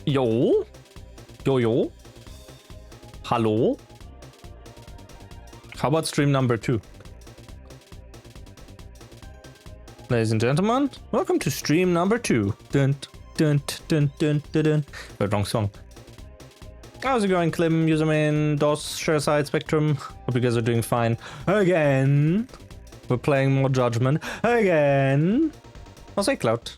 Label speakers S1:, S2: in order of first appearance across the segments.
S1: Yo? Yo? Hello? How about stream number 2? Ladies and gentlemen, welcome to stream number 2. Dun, dun, dun, dun, dun, dun. Oh, wrong song. How's it going, Klim, Username, DOS, ShareSide, Spectrum? Hope you guys are doing fine. Again. We're playing more Judgment. Again. I'll say Cloud.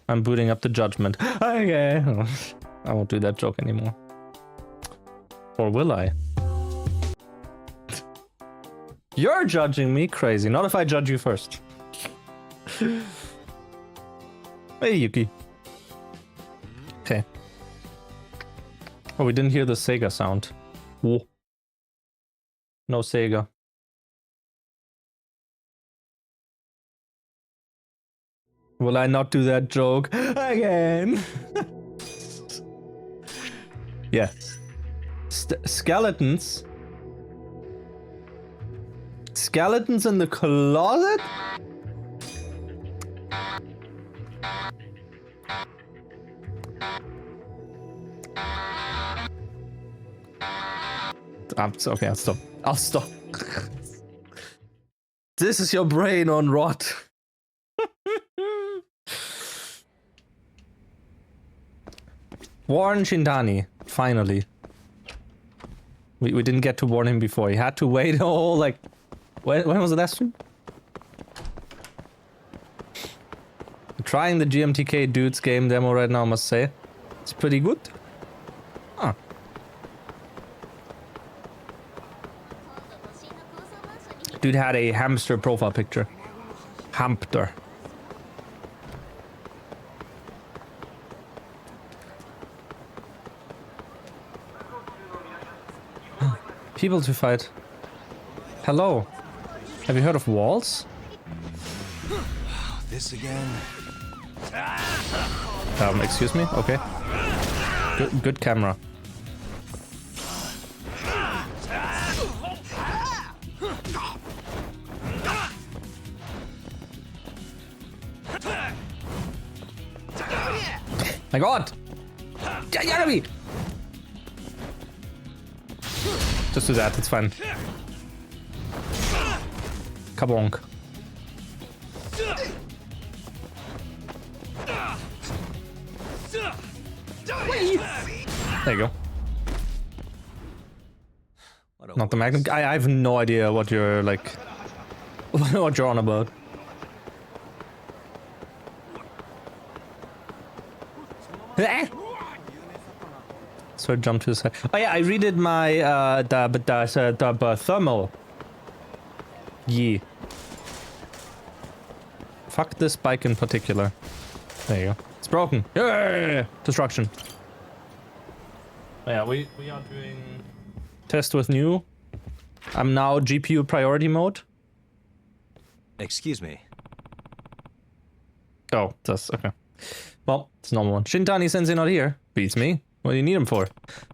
S1: I'm booting up the Judgment. Okay. I won't do that joke anymore. Or will I? You're judging me crazy. Not if I judge you first. Hey, Yuki. Okay. Oh, we didn't hear the Sega sound. Whoa. No Sega. Will I not do that joke again? Yeah. Skeletons? Skeletons in the closet? Okay, I'll stop. I'll stop. This is your brain on rot. Warn Shintani, finally. We didn't get to warn him before. He had to wait all like... When was the last stream? Trying the GMTK dudes game demo right now, I must say. It's pretty good. Huh. Dude had a hamster profile picture. Hamster. People to fight. Hello. Have you heard of walls?
S2: This again.
S1: Excuse me? Okay. Good camera. My god! Yagabi! Just do that, it's fine. Kabonk. There you go. Not the magnum. I have no idea what you're like. What you're on about. So I jumped to the side. Oh yeah, I redid my the thermal. Yeah. Fuck this bike in particular. There you go. It's broken. Yeah! Destruction. Oh yeah, we are doing test with new. I'm now GPU priority mode.
S2: Excuse me.
S1: Oh, that's okay. Well, it's normal one. Shintani Sensei not here. Beats me. What do you need him for?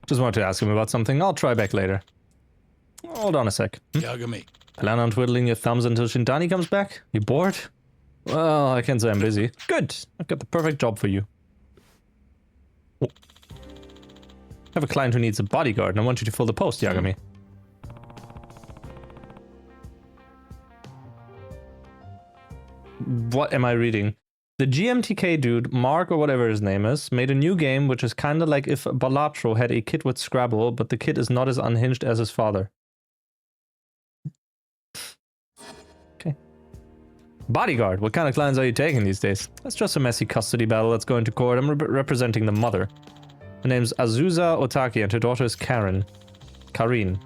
S1: Just wanted to ask him about something. I'll try back later. Hold on a sec.
S3: Yagami.
S1: Plan on twiddling your thumbs until Shintani comes back? You bored? Well, I can't say I'm busy. Good. I've got the perfect job for you. Oh. I have a client who needs a bodyguard and I want you to fill the post, Yagami. What am I reading? The GMTK dude, Mark or whatever his name is, made a new game which is kinda like if Balatro had a kid with Scrabble, but the kid is not as unhinged as his father. Okay. Bodyguard, what kind of clients are you taking these days? That's just a messy custody battle that's going to court. I'm representing the mother. Her name's Azusa Otaki and her daughter is Karine. They're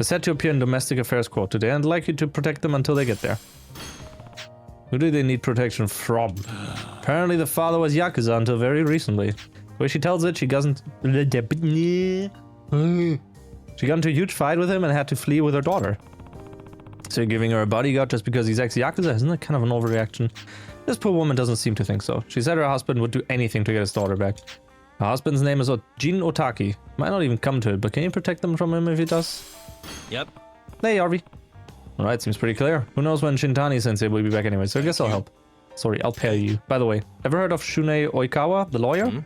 S1: set to appear in domestic affairs court today and I'd like you to protect them until they get there. Who do they need protection from? Apparently the father was Yakuza until very recently. The way she tells it, she got into a huge fight with him and had to flee with her daughter. So you're giving her a bodyguard just because he's ex-Yakuza? Isn't that kind of an overreaction? This poor woman doesn't seem to think so. She said her husband would do anything to get his daughter back. Her husband's name is Jin Otaki. Might not even come to it, but can you protect them from him if he does?
S2: Yep.
S1: Hey, Arby. Alright, seems pretty clear. Who knows when Shintani Sensei will be back anyway, so I guess I'll help. Sorry, I'll pay you. By the way, ever heard of Shunei Oikawa, the lawyer?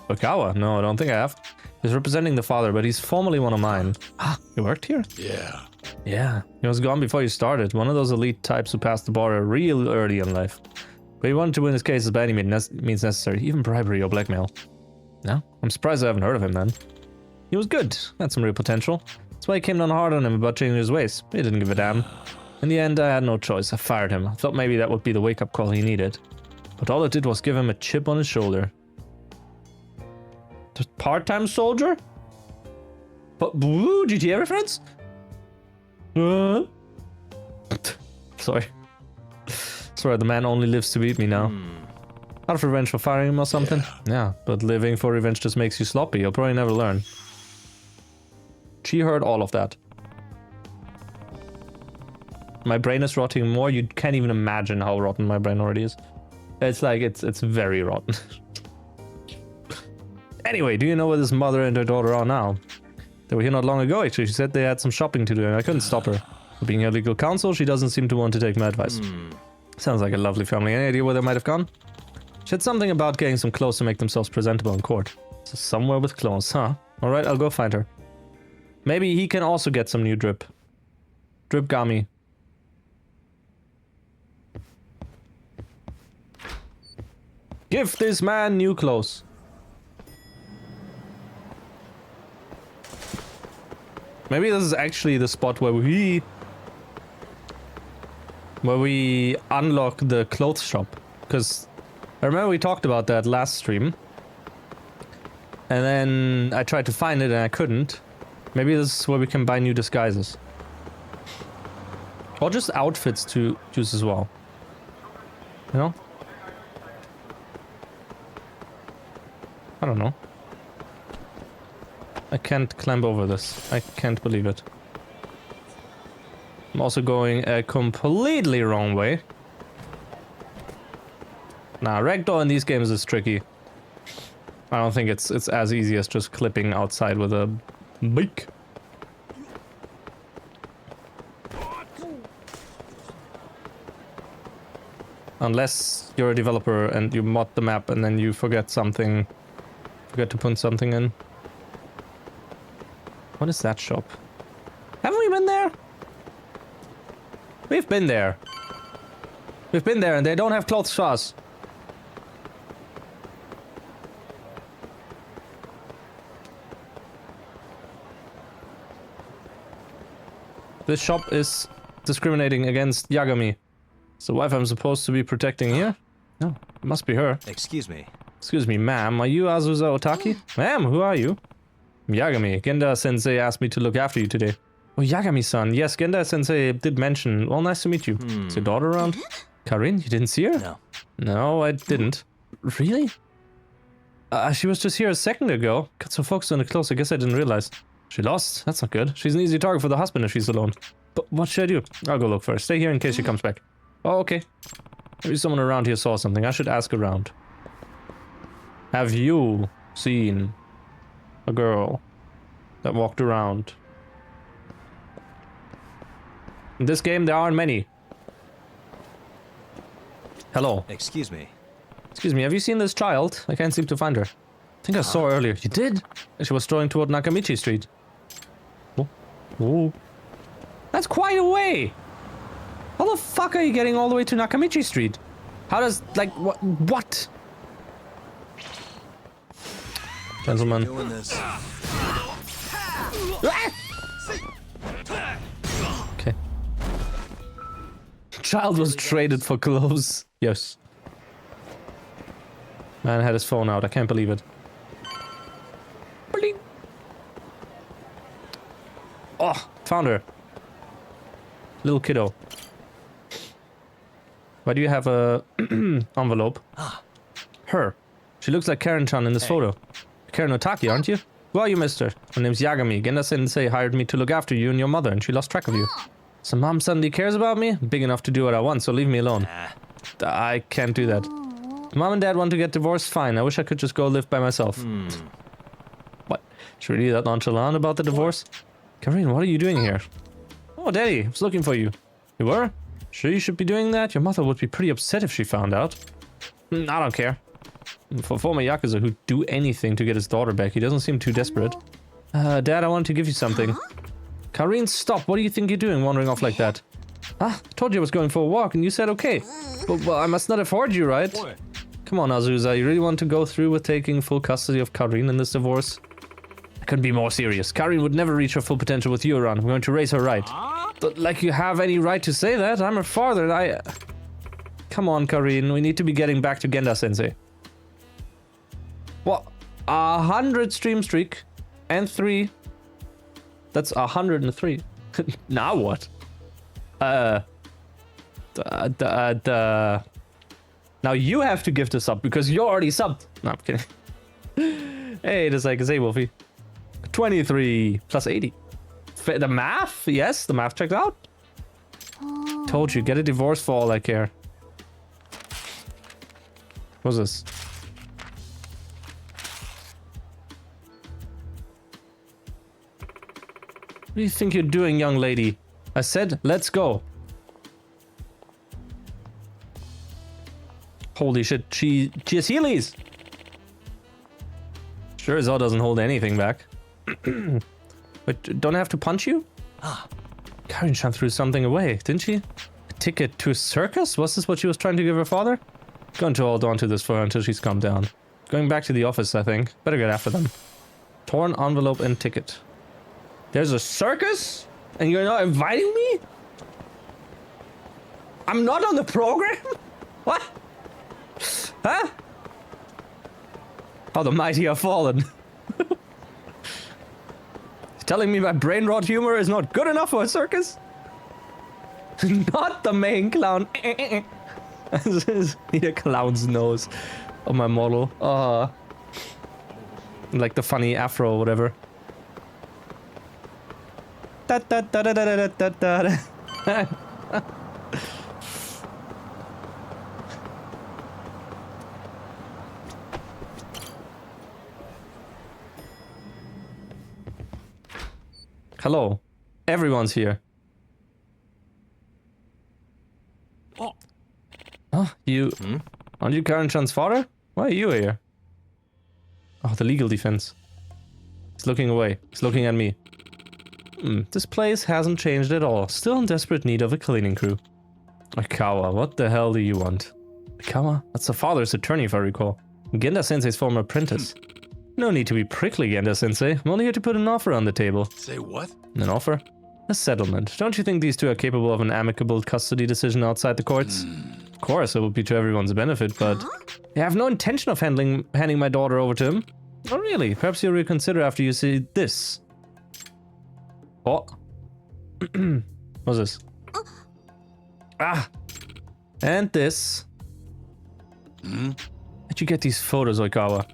S1: Oikawa? No, I don't think I have. He's representing the father, but he's formerly one of mine. Ah, you worked here?
S3: Yeah.
S1: Yeah, he was gone before you started. One of those elite types who passed the bar real early in life. But he wanted to win his cases by any means necessary, even bribery or blackmail. No? I'm surprised I haven't heard of him then. He was good, had some real potential. That's why I came down hard on him about changing his ways. He didn't give a damn. In the end, I had no choice. I fired him. I thought maybe that would be the wake-up call he needed. But all it did was give him a chip on his shoulder. Just part-time soldier? But woo, GTA reference? Sorry. Sorry, the man only lives to beat me now. Out of revenge for firing him or something? Yeah, but living for revenge just makes you sloppy. You'll probably never learn. She heard all of that. My brain is rotting more. You can't even imagine how rotten my brain already is. It's like, it's very rotten. Anyway, do you know where this mother and her daughter are now? They were here not long ago, actually. She said they had some shopping to do, and I couldn't stop her. For being her legal counsel, she doesn't seem to want to take my advice. Sounds like a lovely family. Any idea where they might have gone? She said something about getting some clothes to make themselves presentable in court. So somewhere with clothes, huh? Alright, I'll go find her. Maybe he can also get some new drip. Drip Gami. Give this man new clothes. Maybe this is actually the spot where we unlock the clothes shop. Because I remember we talked about that last stream. And then I tried to find it and I couldn't. Maybe this is where we can buy new disguises. Or just outfits to use as well. You know? I don't know. I can't climb over this. I can't believe it. I'm also going a completely wrong way. Nah, ragdoll in these games is tricky. I don't think it's as easy as just clipping outside with a beak. Unless you're a developer and you mod the map and then you forget something. Forget to put something in. What is that shop? Haven't we been there? We've been there. We've been there and they don't have clothes for us. This shop is discriminating against Yagami. It's the wife I'm supposed to be protecting here? No, it must be her.
S2: Excuse me.
S1: Excuse me, ma'am, are you Azusa Otaki? Ma'am, who are you? I'm Yagami. Genda-sensei asked me to look after you today. Oh, Yagami-san. Yes, Genda-sensei did mention. Well, nice to meet you. Is your daughter around? Karin, you didn't see her?
S2: No.
S1: No, I didn't. Really? She was just here a second ago. Got so focused on the clothes, I guess I didn't realize. She lost? That's not good. She's an easy target for the husband if she's alone. But what should I do? I'll go look for her. Stay here in case she comes back. Oh, okay. Maybe someone around here saw something. I should ask around. Have you seen a girl that walked around? In this game, there aren't many. Hello.
S2: Excuse me.
S1: Excuse me, have you seen this child? I can't seem to find her. I think I saw her earlier. You did? She was strolling toward Nakamichi Street. Oh. Oh. That's quite a way! How the fuck are you getting all the way to Nakamichi Street? How does, like, what? Gentlemen.
S2: Doing this.
S1: Okay. Child was traded for clothes. Yes. Man had his phone out. I can't believe it. Bling. Oh, found her. Little kiddo. Why do you have a envelope? Her. She looks like Karen-chan in this photo. Karen Otaki, aren't you? Who are you, mister? My name's Yagami. Genda-sensei hired me to look after you and your mother, and she lost track of you. So mom suddenly cares about me? Big enough to do what I want, so leave me alone. I can't do that. Mom and dad want to get divorced? Fine. I wish I could just go live by myself. What? Is she really that nonchalant about the divorce? Karin, what are you doing here? Oh, Daddy, I was looking for you. You were? Sure you should be doing that? Your mother would be pretty upset if she found out. I don't care. For former Yakuza who'd do anything to get his daughter back, he doesn't seem too desperate. Dad, I wanted to give you something. Karine, stop. What do you think you're doing wandering off like that? Ah, I told you I was going for a walk and you said okay. Well, I must not have heard you, right? Come on, Azusa, you really want to go through with taking full custody of Karine in this divorce? I couldn't be more serious. Karine would never reach her full potential with you around. I'm going to raise her right. But like you have any right to say that? I'm her father and I... Come on, Karine, we need to be getting back to Genda-sensei. What? 100 stream streak and 3. That's 103. Now what? Now you have to give this up because you're already subbed. No, I'm kidding. Hey, just like say Wolfie. 23 plus 80. The math? Yes, the math checked out. Told you, get a divorce for all I care. What's this? What do you think you're doing, young lady? I said, let's go. Holy shit, she has Heelys. Sure as hell doesn't hold anything back. But don't I have to punch you? Karin-chan threw something away, didn't she? A ticket to a circus? Was this what she was trying to give her father? Going to hold on to this for her until she's calmed down. Going back to the office, I think. Better get after them. Torn envelope and ticket. There's a circus? And you're not inviting me? I'm not on the program? What? Huh? How the mighty have fallen. Telling me my brain rot humor is not good enough for a circus? Not the main clown. Need a clown's nose on my model. Like the funny afro or whatever. Da, da, da, da, da, da, da, da. Hello. Everyone's here. Oh, you... Aren't you Karin-chan's father? Why are you here? Oh, the legal defense. He's looking away. He's looking at me. This place hasn't changed at all. Still in desperate need of a cleaning crew. Aikawa, what the hell do you want? Aikawa? That's the father's attorney, if I recall. Genda-sensei's former apprentice. No need to be prickly, Genda-sensei. I'm only here to put an offer on the table.
S3: Say what?
S1: An offer? A settlement. Don't you think these two are capable of an amicable custody decision outside the courts? Of course, it would be to everyone's benefit, but... I have no intention of handing my daughter over to him. Oh, really? Perhaps you'll reconsider after you see this. Oh. What's this? Ah! And this. How'd you get these photos, Oikawa?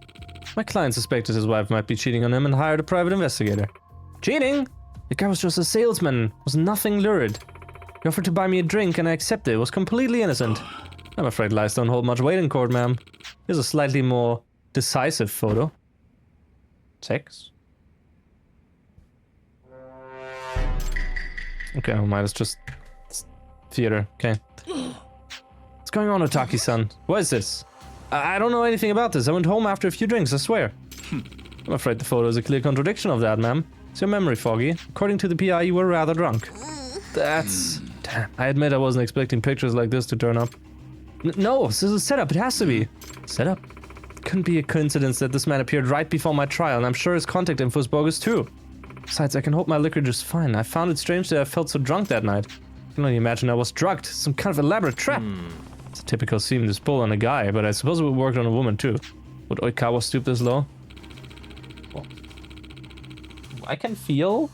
S1: My client suspected his wife might be cheating on him and hired a private investigator. Cheating? The guy was just a salesman. Was nothing lurid. He offered to buy me a drink and I accepted. It was completely innocent. I'm afraid lies don't hold much weight in court, ma'am. Here's a slightly more decisive photo. Sex? Okay, never mind. It's just... It's theater. Okay. What's going on, Otaki-san? What is this? I don't know anything about this. I went home after a few drinks, I swear. I'm afraid the photo is a clear contradiction of that, ma'am. Is your memory foggy? According to the PI, you were rather drunk. That's... Damn. I admit I wasn't expecting pictures like this to turn up. No, this is a setup. It has to be. Setup? It couldn't be a coincidence that this man appeared right before my trial, and I'm sure his contact info is bogus too. Besides, I can hope my liquor just fine. I found it strange that I felt so drunk that night. I can only imagine I was drugged. Some kind of elaborate trap. It's a typical seamless pull on a guy, but I suppose it would work on a woman too. Would Oikawa stoop this low? Well, I can feel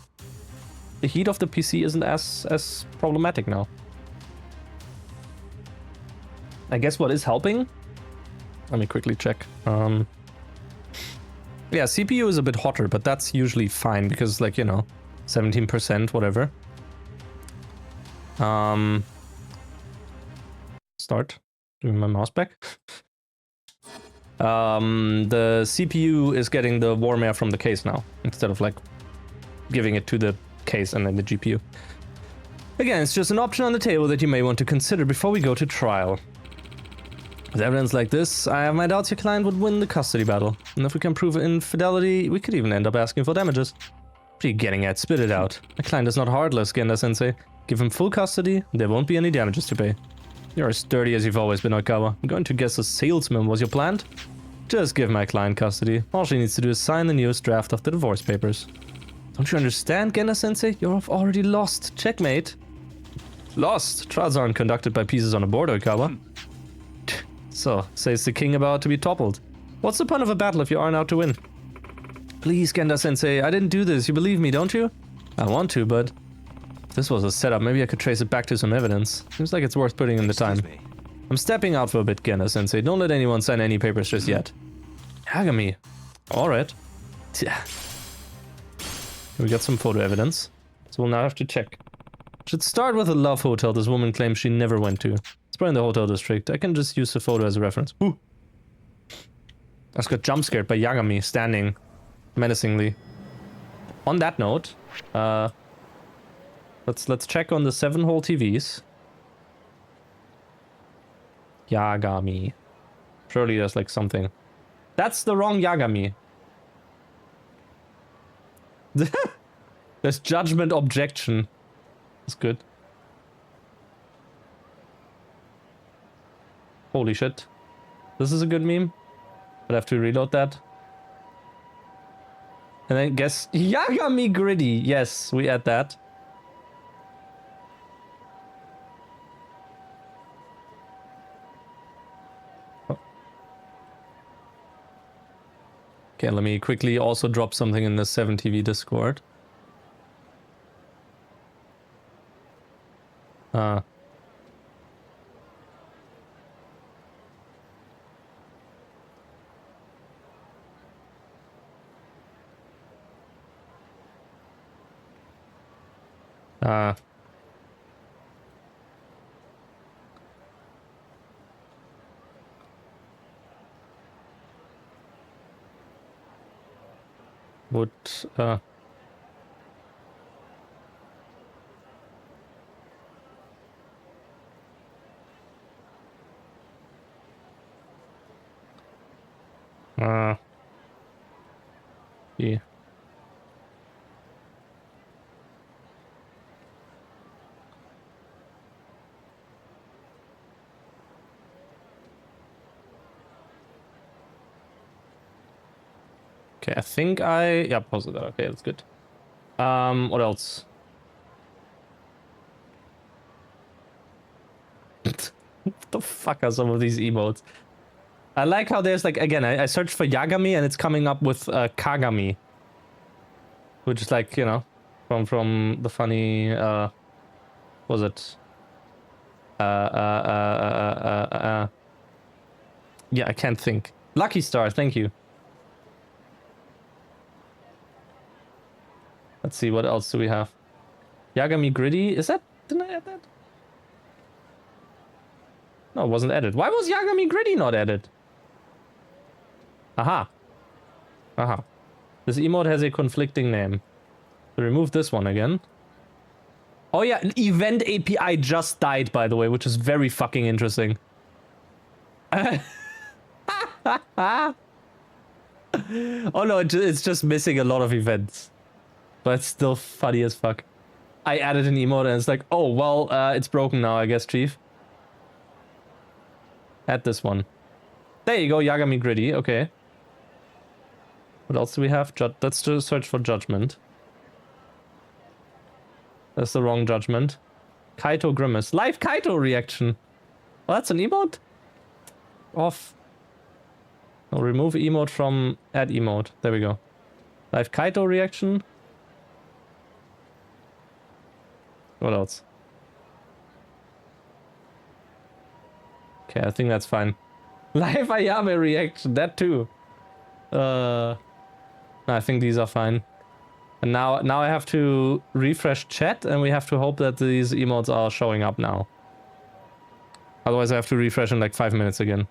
S1: the heat of the PC isn't as problematic now. I guess what is helping? Let me quickly check. Yeah, CPU is a bit hotter, but that's usually fine because, like, you know, 17%, whatever. Start. Give me my mouse back. The CPU is getting the warm air from the case now, instead of, like, giving it to the case and then the GPU. Again, it's just an option on the table that you may want to consider before we go to trial. With evidence like this, I have my doubts your client would win the custody battle. And if we can prove infidelity, we could even end up asking for damages. What are you getting at? Spit it out. My client is not heartless, Genda-sensei. Give him full custody, there won't be any damages to pay. You're as sturdy as you've always been, Oikawa. I'm going to guess a salesman was your plan? Just give my client custody. All she needs to do is sign the newest draft of the divorce papers. Don't you understand, Genda-sensei? You've already lost. Checkmate. Lost? Trials aren't conducted by pieces on a board, Oikawa. So, says the king about to be toppled. What's the point of a battle if you aren't out to win? Please, Genda-sensei, I didn't do this. You believe me, don't you? I want to, but... if this was a setup, maybe I could trace it back to some evidence. Seems like it's worth putting in the time. I'm stepping out for a bit, Genda-sensei. Don't let anyone sign any papers just yet. Yagami. Alright. We got some photo evidence. So we'll now have to check. Should start with a love hotel this woman claims she never went to. It's probably in the hotel district. I can just use the photo as a reference. Ooh. I just got jump scared by Yagami standing menacingly. On that note, let's check on the 7-hole TVs. Yagami. Surely there's like something. That's the wrong Yagami. There's judgment objection. That's good. Holy shit. This is a good meme. I'd have to reload that. And then guess Yagami Gritty. Yes, we add that. Oh. Okay, let me quickly also drop something in the 7TV Discord. Would, yeah. Okay, I think yeah, pause that. Okay, that's good. What else? What the fuck are some of these emotes? I like how there's like, again, I searched for Yagami and it's coming up with Kagami. Which is like, you know, from the funny, was it? Yeah, I can't think. Lucky Star, thank you. Let's see, what else do we have? Yagami Gritty, is that, didn't I add that? No, it wasn't added. Why was Yagami Gritty not added? Aha. Aha. This emote has a conflicting name. So remove this one again. Oh yeah, event API just died, by the way, which is very fucking interesting. Oh no, it's just missing a lot of events. But it's still funny as fuck. I added an emote and it's like, oh, well, it's broken now, I guess, Chief. Add this one. There you go, Yagami Gritty, okay. What else do we have? Let's just search for Judgment. That's the wrong Judgment. Kaito Grimace. Live Kaito reaction. Oh, that's an emote? Off. No, remove emote from add emote. There we go. Live Kaito reaction. What else? Okay, I think that's fine. Live Ayame reaction, that too. I think these are fine. And now I have to refresh chat and we have to hope that these emotes are showing up now. Otherwise I have to refresh in like 5 minutes again.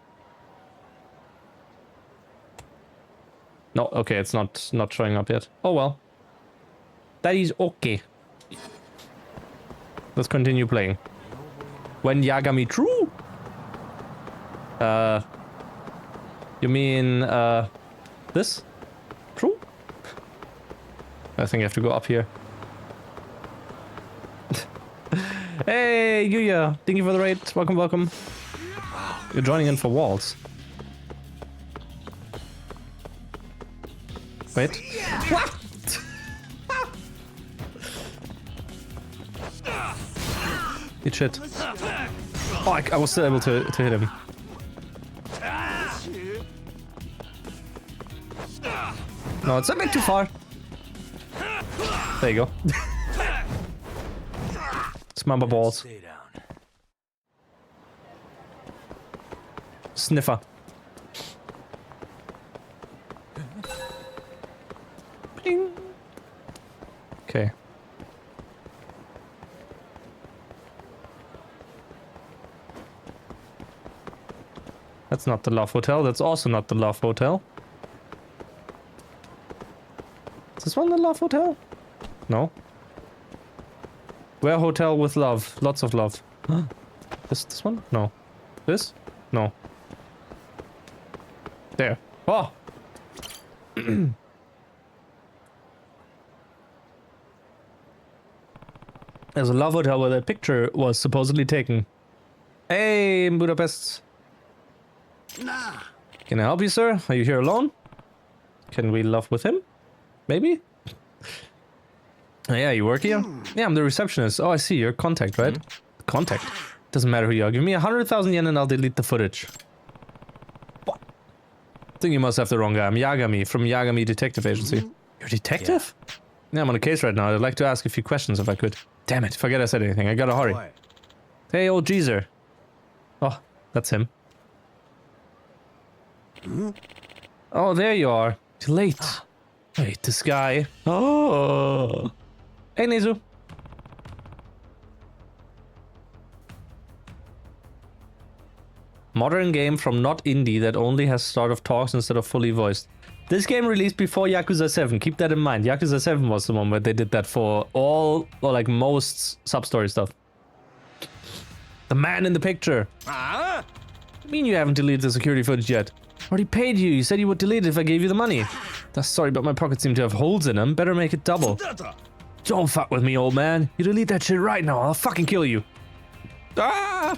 S1: No, okay, it's not showing up yet. Oh well. That is okay. Let's continue playing. When Yagami true? You mean, this? True? I think I have to go up here. Hey, Yuya! Thank you for the raid. Welcome, welcome. You're joining in for walls. Wait. What? Eat shit. Oh, I was still able to hit him. No, it's a bit too far. There you go. Smamba balls.
S2: Stay down.
S1: Sniffer. Bling. Okay. That's not the Love Hotel. That's also not the Love Hotel. Is this one the Love Hotel? No. Where hotel with love? Lots of love. This one? No. This? No. There. Oh! There's a love hotel where that picture was supposedly taken. Hey, in Budapest.
S3: Nah.
S1: Can I help you, sir? Are you here alone? Can we love with him? Maybe? Oh, yeah, you work here? Yeah, I'm the receptionist. Oh, I see. You're contact, right? Contact? Doesn't matter who you are. Give me 100,000 yen and I'll delete the footage. What? I think you must have the wrong guy. I'm Yagami from Yagami Detective Agency. You're a detective? Yeah, I'm on a case right now. I'd like to ask a few questions if I could. Damn it. Forget I said anything. I gotta hurry.
S2: Quiet.
S1: Hey, old geezer. Oh, that's him. Oh, there you are. Too late. Wait, this guy. Oh. Hey, Nezu. Modern game from not indie that only has start of talks instead of fully voiced. This game released before Yakuza 7. Keep that in mind. Yakuza 7 was the one where they did that for all, or like most sub-story stuff. The man in the picture.
S2: Ah!
S1: I mean you haven't deleted the security footage yet. Already paid you. You said you would delete it if I gave you the money. That's sorry, but my pockets seem to have holes in them. Better make it double. Don't fuck with me, old man. You delete that shit right now. I'll fucking kill you. Ah!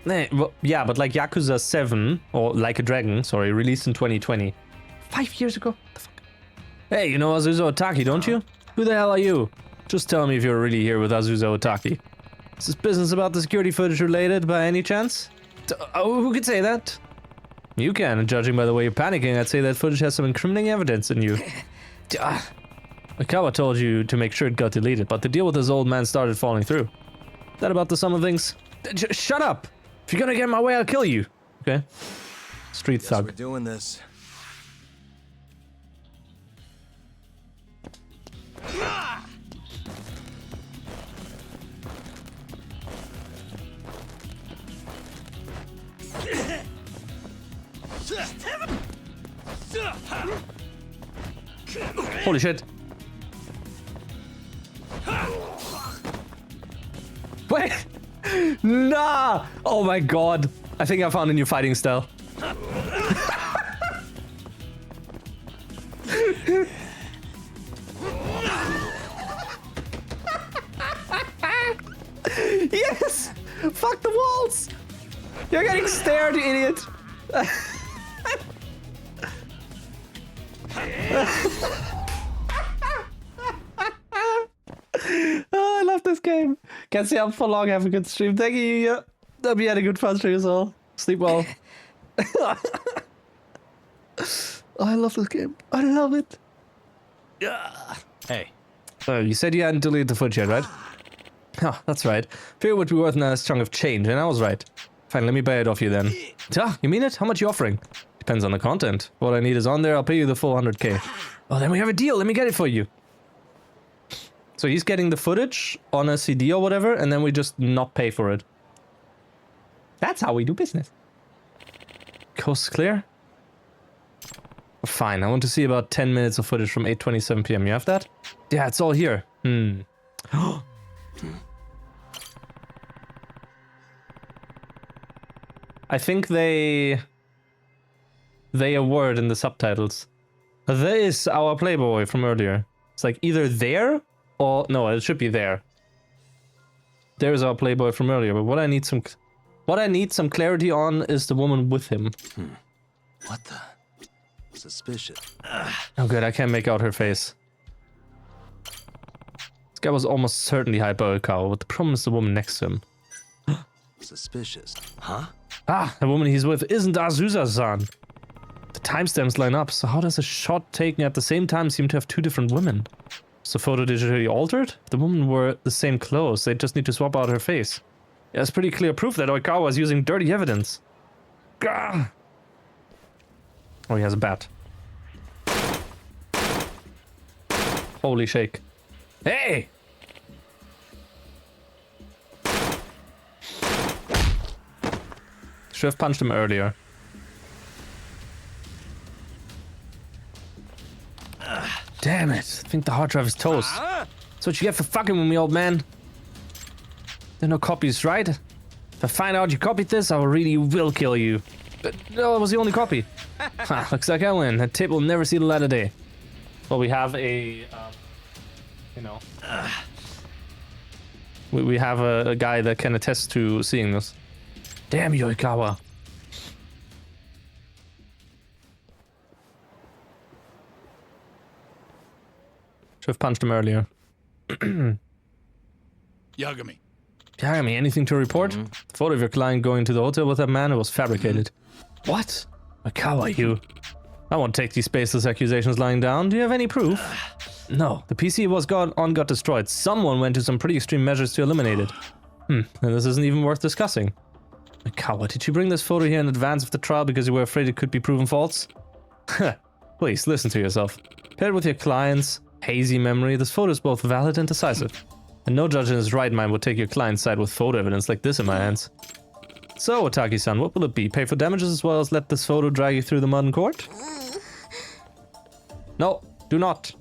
S1: Hey, well, yeah, but like Yakuza 7, or Like a Dragon, sorry, released in 2020. 5 years ago? The fuck? Hey, you know Azusa Otaki, don't you? Who the hell are you? Just tell me if you're really here with Azusa Otaki. Is this business about the security footage related by any chance? Oh, who could say that? You can, and judging by the way you're panicking, I'd say that footage has some incriminating evidence in you. Akawa told you to make sure it got deleted, but the deal with this old man started falling through. That about the sum of things? Shut up! If you're gonna get in my way, I'll kill you. Okay. Street
S2: Guess
S1: thug.
S2: we're doing this.
S1: Holy shit. Wait! Nah! Oh my god. I think I found a new fighting style. Yes! Fuck the walls! You're getting stared, you idiot! Oh, I love this game. Can't stay up for long. Have a good stream. Thank you. Yeah. Hope you had a good fun stream as well. Sleep well. Oh, I love this game. I love it. Yeah.
S2: Hey,
S1: You said you hadn't deleted the footage yet, right? Oh, that's right. Figured it would be worth a nice chunk of change, and I was right. Fine, let me buy it off you then. You mean it? How much are you offering? Depends on the content. What I need is on there. I'll pay you the full 100k. Oh, then we have a deal. Let me get it for you. So he's getting the footage on a CD or whatever, and then we just not pay for it. That's how we do business. Coast clear? Fine, I want to see about 10 minutes of footage from 8:27 p.m. You have that? Yeah, it's all here. I think they a word in the subtitles. There is our Playboy from earlier. It's like either there or no, it should be there. There's our Playboy from earlier, but what I need some clarity on is the woman with him.
S3: What the? Suspicious.
S1: Oh good, I can't make out her face. This guy was almost certainly Hyperikawa, but the problem is the woman next to him.
S3: Suspicious. Huh?
S1: Ah, the woman he's with isn't Azusa-san. The timestamps line up, so how does a shot taken at the same time seem to have two different women? Is the photo digitally altered? If the women were the same clothes, they just need to swap out her face. Yeah, it's pretty clear proof that Oikawa is using dirty evidence. Gah! Oh, he has a bat. Holy shake. Hey! Should have punched him earlier. Damn it. I think the hard drive is toast. That's what you get for fucking with me, old man. There are no copies, right? If I find out you copied this, I really will kill you. But no, it was the only copy. Ha, looks like I win. That tape will never see the light of day. Well, we have a, you know... We have a guy that can attest to seeing this. Damn you, Oikawa. Should have punched him earlier.
S4: Yagami.
S1: Yagami, anything to report? The photo of your client going to the hotel with that man, it was fabricated. What? Oikawa, you. I won't take these baseless accusations lying down. Do you have any proof? No. The PC was got destroyed. Someone went to some pretty extreme measures to eliminate it. And this isn't even worth discussing. Oikawa, did you bring this photo here in advance of the trial because you were afraid it could be proven false? Please, listen to yourself. Paired with your client's hazy memory, this photo is both valid and decisive. And no judge in his right mind would take your client's side with photo evidence like this in my hands. So, Otaki-san, what will it be? Pay for damages as well as let this photo drag you through the mud in court? No, do not.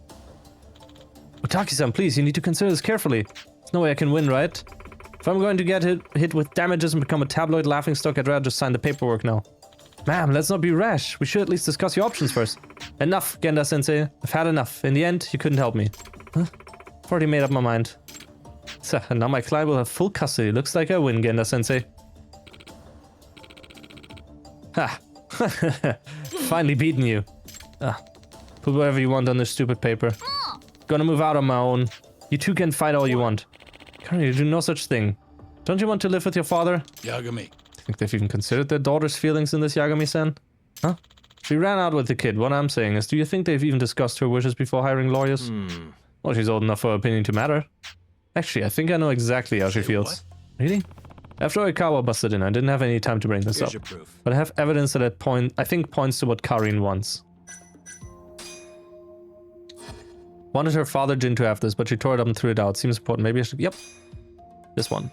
S1: Otaki-san, please, you need to consider this carefully. There's no way I can win, right? If I'm going to get hit with damages and become a tabloid laughingstock, I'd rather just sign the paperwork now. Ma'am, let's not be rash. We should at least discuss your options first. Enough, Genda-sensei. I've had enough. In the end, you couldn't help me. Huh? I've already made up my mind. So, and now my client will have full custody. Looks like I win, Genda-sensei. Ha! Finally beaten you. Put whatever you want on this stupid paper. Gonna move out on my own. You two can fight all you want. Currently, you do no such thing. Don't you want to live with your father?
S4: Yagami.
S1: I think they've even considered their daughter's feelings in this, Yagami-san. Huh? She ran out with the kid. What I'm saying is, do you think they've even discussed her wishes before hiring lawyers? Well, she's old enough for her opinion to matter. Actually, I think I know exactly how she feels.
S4: What?
S1: Really? After Oikawa busted in, I didn't have any time to bring this
S2: Here's
S1: up.
S2: your proof.
S1: But I have evidence that I think points to what Karin wants. Wanted her father Jin to have this, but she tore it up and threw it out. Seems important. Maybe I should... Yep. This one.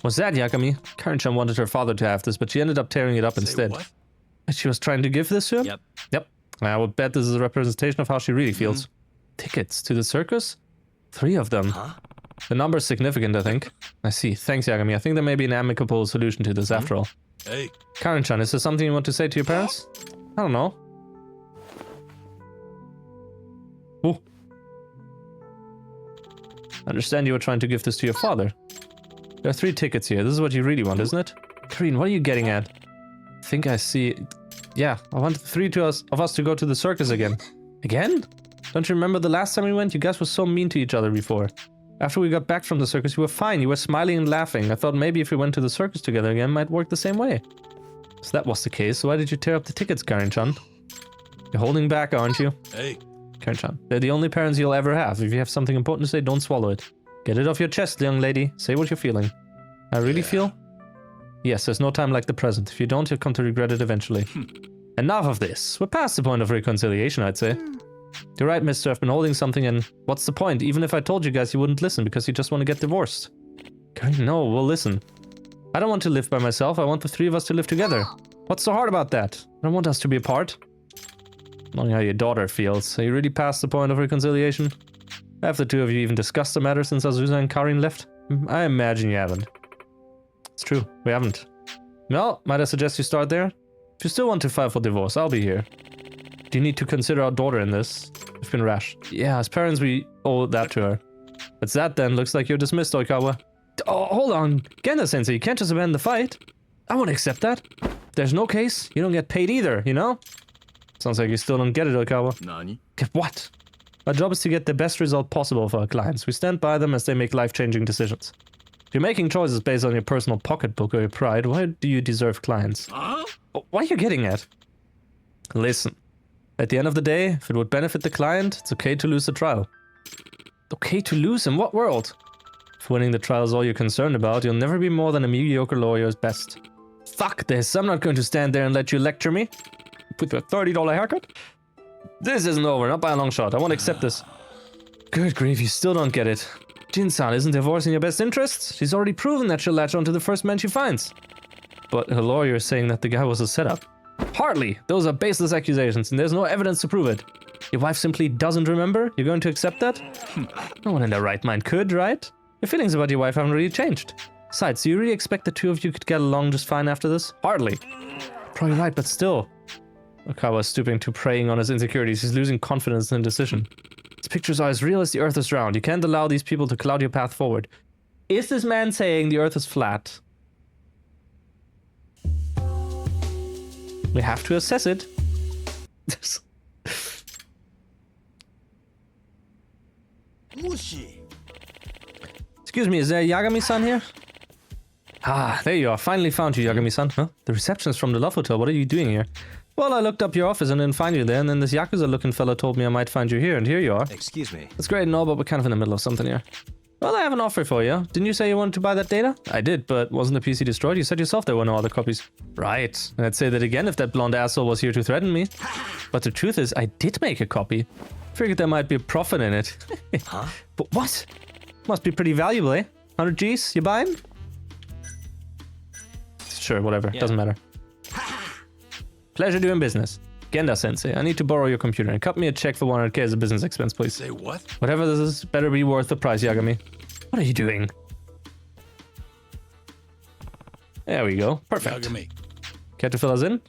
S1: What's that, Yagami? Karin-chan wanted her father to have this, but she ended up tearing it up instead.
S4: What?
S1: She was trying to give this to him?
S2: Yep.
S1: Yep. I would bet this is a representation of how she really feels. Tickets to the circus? 3 of them.
S2: Huh?
S1: The number is significant, I think. I see. Thanks, Yagami. I think there may be an amicable solution to this after all.
S4: Hey.
S1: Karin-chan, is there something you want to say to your parents? I don't know. Oh. I understand you were trying to give this to your father. There are 3 tickets here. This is what you really want, isn't it? Karin, what are you getting at? I think I see... Yeah, I want the 3 of us to go to the circus again. Again? Don't you remember the last time we went? You guys were so mean to each other before. After we got back from the circus, you were fine. You were smiling and laughing. I thought maybe if we went to the circus together again, it might work the same way. So that was the case. So why did you tear up the tickets, Karin-chan? You're holding back, aren't you?
S4: Hey.
S1: Karin-chan, they're the only parents you'll ever have. If you have something important to say, don't swallow it. Get it off your chest, young lady. Say what you're feeling. I really feel? Yes, there's no time like the present. If you don't, you'll come to regret it eventually. Enough of this. We're past the point of reconciliation, I'd say. You're right, mister. I've been holding something and what's the point? Even if I told you guys, you wouldn't listen because you just want to get divorced. Karin, no, we'll listen. I don't want to live by myself. I want the 3 of us to live together. What's so hard about that? I don't want us to be apart. Knowing how your daughter feels, are you really past the point of reconciliation? Have the two of you even discussed the matter since Azusa and Karin left? I imagine you haven't. It's true, we haven't. Well, might I suggest you start there? If you still want to file for divorce, I'll be here. Do you need to consider our daughter in this? We've been rash. Yeah, as parents, we owe that to her. If it's that then, looks like you're dismissed, Oikawa. Oh, hold on. Genda-sensei, you can't just abandon the fight. I won't accept that. If there's no case, you don't get paid either, you know? Sounds like you still don't get it, Oikawa.
S4: Nani?
S1: Get what? Our job is to get the best result possible for our clients. We stand by them as they make life-changing decisions. If you're making choices based on your personal pocketbook or your pride, why do you deserve clients?
S4: Huh?
S1: What are you getting at? Listen. At the end of the day, if it would benefit the client, it's okay to lose the trial. Okay to lose? In what world? If winning the trial is all you're concerned about, you'll never be more than a mediocre lawyer at best. Fuck this, I'm not going to stand there and let you lecture me. With your $30 haircut? This isn't over, not by a long shot. I won't accept this. Good grief, you still don't get it. Jin-san, isn't divorce in your best interests? She's already proven that she'll latch onto the first man she finds. But her lawyer is saying that the guy was a setup. Hardly! Those are baseless accusations, and there's no evidence to prove it. Your wife simply doesn't remember? You're going to accept that? No one in their right mind could, right? Your feelings about your wife haven't really changed. Besides, do you really expect the two of you could get along just fine after this? Hardly. Probably right, but still. Okawa is stooping to preying on his insecurities. He's losing confidence in decision. These pictures are as real as the earth is round. You can't allow these people to cloud your path forward. Is this man saying the earth is flat? We have to assess it. Excuse me, is there Yagami-san here? Ah, there you are. Finally found you, Yagami-san. Huh? The receptionist from the Love Hotel. What are you doing here? Well, I looked up your office and didn't find you there, and then this Yakuza-looking fella told me I might find you here, and here you are.
S2: Excuse me.
S1: That's great and all, but we're kind of in the middle of something here. Well, I have an offer for you. Didn't you say you wanted to buy that data? I did, but wasn't the PC destroyed? You said yourself there were no other copies. Right. And I'd say that again if that blonde asshole was here to threaten me. But the truth is, I did make a copy. Figured there might be a profit in it.
S2: Huh?
S1: But what? Must be pretty valuable, eh? 100 Gs? You buying? Sure, whatever.
S2: Yeah.
S1: Doesn't matter. Pleasure doing business. Genda-sensei, I need to borrow your computer and cut me a check for 100k as a business expense, please.
S4: Say what?
S1: Whatever this is, better be worth the price, Yagami. What are you doing? There we go. Perfect.
S4: Yagami.
S1: Care to fill us in?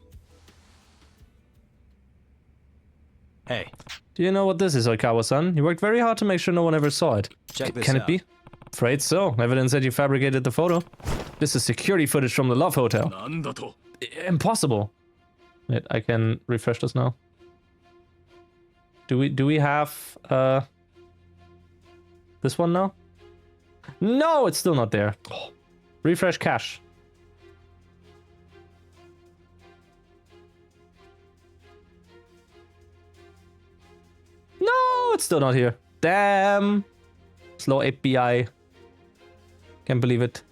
S2: Hey,
S1: Do you know what this is, Oikawa-san? You worked very hard to make sure no one ever saw it.
S2: check this
S1: Can
S2: out.
S1: it be? Afraid so. Evidence that you fabricated the photo. This is security footage from the Love Hotel.
S4: なんだと?
S1: Impossible. Wait, I can refresh this now. Do we have this one now? No, it's still not there. Oh. Refresh cache. No, it's still not here. Damn. Slow API. Can't believe it.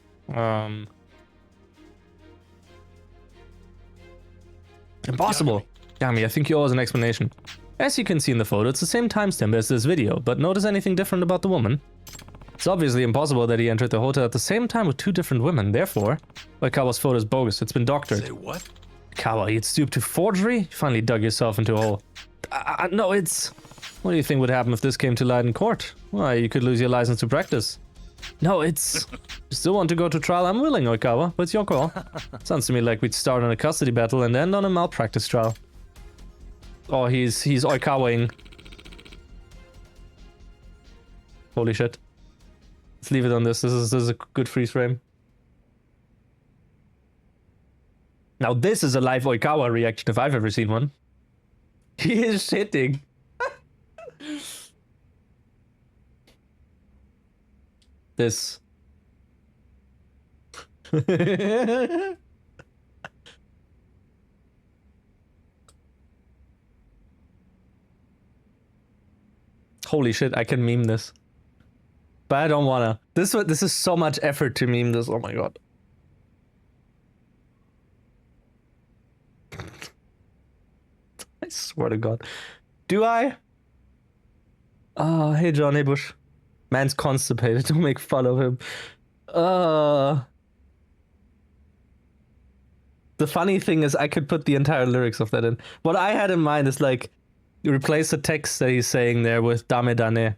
S1: Impossible. Yami, I think you owe us an explanation. As you can see in the photo, it's the same timestamp as this video, but notice anything different about the woman? It's obviously impossible that he entered the hotel at the same time with two different women, therefore, Oikawa's photo is bogus, it's been doctored.
S4: Say what?
S1: Kawa, you'd stoop to forgery? You finally dug yourself into a hole. No, it's... What do you think would happen if this came to light in court? Why, you could lose your license to practice. No, it's... You still want to go to trial? I'm willing, Oikawa, but it's your call. Sounds to me like we'd start on a custody battle and end on a malpractice trial. Oh, he's Oikawa-ing. Holy shit. Let's leave it on this. This is a good freeze frame. Now this is a live Oikawa reaction if I've ever seen one. He is shitting. This. Holy shit, I can meme this. But I don't wanna. This is so much effort to meme this, oh my god. I swear to god. Do I? Oh, hey John, hey Bush. Man's constipated, don't make fun of him. The funny thing is I could put the entire lyrics of that in. What I had in mind is like, replace the text that he's saying there with dame dane.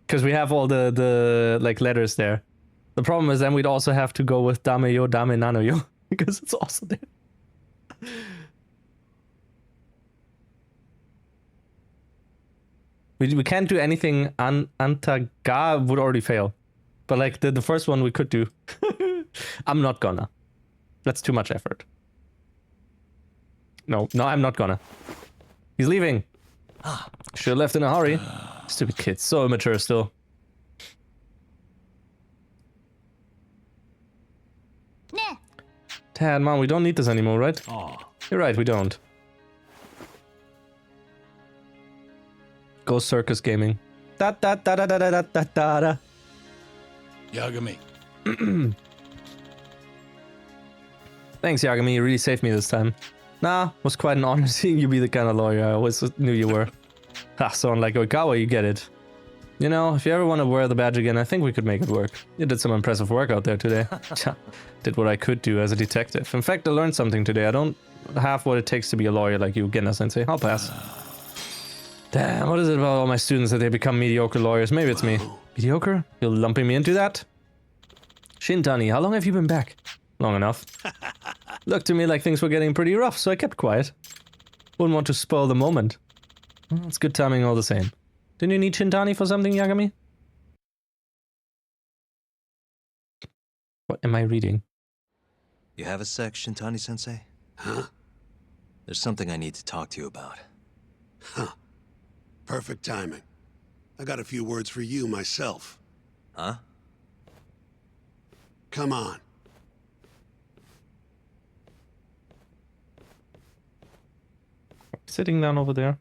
S1: Because we have all the like letters there. The problem is then we'd also have to go with dame yo, dame nano yo. Because it's also there. We can't do anything. Antaga would already fail. But like the first one we could do. I'm not gonna. That's too much effort. No, I'm not gonna. He's leaving. Should've left in a hurry. Stupid kid, so immature still. Dad, Mom, we don't need this anymore, right? You're right, we don't. Go circus gaming. Da da da da da da da da da.
S4: Yagami.
S1: Thanks, Yagami. You really saved me this time. Nah, was quite an honor seeing you be the kind of lawyer I always knew you were. Ha, so unlike Oikawa, you get it. You know, if you ever want to wear the badge again, I think we could make it work. You did some impressive work out there today. Did what I could do as a detective. In fact, I learned something today. I don't have what it takes to be a lawyer like you, Genna-sensei. I'll pass. Damn, what is it about all my students that they become mediocre lawyers? Maybe it's me. Mediocre? You're lumping me into that? Shintani, how long have you been back? Long enough. Looked to me like things were getting pretty rough, so I kept quiet. Wouldn't want to spoil the moment. Well, it's good timing all the same. Didn't you need Shintani for something, Yagami? What am I reading?
S3: You have a sec, Shintani-sensei?
S5: Huh?
S3: There's something I need to talk to you about.
S5: Huh. Perfect timing. I got a few words for you myself.
S3: Huh?
S5: Come on.
S1: Sitting down over there.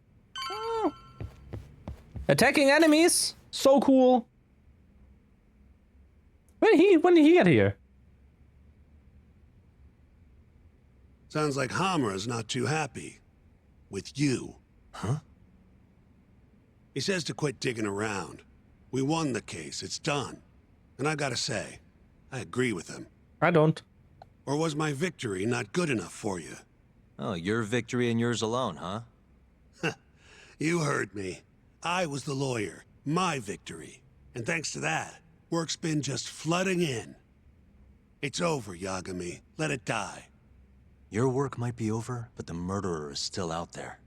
S1: Oh. Attacking enemies! So cool! When did he get here?
S5: Sounds like Hamura's not too happy. With you.
S3: Huh?
S5: He says to quit digging around. We won the case, it's done. And I gotta say, I agree with him.
S1: I don't.
S5: Or was my victory not good enough for you?
S3: Oh, your victory and yours alone, huh?
S5: You heard me. I was the lawyer. My victory. And thanks to that, work's been just flooding in. It's over, Yagami. Let it die.
S3: Your work might be over, but the murderer is still out there.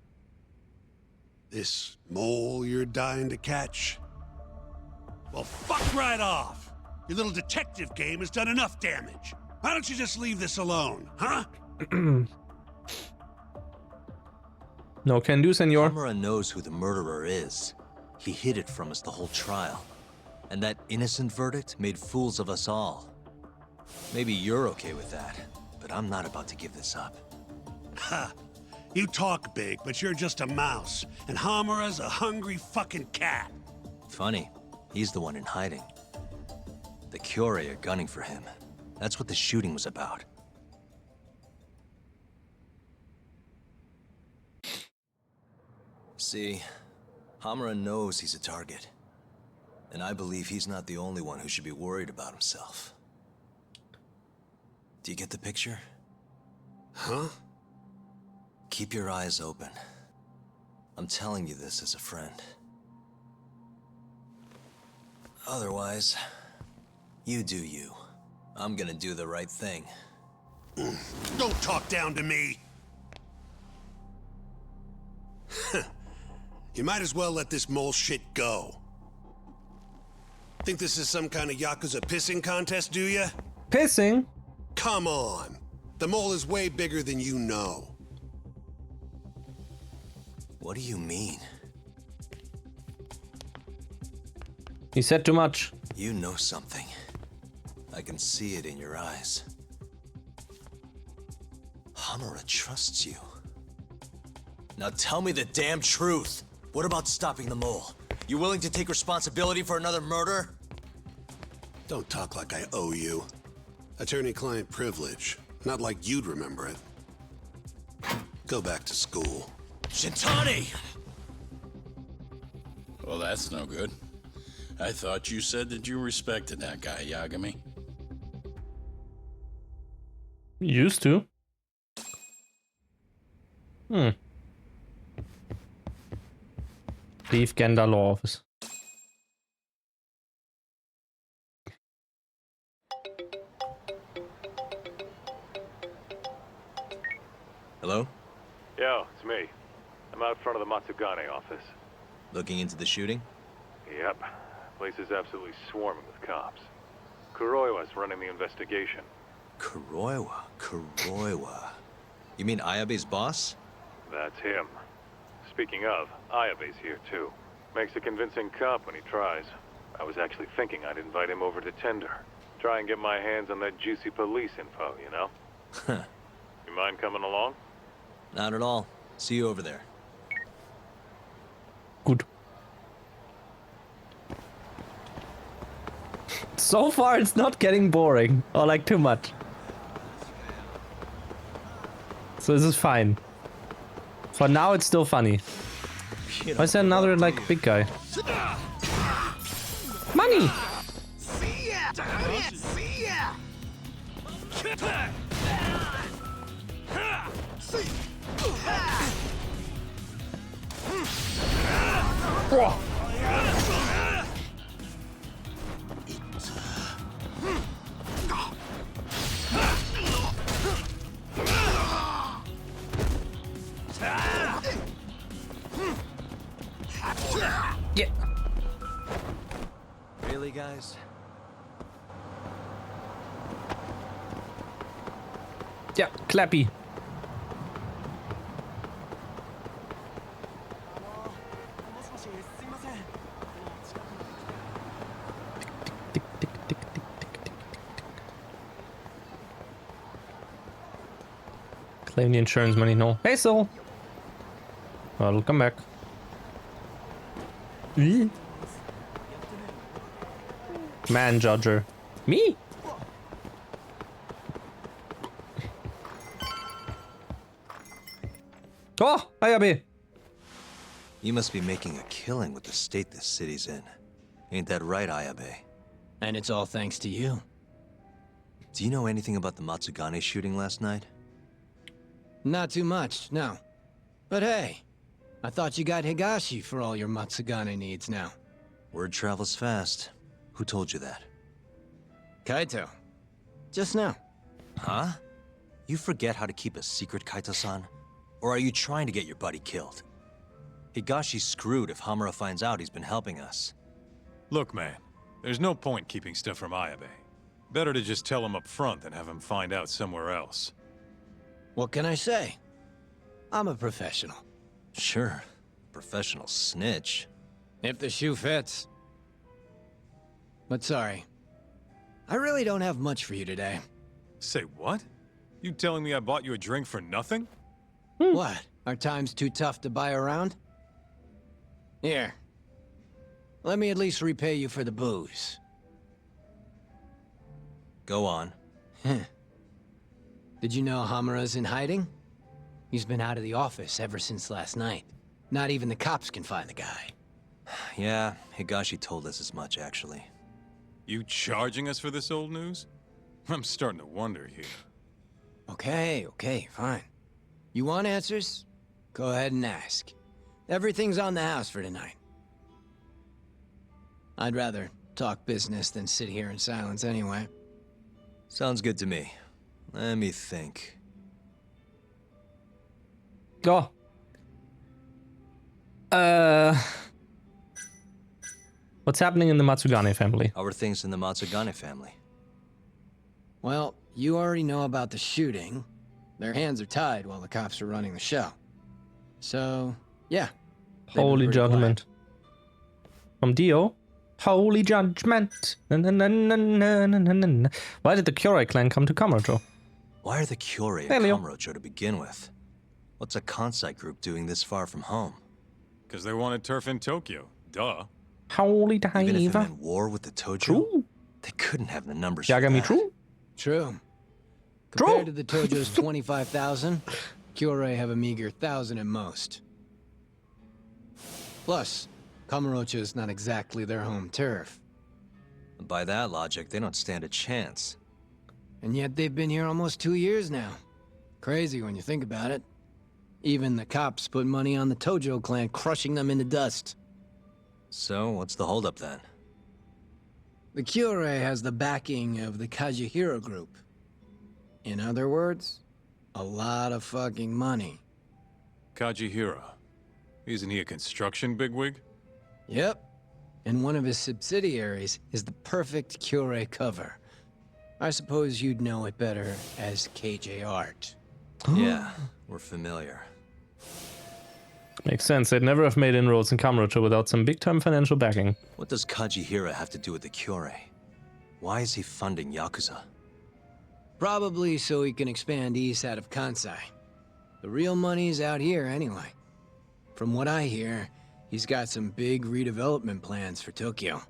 S5: This mole you're dying to catch? Well, fuck right off! Your little detective game has done enough damage. Why don't you just leave this alone, huh?
S1: No can do, senor.
S3: Hamura knows who the murderer is. He hid it from us the whole trial. And that innocent verdict made fools of us all. Maybe you're okay with that, but I'm not about to give this up.
S5: Ha! You talk big, but you're just a mouse. And Hamura's a hungry fucking cat.
S3: Funny, he's the one in hiding. The Kyorei are gunning for him. That's what the shooting was about. See, Hamura knows he's a target. And I believe he's not the only one who should be worried about himself. Do you get the picture?
S5: Huh?
S3: Keep your eyes open. I'm telling you this as a friend. Otherwise, you do you. I'm gonna do the right thing.
S5: Don't talk down to me! You might as well let this mole shit go. Think this is some kind of Yakuza pissing contest, do ya?
S1: Pissing?
S5: Come on. The mole is way bigger than you know.
S3: What do you mean?
S1: He said too much.
S3: You know something. I can see it in your eyes. Hamura trusts you. Now tell me the damn truth. What about stopping the mole? You willing to take responsibility for another murder?
S5: Don't talk like I owe you. Attorney-client privilege. Not like you'd remember it. Go back to school.
S3: Shintani!
S4: Well, that's no good. I thought you said that you respected that guy, Yagami.
S1: Used to. Leave Genda Law Office.
S3: Hello?
S6: Yo, it's me. I'm out front of the Matsugane office.
S3: Looking into the shooting?
S6: Yep. Place is absolutely swarming with cops. Kuroiwa's running the investigation.
S3: Kuroiwa. You mean Ayabe's boss?
S6: That's him. Speaking of, Ayabe's here too. Makes a convincing cop when he tries. I was actually thinking I'd invite him over to Tender. Try and get my hands on that juicy police info, you know? You mind coming along?
S3: Not at all. See you over there.
S1: Good. So far, it's not getting boring or like too much. So this is fine. For now, it's still funny. Why is there another like big guy? Money. Whoa. Yeah.
S3: Really, guys?
S1: Yeah, clappy. Claim the insurance money, no. Hey, Sol. I'll come back. Man judger. Me? Oh, Ayabe.
S3: You must be making a killing with the state this city's in. Ain't that right, Ayabe?
S2: And it's all thanks to you.
S3: Do you know anything about the Matsugane shooting last night?
S2: Not too much, no. But hey, I thought you got Higashi for all your Matsugane needs now.
S3: Word travels fast. Who told you that?
S2: Kaito. Just now.
S3: Huh? You forget how to keep a secret, Kaito-san? Or are you trying to get your buddy killed? Higashi's screwed if Hamura finds out he's been helping us.
S7: Look, man, there's no point keeping stuff from Ayabe. Better to just tell him up front than have him find out somewhere else.
S2: What can I say? I'm a professional.
S3: Sure. Professional snitch.
S2: If the shoe fits. But sorry. I really don't have much for you today.
S7: Say what? You telling me I bought you a drink for nothing?
S2: What? Are times too tough to buy around? Here. Let me at least repay you for the booze.
S3: Go on.
S2: Did you know Hamura's in hiding? He's been out of the office ever since last night. Not even the cops can find the guy.
S3: Yeah, Higashi told us as much, actually.
S7: You charging us for this old news? I'm starting to wonder here.
S2: Okay, fine. You want answers? Go ahead and ask. Everything's on the house for tonight. I'd rather talk business than sit here in silence anyway.
S3: Sounds good to me. Let me think.
S1: Go. What's happening in the Matsugane family?
S3: How are things in the Matsugane family?
S2: Well, you already know about the shooting. Their hands are tied while the cops are running the show. So, yeah. they've been
S1: Holy
S2: pretty
S1: judgment. From Dio. Holy judgment. Na, na, na, na, na, na, na, na. Why did the Kyorei clan come to Kamurocho?
S3: Why are the Kyorei
S1: Hey,
S3: at
S1: Leo.
S3: Kamurocho to begin with? What's a Kansai group doing this far from home?
S7: Because they wanted turf in Tokyo. Duh.
S1: Holy
S3: Even if they're
S1: diva.
S3: in war with the Tojo,
S1: True.
S3: they couldn't have the numbers for
S1: Yagami
S3: that.
S1: true?
S2: True.
S1: True.
S2: Compared to the Tojo's 25,000, Kyorei have a meager 1,000 at most. Plus, Kamurocho is not exactly their home turf.
S3: By that logic, they don't stand a chance.
S2: And yet they've been here almost 2 years now. Crazy when you think about it. Even the cops put money on the Tojo clan crushing them into dust.
S3: So, what's the holdup then?
S2: The Cure has the backing of the Kajihiro Group. In other words, a lot of fucking money.
S7: Kajihira. Isn't he a construction bigwig?
S2: Yep. And one of his subsidiaries is the perfect Cure cover. I suppose you'd know it better as KJ Art.
S3: Yeah, we're familiar.
S1: Makes sense. They'd never have made inroads in Kamurocho without some big-time financial backing.
S3: What does Kajihira have to do with the Cure? Why is he funding Yakuza?
S2: Probably so he can expand east out of Kansai. The real money's out here anyway. From what I hear, he's got some big redevelopment plans for Tokyo.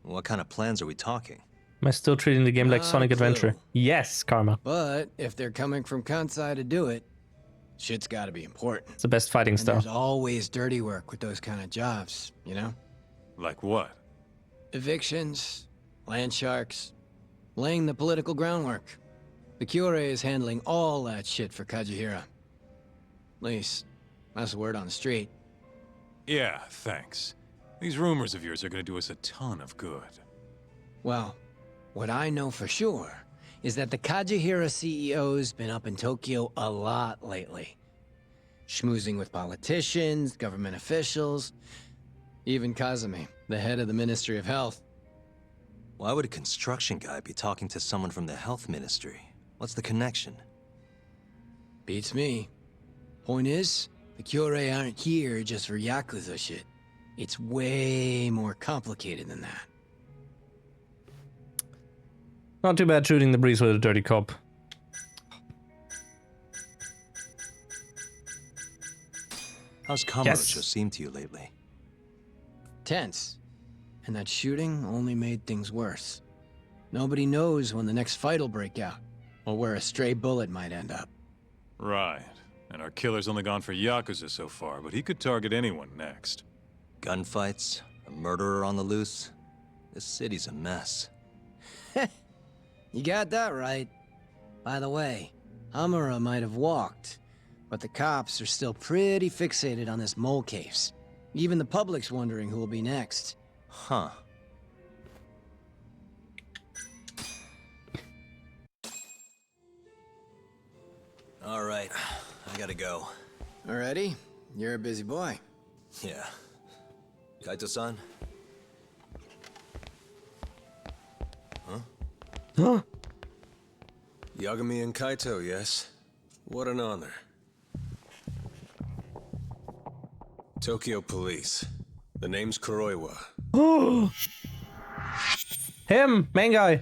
S3: What kind of plans are we talking?
S1: Am I still treating the game like
S2: Not a
S1: Sonic Adventure?
S2: clue.
S1: Yes, Karma.
S2: But if they're coming from Kansai to do it, shit's gotta be important.
S1: It's the best fighting
S2: And
S1: style.
S2: there's always dirty work with those kind of jobs, you know?
S7: Like what?
S2: Evictions, land sharks, laying the political groundwork. The Cure is handling all that shit for Kajihira. At least, that's the word on the street.
S7: Yeah, thanks. These rumors of yours are gonna do us a ton of good.
S2: Well, what I know for sure is that the Kajihira CEO's been up in Tokyo a lot lately. Schmoozing with politicians, government officials, even Kazumi, the head of the Ministry of Health.
S3: Why would a construction guy be talking to someone from the health ministry? What's the connection?
S2: Beats me. Point is, the Cure aren't here just for Yakuza shit. It's way more complicated than that.
S1: Not too bad shooting the breeze with a dirty cop.
S3: How's Kamurocho seem to you lately?
S2: Tense. And that shooting only made things worse. Nobody knows when the next fight'll break out, or where a stray bullet might end up.
S7: Right. And our killer's only gone for Yakuza so far, but he could target anyone next.
S3: Gunfights? A murderer on the loose? This city's a mess.
S2: You got that right. By the way, Hamura might have walked, but the cops are still pretty fixated on this mole case. Even the public's wondering who will be next.
S3: Huh. All right, I gotta go.
S2: Already? You're a busy boy.
S3: Yeah. Kaito-san?
S1: Huh?
S8: Yagami and Kaito, yes? What an honor. Tokyo Police. The name's Kuroiwa.
S1: Oh! Him! Main guy!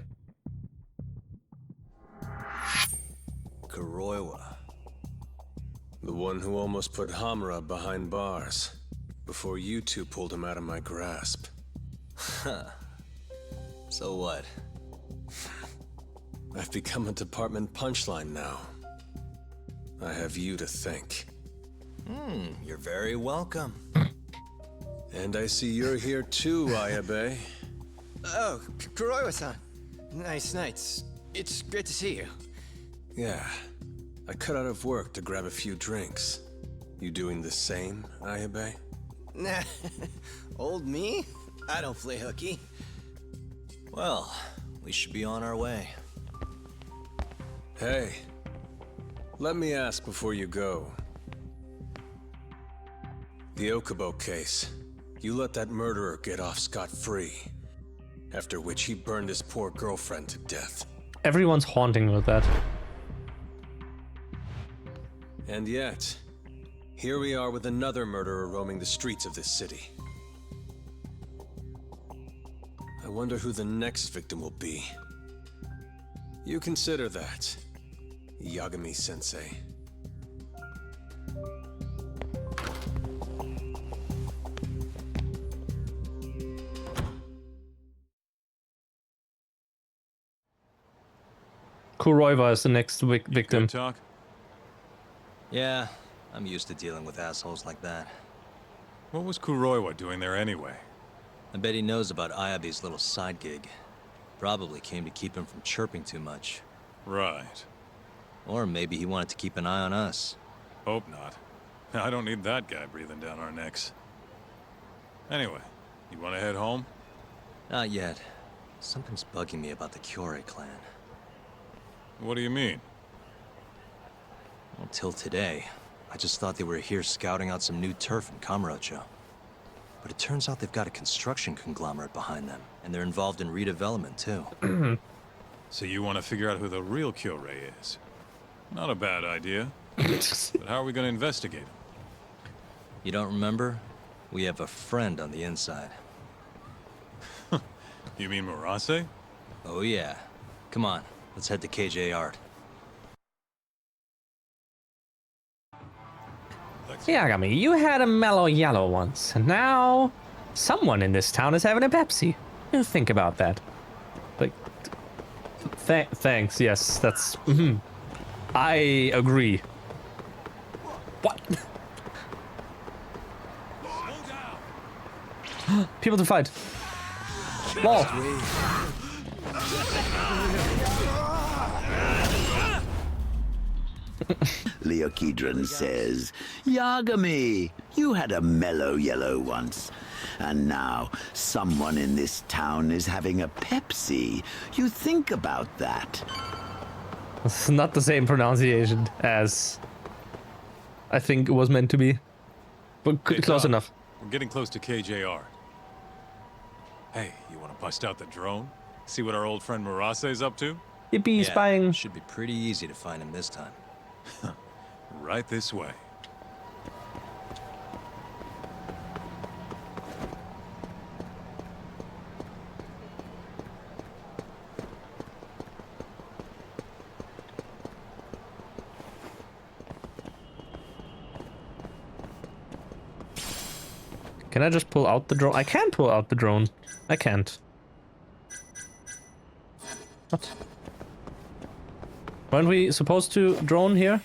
S3: Kuroiwa.
S8: The one who almost put Hamura behind bars. Before you two pulled him out of my grasp.
S3: Huh. So what?
S8: I've become a department punchline now. I have you to thank.
S3: You're very welcome.
S8: And I see you're here too, Ayabe.
S2: Oh, Kuroiwa-san. Nice nights. It's great to see you.
S8: Yeah. I cut out of work to grab a few drinks. You doing the same, Ayabe?
S2: Nah, old me? I don't play hooky.
S3: Well, we should be on our way.
S8: Hey. Let me ask before you go. The Okubo case. You let that murderer get off scot-free. After which he burned his poor girlfriend to death.
S1: Everyone's haunting with that.
S8: And yet, here we are with another murderer roaming the streets of this city. I wonder who the next victim will be. You consider that, Yagami-sensei.
S1: Kuroiwa is the next victim.
S7: Good talk?
S3: Yeah, I'm used to dealing with assholes like that.
S7: What was Kuroiwa doing there anyway?
S3: I bet he knows about Ayabe's little side gig. Probably came to keep him from chirping too much.
S7: Right.
S3: Or maybe he wanted to keep an eye on us.
S7: Hope not. I don't need that guy breathing down our necks. Anyway, you want to head home?
S3: Not yet. Something's bugging me about the Kyorei clan.
S7: What do you mean?
S3: Until today, I just thought they were here scouting out some new turf in Kamurocho. But it turns out they've got a construction conglomerate behind them, and they're involved in redevelopment too.
S7: So you want to figure out who the real Kyorei is? Not a bad idea. But how are we going to investigate him?
S3: You don't remember? We have a friend on the inside.
S7: You mean Murase?
S3: Oh yeah. Come on, let's head to KJ Art.
S1: Yagami, you had a mellow yellow once, and now someone in this town is having a Pepsi. You think about that. Like, thanks, yes, that's... I agree. What? People to fight. Wall.
S9: Leokedron says, Yagami, you had a mellow yellow once. And now someone in this town is having a Pepsi. You think about that.
S1: It's not the same pronunciation as I think it was meant to be. But
S7: Hey,
S1: close
S7: Doc,
S1: enough.
S7: We're getting close to KJR. Hey, you want to bust out the drone? See what our old friend Murase's up to?
S1: Yippee, spying.
S3: Should be pretty easy to find him this time.
S7: Right this way.
S1: Can I just pull out the drone? I can pull out the drone. I can't. What? Weren't we supposed to drone here?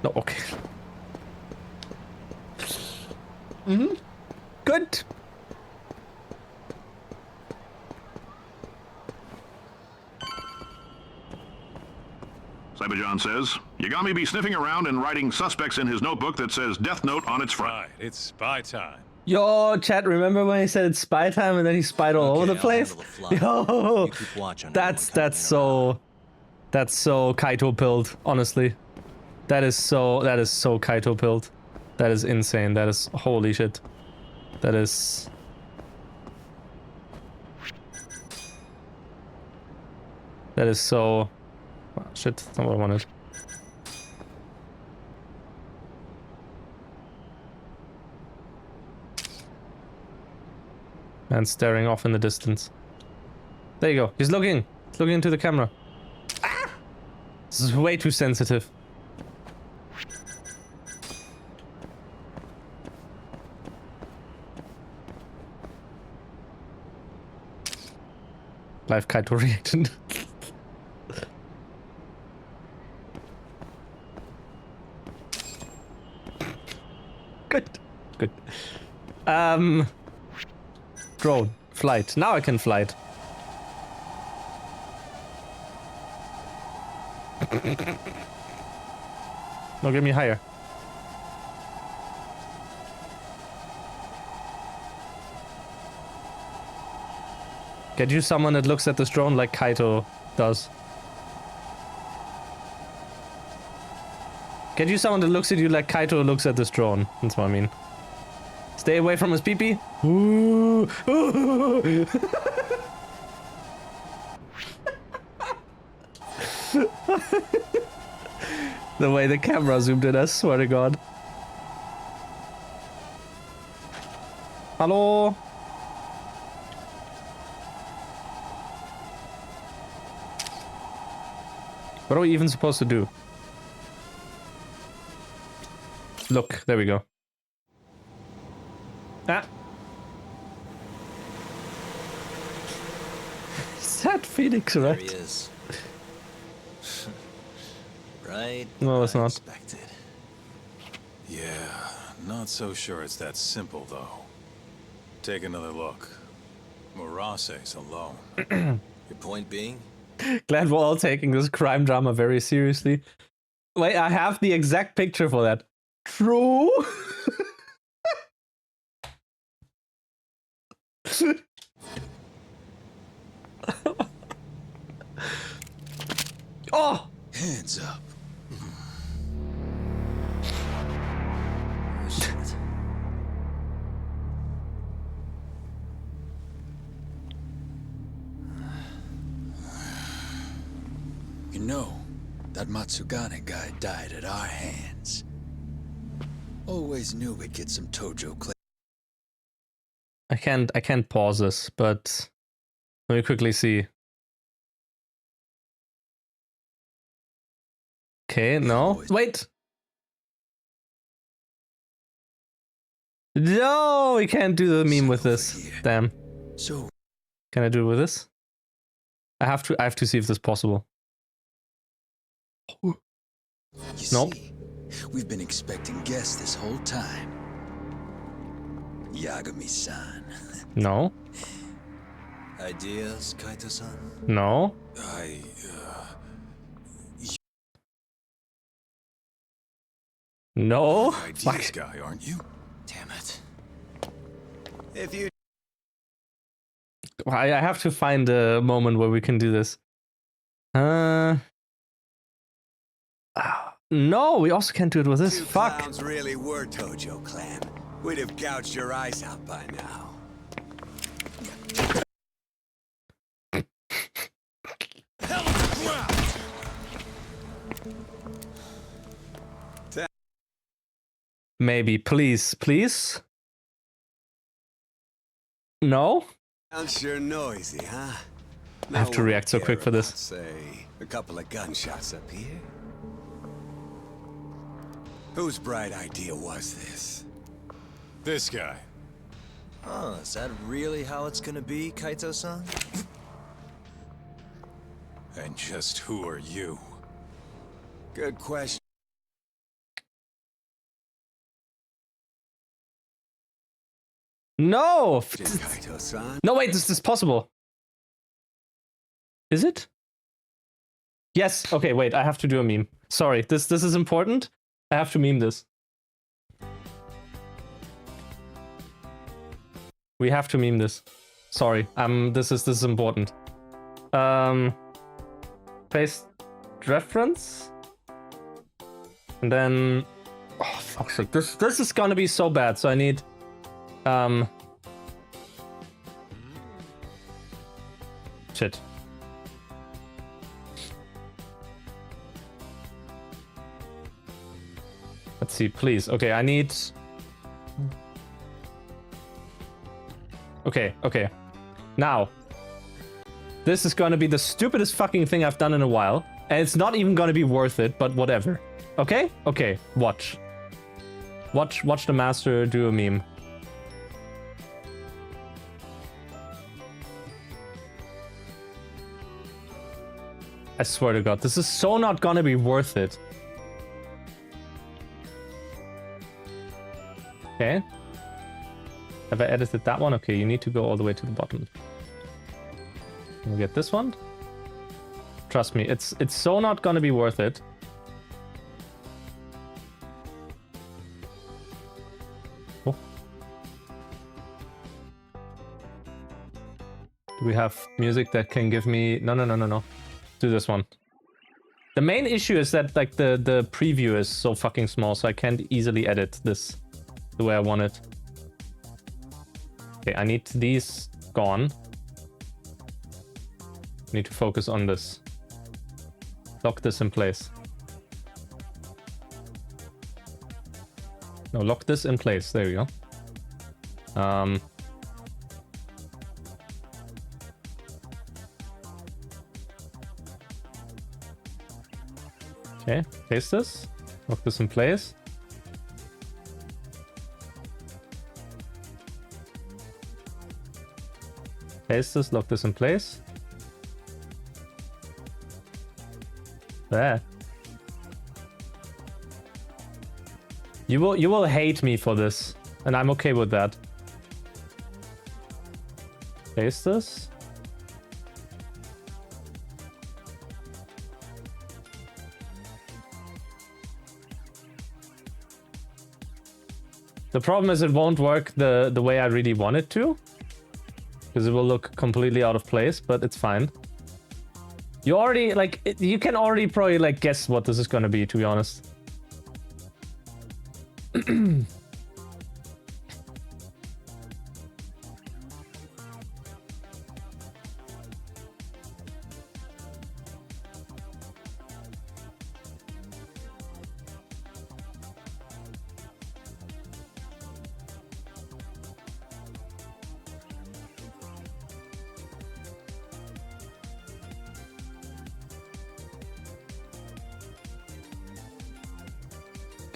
S1: No, okay. Good.
S10: Cyberjohn says, Yagami be sniffing around and writing suspects in his notebook that says Death Note on its front.
S7: Right, it's spy time.
S1: Yo, chat, remember when he said it's spy time and then he spied all over the
S3: I'll
S1: place?
S3: handle the fly.
S1: Yo,
S3: You keep watch on
S1: that's
S3: everyone coming
S1: so Kaito pilled, honestly. That is so Kaito pilled. That is insane. That is holy shit. That is so oh, shit, that's not what I wanted. Man staring off in the distance. There you go. He's looking. He's looking into the camera. Ah! This is way too sensitive. Live Kaito reaction. Good. Good. Drone. Flight. Now I can flight. No, get me higher. Get you someone that looks at this drone like Kaito does. Get you someone that looks at you like Kaito looks at this drone. That's what I mean. Stay away from his pee-pee. Ooh. Ooh. The way the camera zoomed in, I swear to God. Hello? What are we even supposed to do? Look, there we go. Ah. Is that Phoenix,
S3: There
S1: right?
S3: he is. Right?
S1: No, it's
S3: I
S1: not.
S3: expected.
S7: Yeah, not so sure it's that simple, though. Take another look. Murase's alone.
S3: Your point being?
S1: Glad we're all taking this crime drama very seriously. Wait, I have the exact picture for that. True. Oh!
S8: Hands up. You know, that Matsugane guy died at our hands. Always knew we'd get some Tojo clay.
S1: I can't pause this, but let me quickly see. Okay, no. Wait! No, we can't do the meme with this. Damn.
S8: So,
S1: can I do it with this? I have to see if this is possible.
S8: You
S1: Nope.
S8: see, we've been expecting guests this whole time. Yagami-san.
S1: No.
S3: Ideas, Kaito-san?
S1: No. No.
S7: Ideas guy, aren't you?
S8: Damn it.
S3: If you
S1: I have to find a moment where we can do this. No, we also can't do it with this. Fuck.
S11: Clowns really were Tojo Clan. We'd have gouged your eyes out by now.
S1: Maybe, please, please. No.
S11: Sounds sure noisy, huh?
S1: I have to react so quick for this.
S11: Say, a couple of gunshots up here. Whose bright idea was this?
S7: This guy.
S3: Oh, is that really how it's gonna be, Kaito-san?
S7: And just who are you?
S11: Good question.
S1: No.
S11: Kaito-san.
S1: No, wait, this is possible. Is it? Yes. Okay, wait, I have to do a meme. Sorry, this is important. I have to meme this. We have to meme this. Sorry. This is important. Paste reference. And then oh fuck's sake. This is gonna be so bad, so I need shit. Let's see, please. Okay, I need... Okay. Now. This is gonna be the stupidest fucking thing I've done in a while. And it's not even gonna be worth it, but whatever. Okay? Okay, watch. Watch the master do a meme. I swear to God, this is so not gonna be worth it. Okay. Have I edited that one? Okay, you need to go all the way to the bottom. Can we get this one? Trust me, it's so not gonna be worth it. Oh. Do we have music that can give me... No. Do this one. The main issue is that like the preview is so fucking small, so I can't easily edit this the way I want it. Okay, I need these gone. Need to focus on this. Lock this in place. No, lock this in place. There we go. Okay, paste this. Lock this in place. Paste this, lock this in place. There. You will hate me for this, and I'm okay with that. Paste this. The problem is it won't work the way I really want it to. Because it will look completely out of place, but it's fine. You already, like, you can already probably, like, guess what this is gonna be, to be honest.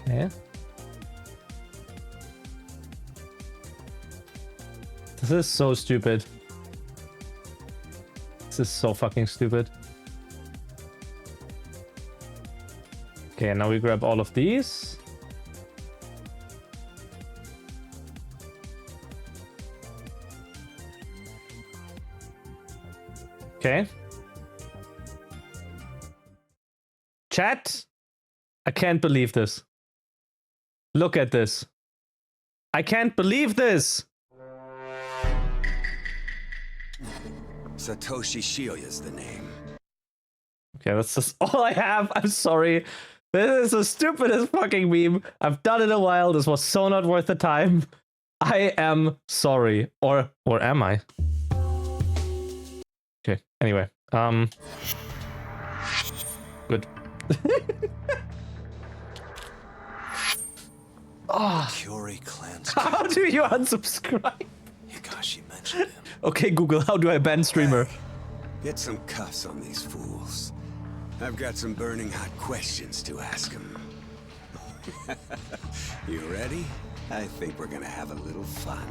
S1: Okay. This is so stupid. This is so fucking stupid. Okay, now we grab all of these. Okay. Chat, I can't believe this. Look at this. I can't believe this.
S11: Satoshi Shioya's the name.
S1: Okay, that's just all I have. I'm sorry. This is the stupidest fucking meme I've done in a while. This was so not worth the time. I am sorry. Or am I? Okay, anyway. Good. Oh.
S3: Curie clan.
S1: How do you unsubscribe?
S3: Hikashi mentioned him.
S1: Okay, Google, how do I ban streamer?
S11: Get some cuffs on these fools. I've got some burning hot questions to ask them. You ready? I think we're gonna have a little fun.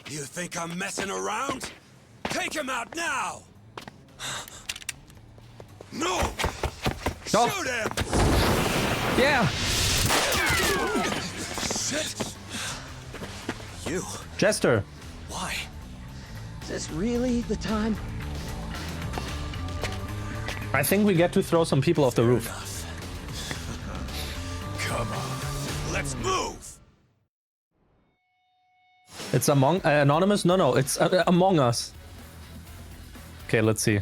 S11: You think I'm messing around? Take him out now! No!
S1: No.
S11: Shoot him!
S1: Yeah!
S11: Shit! You?
S1: Jester!
S11: Why?
S2: Is this really the time?
S1: I think we get to throw some people off the roof.
S11: Come on, let's move!
S1: It's Anonymous? No, it's Among Us. Okay, let's see.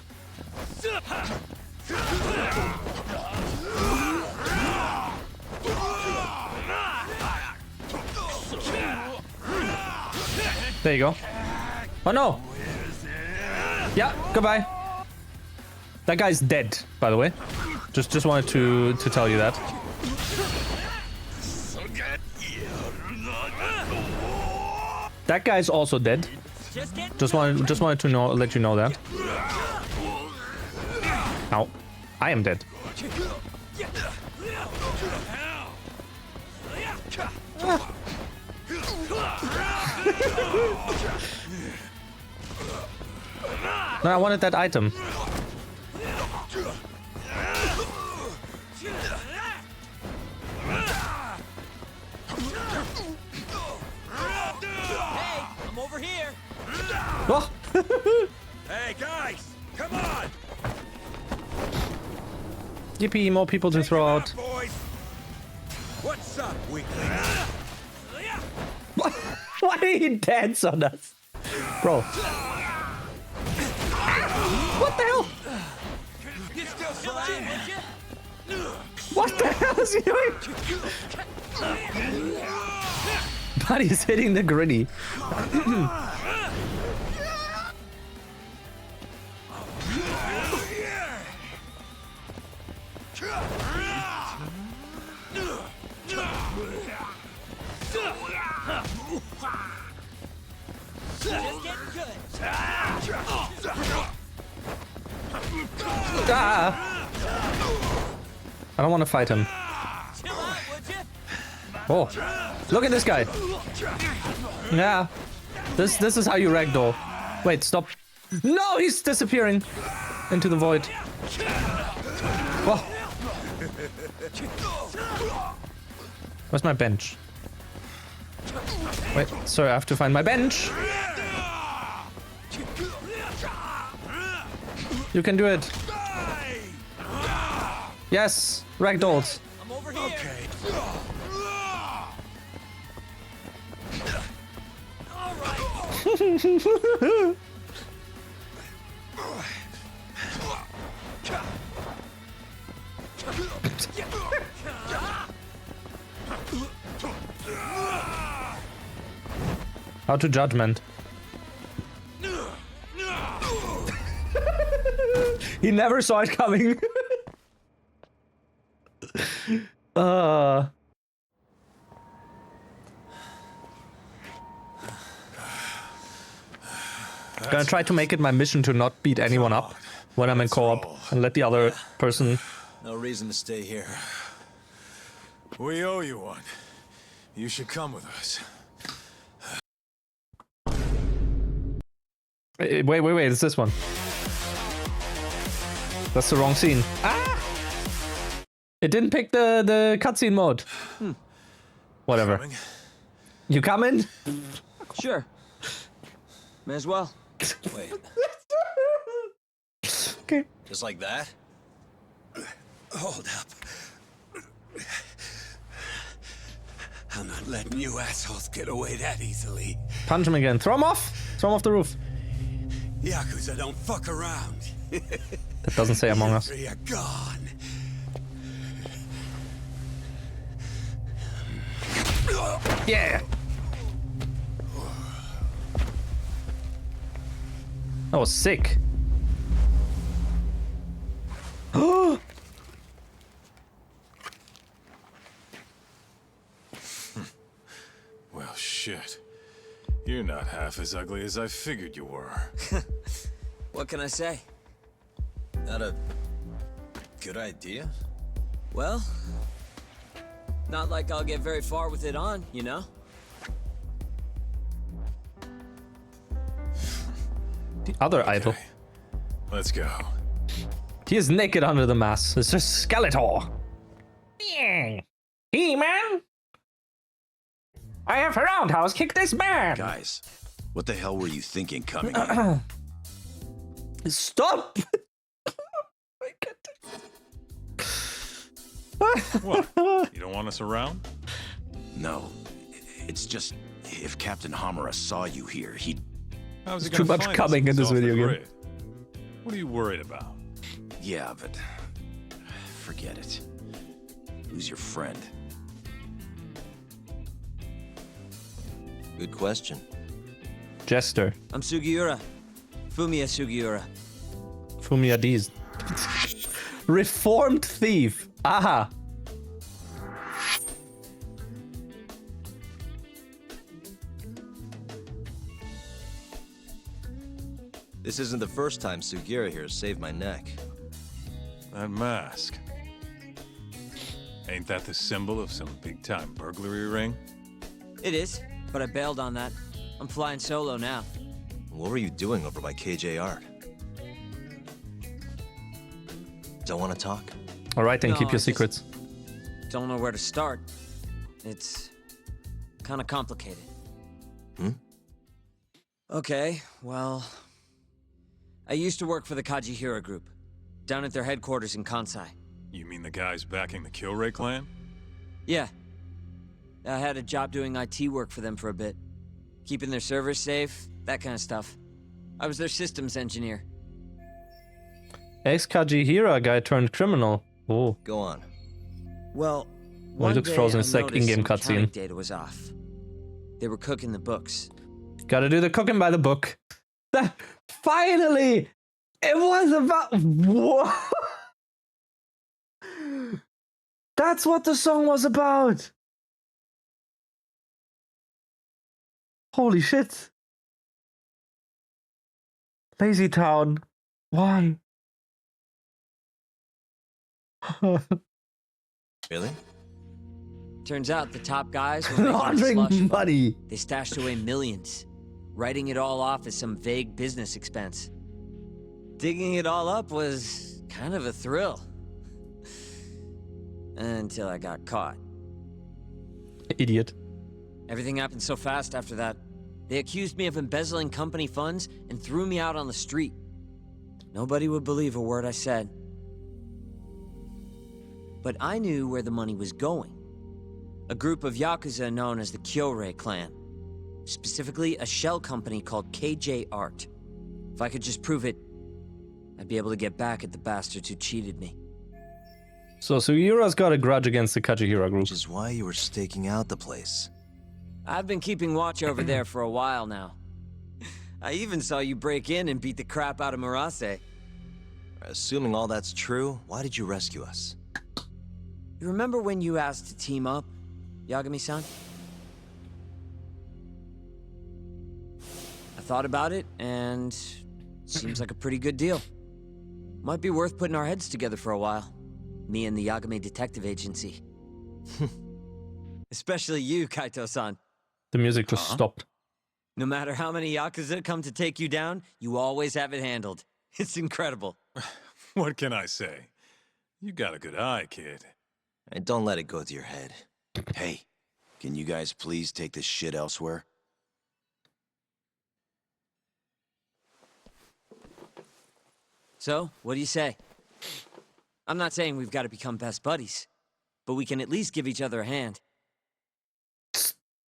S1: There you go. Oh no! Yeah, goodbye. That guy's dead, by the way. Just wanted to tell you that. That guy's also dead. Just wanted to let you know that. Ow. I am dead. Ah. No, I wanted that item.
S12: Hey, I'm over here.
S1: Oh.
S11: Hey guys, come on!
S1: Yippee, more people to throw out.
S11: Boys. What's up, weakling?
S1: Why did he dance on us? Bro. What the hell? What the hell is he doing? Buddy's hitting the gritty. Ah. I don't want to fight him. Oh, look at this guy. Yeah, this is how you ragdoll. Wait, stop. No, he's disappearing into the void. Oh. Where's my bench? Wait, sorry, I have to find my bench. You can do it. Yes, ragdolls.
S3: I'm over here.
S11: Okay.
S3: All right.
S1: How to judgment. He never saw it coming. Gonna try to make it my mission to not beat anyone up when I'm in co-op and let the other person.
S3: No reason to stay here.
S7: We owe you one. You should come with us.
S1: Wait, it's this one. That's the wrong scene. Ah! It didn't pick the cutscene mode. Whatever.
S3: Coming?
S1: You coming?
S12: Sure. May as well.
S3: Wait.
S1: Okay.
S3: Just like that?
S11: Hold up. I'm not letting you assholes get away that easily.
S1: Punch him again. Throw him off. Throw him off the roof.
S11: Yakuza don't fuck around.
S1: That doesn't say Among Us.
S11: You're gone.
S1: Yeah. That was sick.
S7: Well, shit. You're not half as ugly as I figured you were.
S12: What can I say?
S3: Not a good idea?
S12: Well, not like I'll get very far with it on, you know?
S1: The other idol.
S7: Let's go.
S1: He is naked under the mask. It's just Skeletor. Yeah. He-Man? I have a roundhouse kick this man.
S13: Guys, what the hell were you thinking coming in?
S1: Stop.
S6: What? You don't want us around?
S13: No, it's just if Captain Hamura saw you here, he'd...
S6: How's he
S1: Too
S6: gonna
S1: much
S6: find
S1: coming
S6: us?
S1: in
S6: It's
S1: this
S6: off the
S1: video game.
S6: grid. What are you worried about?
S13: Yeah, but forget it. Who's your friend?
S3: Good question.
S1: Jester.
S12: I'm Sugiura. Fumiya Sugiura.
S1: Fumiya D's. Reformed thief. Aha.
S3: This isn't the first time Sugiura here has saved my neck.
S6: That mask. Ain't that the symbol of some big-time burglary ring?
S12: It is, but I bailed on that. I'm flying solo now.
S3: What were you doing over by KJ Art? Don't want to talk?
S1: All right, then
S12: No,
S1: keep
S12: I
S1: your
S12: just-
S1: secrets.
S12: Don't know where to start. It's kind of complicated. Okay, well, I used to work for the Kajihira Group, down at their headquarters in Kansai.
S6: You mean the guys backing the Kill Ray clan?
S12: Yeah. I had a job doing IT work for them for a bit. Keeping their servers safe, that kind of stuff. I was their systems engineer.
S1: Ex-Kajihira guy turned criminal. Oh.
S3: Go on.
S12: Well,
S1: Well,
S12: one
S1: he looks
S12: day
S1: frozen.
S12: I
S1: It's like
S12: noticed
S1: in-game
S12: some accounting
S1: cutscene.
S12: data was off. They were cooking the books.
S1: Gotta do the cooking by the book. Finally! It was about... What? That's what the song was about! Holy shit. Lazy Town. Why?
S3: Really?
S12: Turns out the top guys were making a
S1: Laundering
S12: slush fund.
S1: money.
S12: They stashed away millions, writing it all off as some vague business expense. Digging it all up was kind of a thrill. Until I got caught.
S1: Idiot.
S12: Everything happened so fast after that. They accused me of embezzling company funds and threw me out on the street. Nobody would believe a word I said. but I knew where the money was going. A group of Yakuza known as the Raych clan. Specifically, a shell company called KJ Art. If I could just prove it, I'd be able to get back at the bastards who cheated me.
S1: So Sugiura's got a grudge against the Kajihira group.
S3: Which is why you were staking out the place.
S12: I've been keeping watch over there for a while now. I even saw you break in and beat the crap out of Murase.
S3: Assuming all that's true, why did you rescue us?
S12: You remember when you asked to team up, Yagami-san? I thought about it, and seems like a pretty good deal. Might be worth putting our heads together for a while. Me and the Yagami Detective Agency. Especially you, Kaito-san.
S1: The music just stopped.
S12: No matter how many Yakuza come to take you down, you always have it handled. It's incredible.
S7: What can I say? You got a good eye, kid.
S3: And don't let it go to your head. Hey, can you guys please take this shit elsewhere?
S12: So, what do you say? I'm not saying we've got to become best buddies, but we can at least give each other a hand.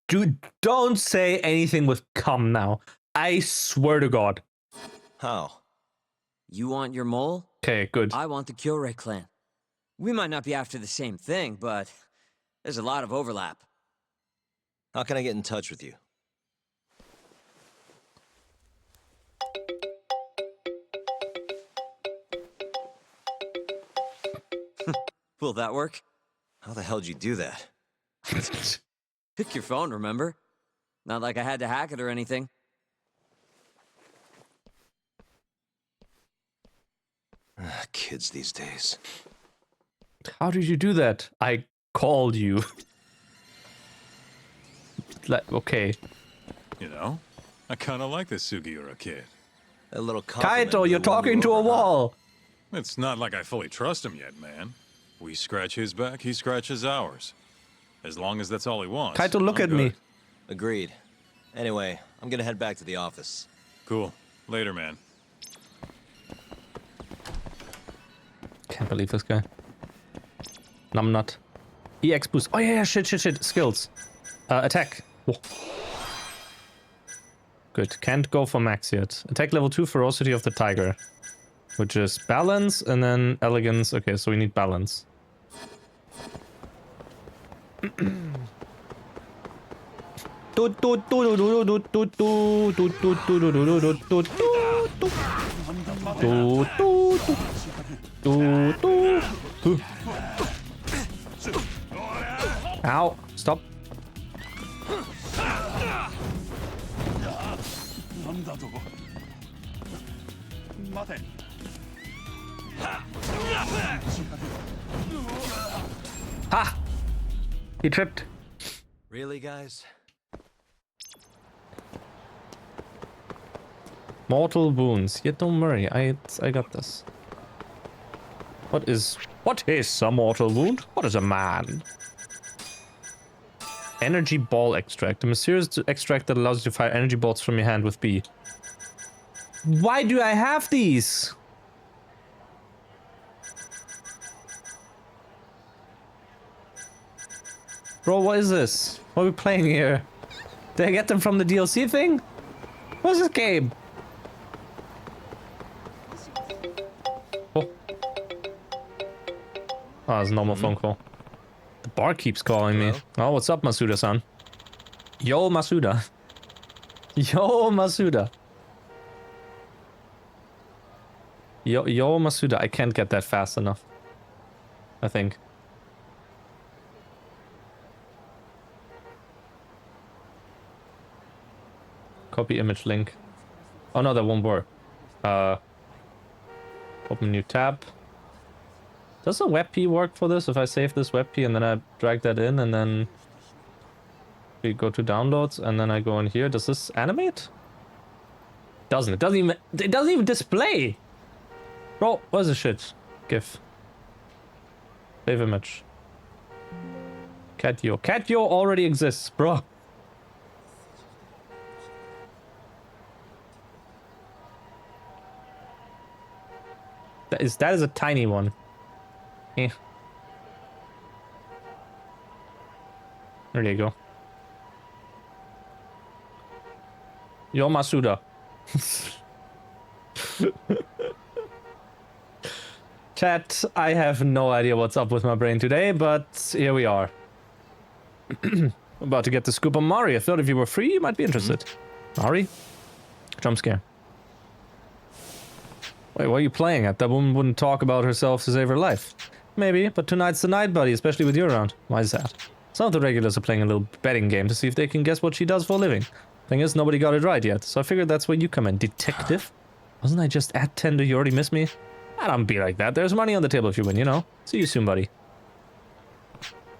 S1: Dude, don't say anything with "come" now. I swear to God.
S3: How?
S12: You want your mole?
S1: Okay, good.
S12: I want the Raych clan. We might not be after the same thing, but there's a lot of overlap.
S3: How can I get in touch with you?
S12: Will that work?
S3: How the hell did you do that?
S12: Pick your phone, remember? Not like I had to hack it or anything.
S3: Kids these days.
S1: How did you do that? I called you. Okay.
S7: You know, I kind of like this Sugiura kid.
S3: A little
S1: Kaito, you're talking to a wall.
S7: It's not like I fully trust him yet, man. We scratch his back, he scratches ours. As long as that's all he wants.
S1: Kaito, look at me.
S3: Agreed. Anyway, I'm gonna head back to the office.
S7: Cool. Later, man.
S1: Can't believe this guy. Numbnut. EX boost. Oh yeah, shit. Skills. Attack. Whoa. Good. Can't go for max yet. Attack level 2, ferocity of the tiger. Which is balance and then elegance. Okay, so we need balance. Ow, stop. Ha! He tripped.
S3: Really, guys?
S1: Mortal wounds. Yeah, don't worry. I got this. What is a mortal wound? What is a man? Energy ball extract. A mysterious extract that allows you to fire energy bolts from your hand with B. Why do I have these? Bro, what is this? What are we playing here? Did I get them from the DLC thing? What's this game? Oh. Oh, it's a normal phone call. The bar keeps calling me. Oh, what's up, Masuda-san? Yo, Masuda. Yo, Masuda. Yo, Masuda. I can't get that fast enough. I think. Copy image link. Oh no, that won't work. Open new tab. Does a WebP work for this? If I save this WebP and then I drag that in and then we go to downloads and then I go in here, does this animate? Doesn't. It doesn't even display. Bro, what's this shit? GIF. Save image. Catio. Catio already exists, bro. That is a tiny one. Eh. There you go. Yo, Masuda. Chat, I have no idea what's up with my brain today, but here we are. About to get the scoop on Mari. I thought if you were free, you might be interested. Mari? Jump scare. Wait, what are you playing at? That woman wouldn't talk about herself to save her life. Maybe, but tonight's the night, buddy, especially with you around. Why is that? Some of the regulars are playing a little betting game to see if they can guess what she does for a living. Thing is, nobody got it right yet, so I figured that's where you come in. Detective? Wasn't I just at tender? You already missed me? I don't be like that. There's money on the table if you win, you know. See you soon, buddy.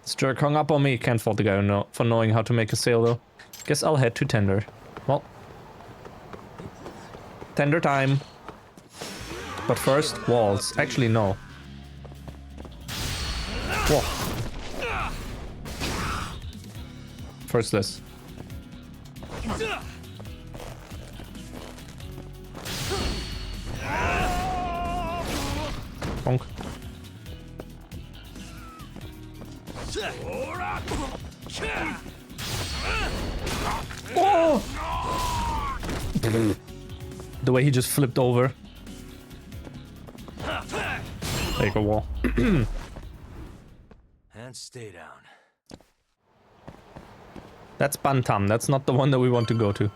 S1: This jerk hung up on me. Can't fault the guy for knowing how to make a sale, though. Guess I'll head to tender. Well, tender time. But first, walls. Actually, no. Whoa. First this. Bonk. Oh! The way he just flipped over. Take a wall.
S3: And stay down.
S1: That's Bantam. That's not the one that we want to go to.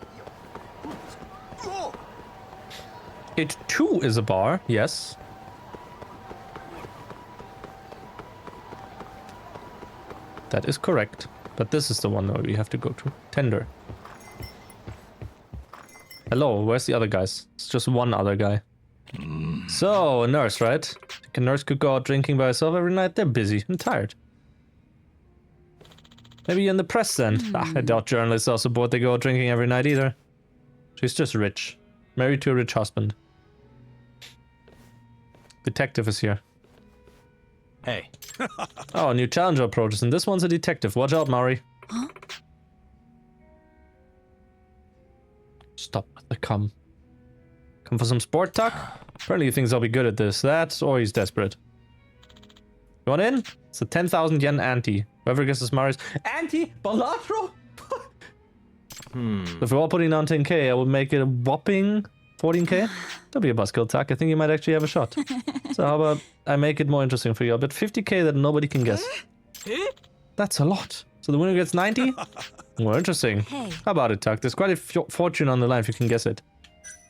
S1: It too is a bar, yes. That is correct. But this is the one that we have to go to. Tender. Hello, where's the other guys? It's just one other guy. So, a nurse, right? Think a nurse could go out drinking by herself every night? They're busy and tired. Maybe you're in the press then. I doubt journalists are so bored they go out drinking every night either. She's just rich. Married to a rich husband. Detective is here.
S3: Hey.
S1: Oh, a new challenger approaches, and this one's a detective. Watch out, Mari.
S14: Huh?
S1: Stop the cum. Come for some sport talk? Apparently he thinks I'll be good at this. That, or he's desperate. You want in? It's a 10,000 yen ante. Whoever guesses Mari's... Ante? Balatro? If we're all putting down 10k, I will make it a whopping 14k. Don't be a buzzkill, Tak. I think you might actually have a shot. So how about I make it more interesting for you? I'll bet 50k that nobody can guess. That's a lot. So the winner gets 90? More interesting.
S14: Hey.
S1: How about it, Tak? There's quite a fortune on the line if you can guess it.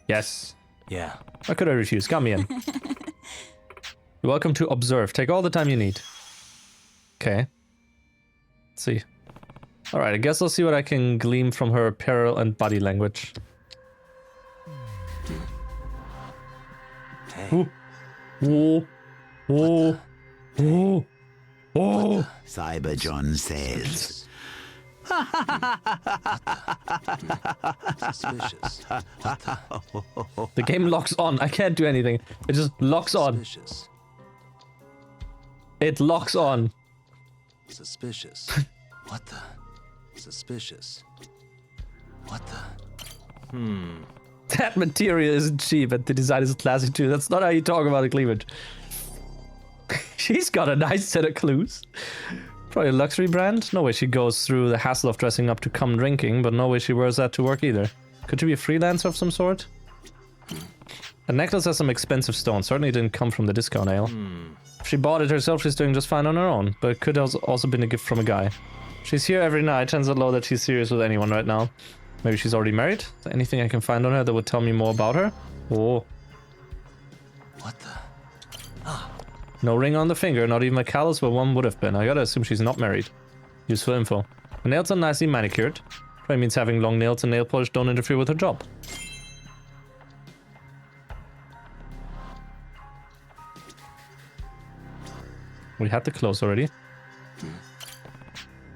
S1: Yes.
S3: Yeah.
S1: Why could I refuse? Come in. You're welcome to observe. Take all the time you need. Okay. Let's see. Alright, I guess I'll see what I can glean from her apparel and body language.
S3: Hey.
S1: Oh. Oh. Oh. Oh.
S9: Cyber John says.
S3: Suspicious. What the?
S1: The game locks on. I can't do anything. It just locks on.
S3: Suspicious.
S1: It locks on.
S3: Suspicious. What the? Suspicious. What the?
S1: That material isn't cheap, and the design is classic too. That's not how you talk about a cleavage. She's got a nice set of clues. Probably a luxury brand. No way she goes through the hassle of dressing up to come drinking, but no way she wears that to work either. Could she be a freelancer of some sort? The necklace has some expensive stones. Certainly didn't come from the discount ale. If she bought it herself, she's doing just fine on her own, but it could also been a gift from a guy. She's here every night. Chances are low that she's serious with anyone right now. Maybe she's already married? Is there anything I can find on her that would tell me more about her? Oh.
S3: What the?
S1: No ring on the finger, not even a callus where one would have been. I gotta assume she's not married. Useful info. Her nails are nicely manicured. Probably means having long nails and nail polish don't interfere with her job. We had the clothes already.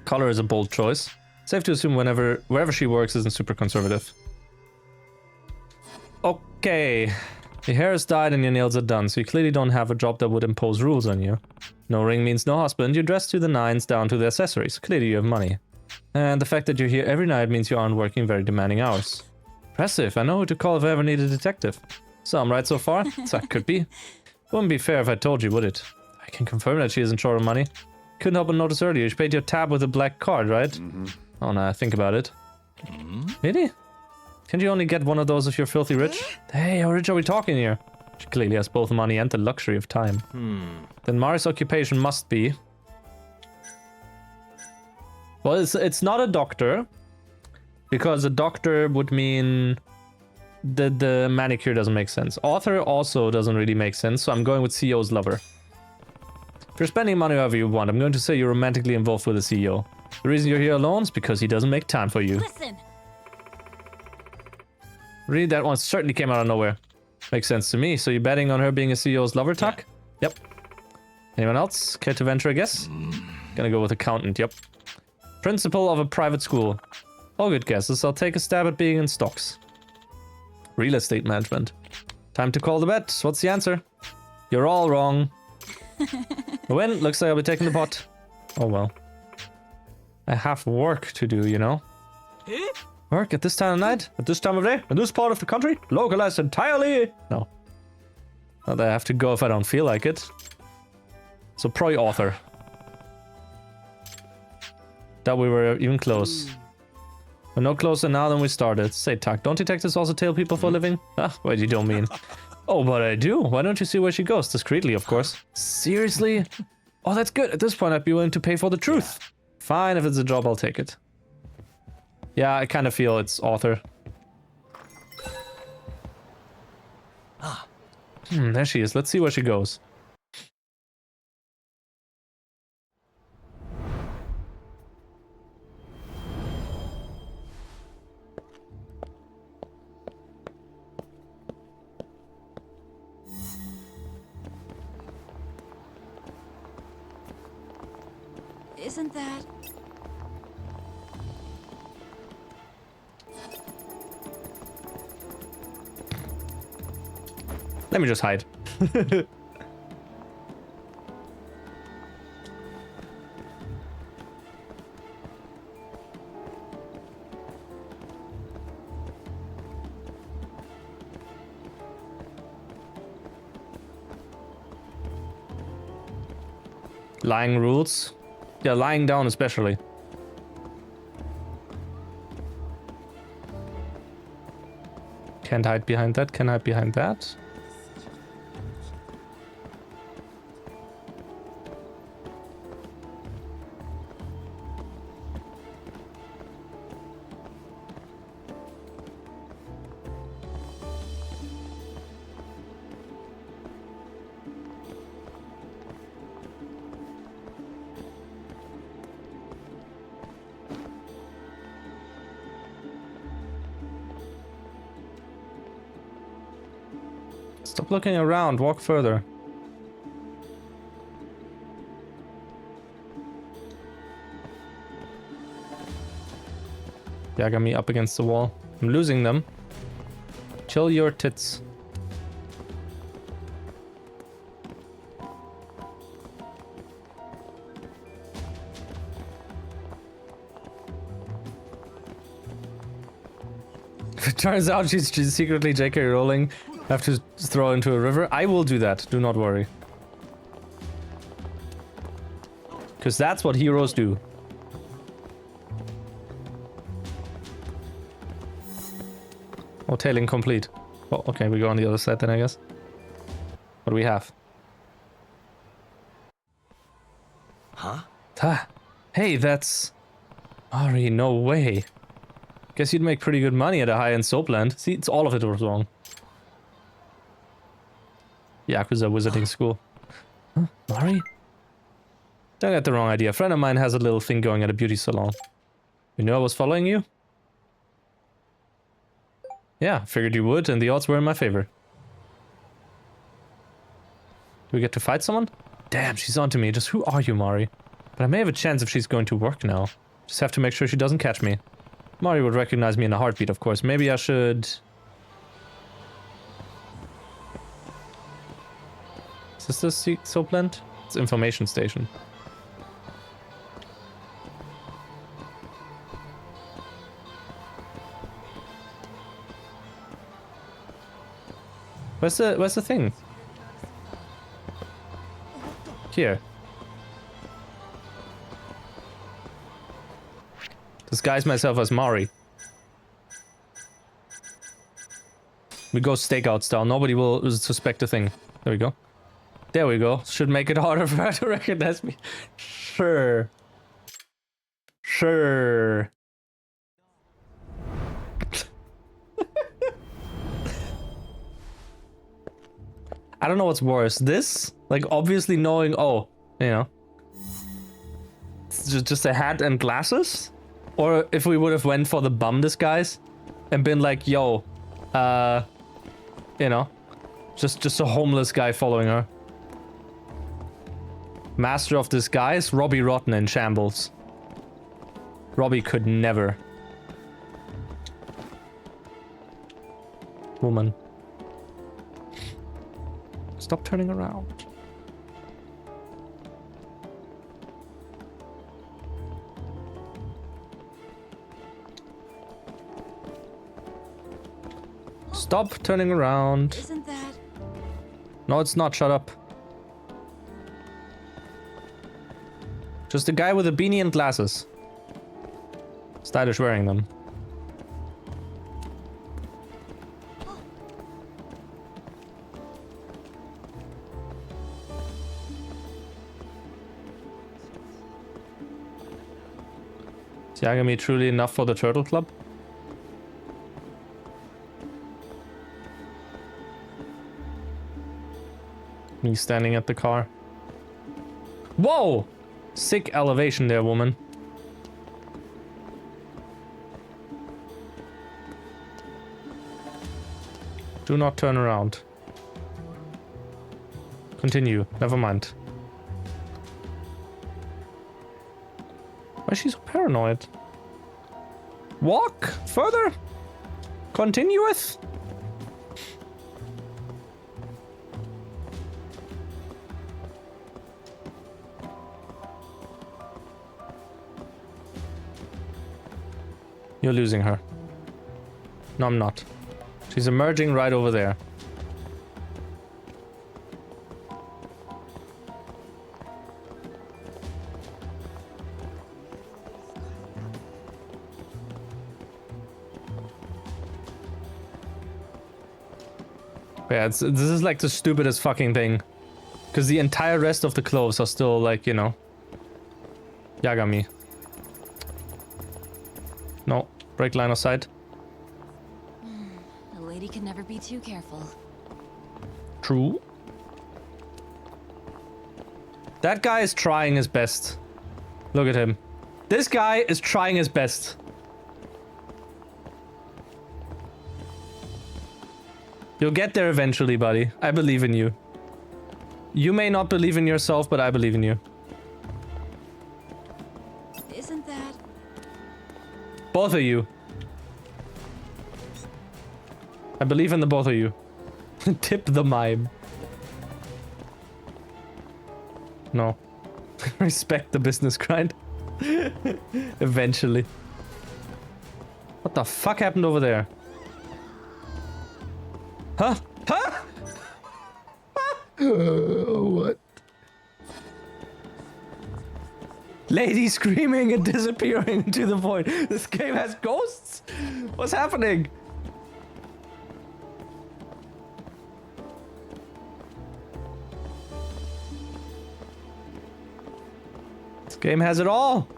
S1: Color is a bold choice. Safe to assume wherever she works isn't super conservative. Okay. Your hair is dyed and your nails are done, so you clearly don't have a job that would impose rules on you. No ring means no husband. You dress to the nines down to the accessories. Clearly you have money. And the fact that you're here every night means you aren't working very demanding hours. Impressive. I know who to call if I ever need a detective. So I'm right so far? So that could be. Wouldn't be fair if I told you, would it? I can confirm that she isn't short of money. couldn't help but notice earlier. You paid your tab with a black card, right? Oh, no, think about it. Really? Can't you only get one of those if you're filthy rich? Hey, how rich are we talking here? She clearly has both money and the luxury of time. Then Mari's occupation must be... Well, it's not a doctor. Because a doctor would mean... The manicure doesn't make sense. Author also doesn't really make sense, so I'm going with CEO's lover. If you're spending money however you want, I'm going to say you're romantically involved with the CEO. The reason you're here alone is because he doesn't make time for you.
S14: Listen.
S1: Really, that one certainly came out of nowhere. Makes sense to me. So you're betting on her being a CEO's lover, Tuck? Yep. Anyone else? Care to venture a guess? Gonna go with accountant, yep. Principal of a private school. All good guesses. I'll take a stab at being in stocks. Real estate management. Time to call the bet. What's the answer? You're all wrong. A win. Looks like I'll be taking the pot. Oh well. I have work to do, you know? Work at this time of night? At this time of day? In this part of the country? Localized entirely? No. Not that I have to go if I don't feel like it. So probably author. That we were even close. We're no closer now than we started. Say, Tuck, don't detectives also tail people for a living? Ah, what you don't mean. Oh, but I do. Why don't you see where she goes? Discreetly, of course. Seriously? Oh, that's good. At this point, I'd be willing to pay for the truth. Fine, if it's a job, I'll take it. Yeah, I kind of feel it's author. There she is. Let's see where she goes.
S14: Isn't that...
S1: Let me just hide. Lying rules. Yeah, lying down especially. Can't hide behind that, can hide behind that. Stop looking around, walk further. Yeah, got me up against the wall. I'm losing them. Chill your tits. If it turns out she's secretly J.K. Rowling, I have to throw into a river. I will do that, do not worry. Because that's what heroes do. Oh, tailing complete. Well, okay, we go on the other side then, I guess. What do we have?
S3: Huh?
S1: Hey, that's... Ari, no way. Guess you'd make pretty good money at a high-end soap land. See, it's all of it was wrong. Yakuza wizarding school. Huh? Mari? Don't get the wrong idea. A friend of mine has a little thing going at a beauty salon. You knew I was following you? Yeah, figured you would, and the odds were in my favor. Do we get to fight someone? Damn, she's onto me. Just who are you, Mari? But I may have a chance if she's going to work now. Just have to make sure she doesn't catch me. Mari would recognize me in a heartbeat, of course. Maybe I should... Is this the soap plant? It's information station. Where's the thing? Here. disguise myself as Mari. We go stakeout style. Nobody will suspect a thing. There we go. There we go. Should make it harder for her to recognize me. Sure. Sure. I don't know what's worse. This? Like, obviously knowing, oh, you know. It's just a hat and glasses? Or if we would have went for the bum disguise and been like, yo, you know, just a homeless guy following her. Master of disguise, Robbie Rotten in shambles. Robbie could never. Woman. Stop turning around. Stop turning around.
S14: Isn't that?
S1: No, it's not. Shut up. Just a guy with a beanie and glasses. Stylish wearing them. Is Yagami truly enough for the Turtle Club? Me standing at the car. Whoa! Sick elevation there, woman. Do not turn around. Continue. Never mind. Why is she so paranoid? Walk further. Continueth. You're losing her. No, I'm not. She's emerging right over there. Yeah, this is like the stupidest fucking thing. Because the entire rest of the clothes are still like, you know, Yagami. No, break line of sight.
S14: A lady can never be too careful.
S1: True. That guy is trying his best. Look at him. This guy is trying his best. You'll get there eventually, buddy. I believe in you. You may not believe in yourself, but I believe in you.
S14: Isn't that?
S1: Both of you. I believe in the both of you. Tip the mime. No. Respect the business grind. Eventually. What the fuck happened over there? Huh? Huh? What? Lady screaming and disappearing into the void. This game has ghosts? What's happening? This game has it all.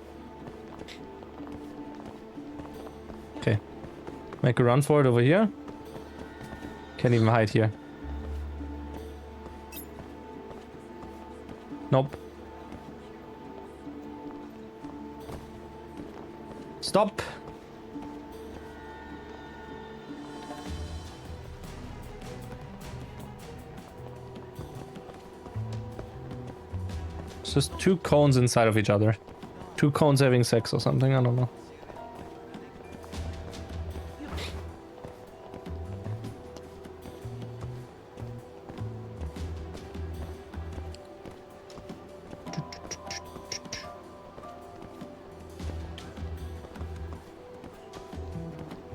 S1: Okay. Make a run for it over here. Can't even hide here. Nope. Stop. It's just two cones inside of each other. Two cones having sex or something, I don't know.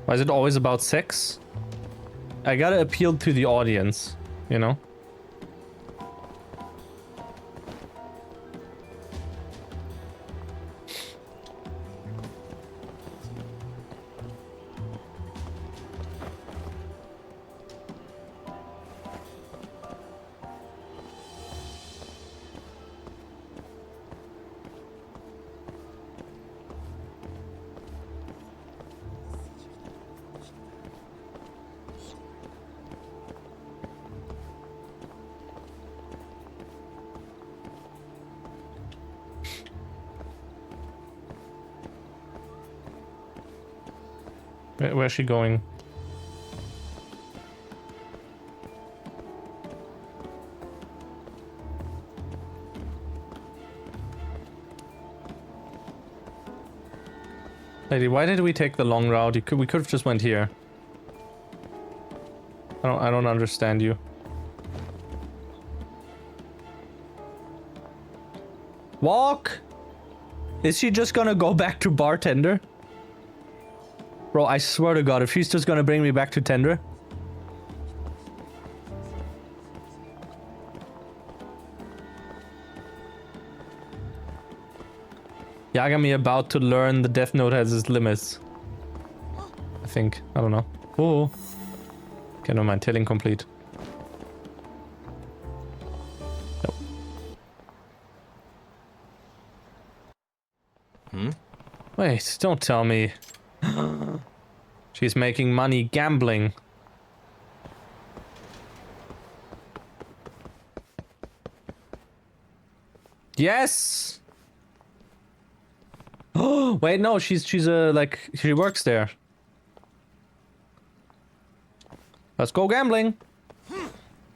S1: Why is it always about sex? I gotta appeal to the audience, you know? Where's she going? Lady, why did we take the long route? We could have just went here. I don't understand you. Walk! Is she just gonna go back to bartender? Bro, I swear to God, if she's just gonna bring me back to tender. Yagami about to learn the Death Note has its limits. I think. I don't know. Oh. Okay, no mind. Tailing complete. Nope. Wait, don't tell me. She's making money gambling. Yes! Oh, wait, no, she's like, she works there. Let's go gambling.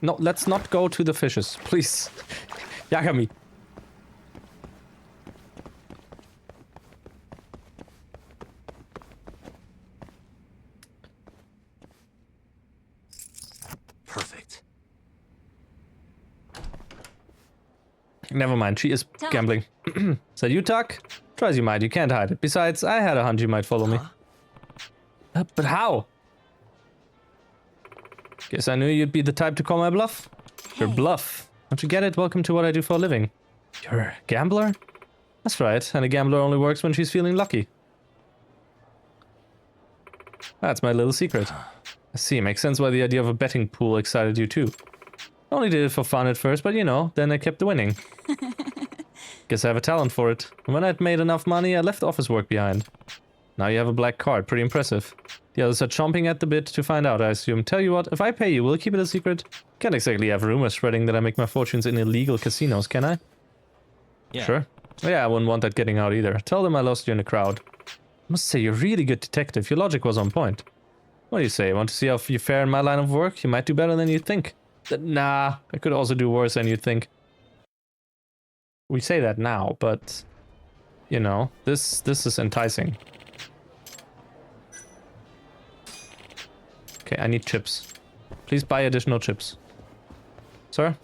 S1: No, let's not go to the fishes, please. Yagami.
S3: Perfect.
S1: Never mind, she is gambling. So you talk? Try as you might, you can't hide it. Besides, I had a hunch you might follow me. But how? Guess I knew you'd be the type to call my bluff. Your bluff. Don't you get it? Welcome to what I do for a living. You're a gambler? That's right, and a gambler only works when she's feeling lucky. That's my little secret. I see, makes sense why the idea of a betting pool excited you too. I only did it for fun at first, but you know, then I kept winning. Guess I have a talent for it. And when I'd made enough money, I left office work behind. Now you have a black card, pretty impressive. The others are chomping at the bit to find out, I assume. Tell you what, if I pay you, will you keep it a secret? Can't exactly have rumors spreading that I make my fortunes in illegal casinos, can I?
S3: Yeah.
S1: Sure. Yeah, I wouldn't want that getting out either. Tell them I lost you in the crowd. I must say, you're a really good detective. Your logic was on point. What do you say? Want to see how you fare in my line of work? You might do better than you think. Nah, I could also do worse than you'd think. We say that now, but... You know, this is enticing. Okay, I need chips. Please buy additional chips. Sir?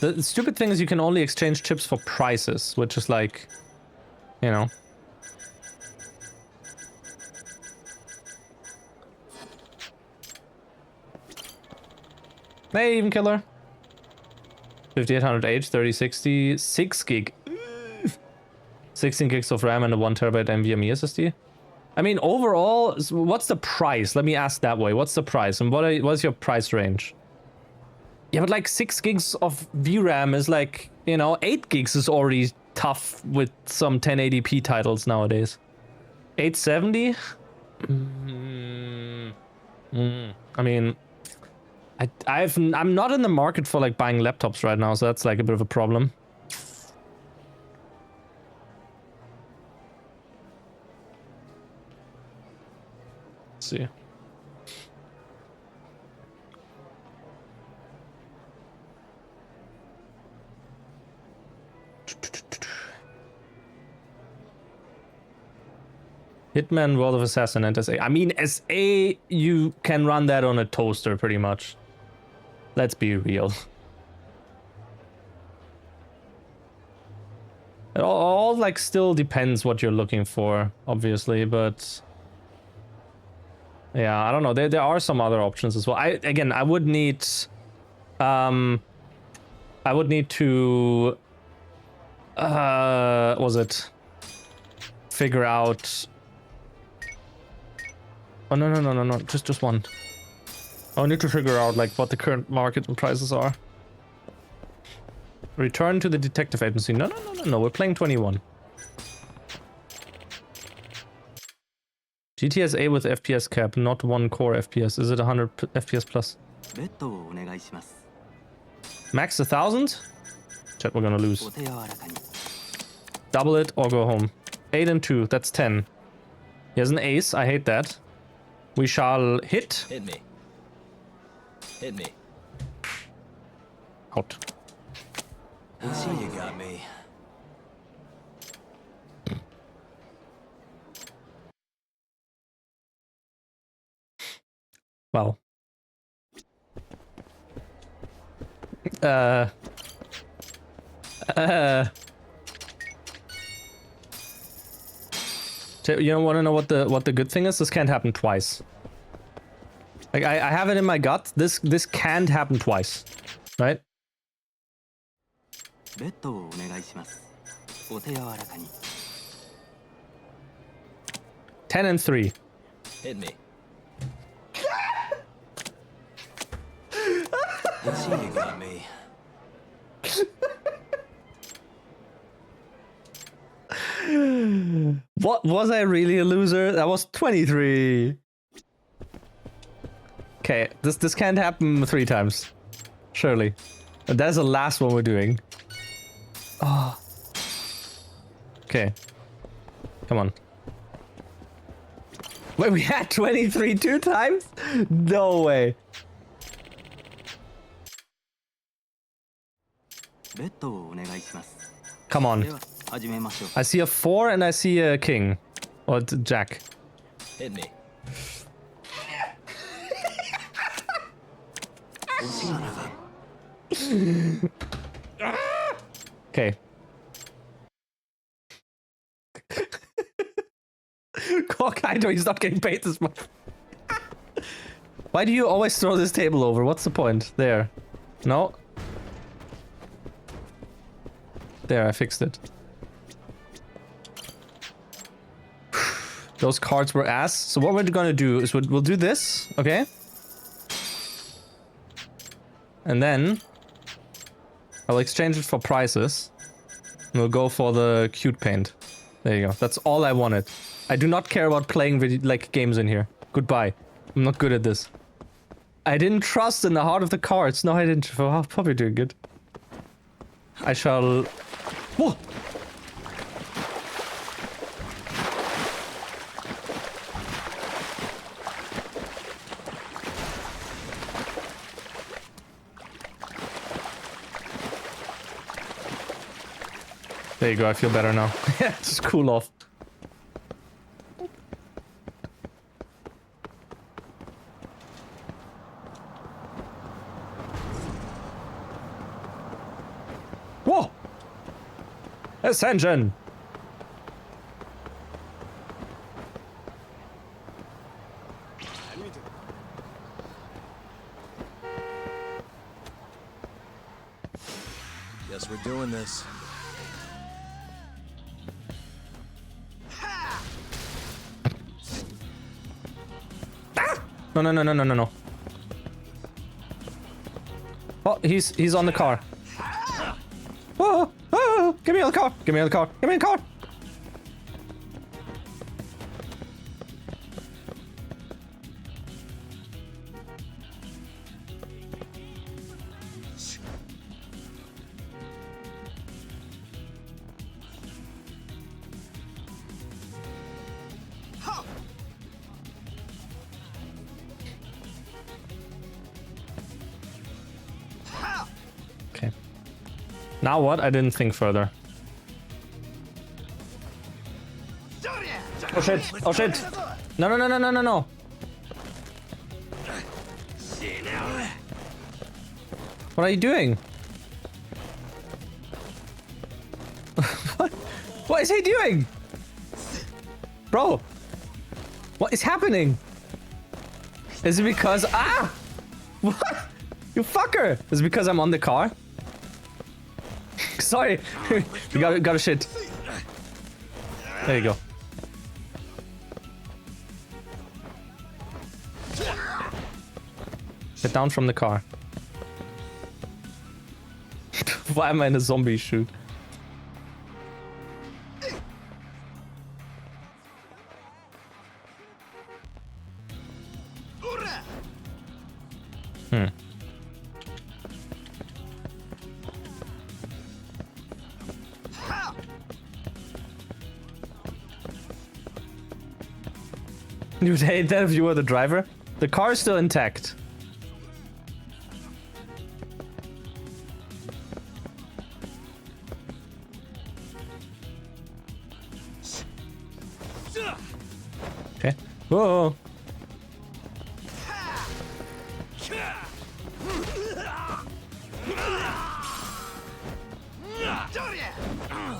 S1: The stupid thing is you can only exchange chips for prices, which is like, you know. Hey, even killer. 5800H, 3060, 6 gig. 16 gigs of RAM and a 1 terabyte NVMe SSD. I mean, overall, what's the price? Let me ask that way. What's the price? And what's your price range? Yeah, but like 6 gigs of VRAM is like, you know, 8 gigs is already tough with some 1080p titles nowadays. 870? I mean, I'm not in the market for like buying laptops right now, so that's like a bit of a problem. Let's see. Hitman, World of Assassin, and SA. I mean, SA, you can run that on a toaster pretty much. Let's be real. It all like still depends what you're looking for, obviously, but yeah, I don't know. There are some other options as well. I would need to was it figure out. Oh no, just one. I need to figure out like what the current market prices are. Return to the detective agency. No, we're playing 21. GTSA with FPS cap, not 1 core FPS. Is it 100 FPS plus? Max 1000? Chat, we're gonna lose. Double it or go home. 8 and 2, that's 10. He has an ace, I hate that. We shall hit.
S3: Hit me. Hit me.
S1: Out.
S3: Oh, you got me.
S1: Well. You want to know what the good thing is? This can't happen twice. Like I have it in my gut. This can't happen twice, right?
S15: ベッドをお願いします。お手柔らかに。
S1: 10 and 3.
S3: Hit me. You got me.
S1: What, was I really a loser? That was 23. Okay, this can't happen 3 times. Surely. And that's the last one we're doing. Oh. Okay. Come on. Wait, we had 23 2 times? No way.
S15: ベッドをお願いします。
S1: Come on.
S15: では始めましょう。
S1: I see a 4 and I see a king. Or jack.
S3: Hit me.
S15: Son of a...
S1: Okay. Kaido, he's not getting paid this much. Why do you always throw this table over? What's the point? There. No. There, I fixed it. Those cards were ass. So what we're gonna do is we'll do this, okay? And then I'll exchange it for prizes. And we'll go for the cute paint. There you go. That's all I wanted. I do not care about playing games in here. Goodbye. I'm not good at this. I didn't trust in the heart of the cards. No, I didn't. I'll probably do good. I shall... Whoa! There you go, I feel better now. Just cool off. Whoa! Ascension!
S3: Guess we're doing this.
S1: No, no, no, no, no, no, no. Oh, he's on the car. Oh, oh, give me the car. Give me the car. Give me the car. Now what? I didn't think further. Oh shit! Oh shit! No, no, no, no, no, no, no! What are you doing? What? What is he doing? Bro! What is happening? Is it because... Ah! What? You fucker! Is it because I'm on the car? Sorry! You got a shit. There you go. Get down from the car. Why am I in a zombie shoot? You'd hate that if you were the driver? The car is still intact. Okay. Whoa.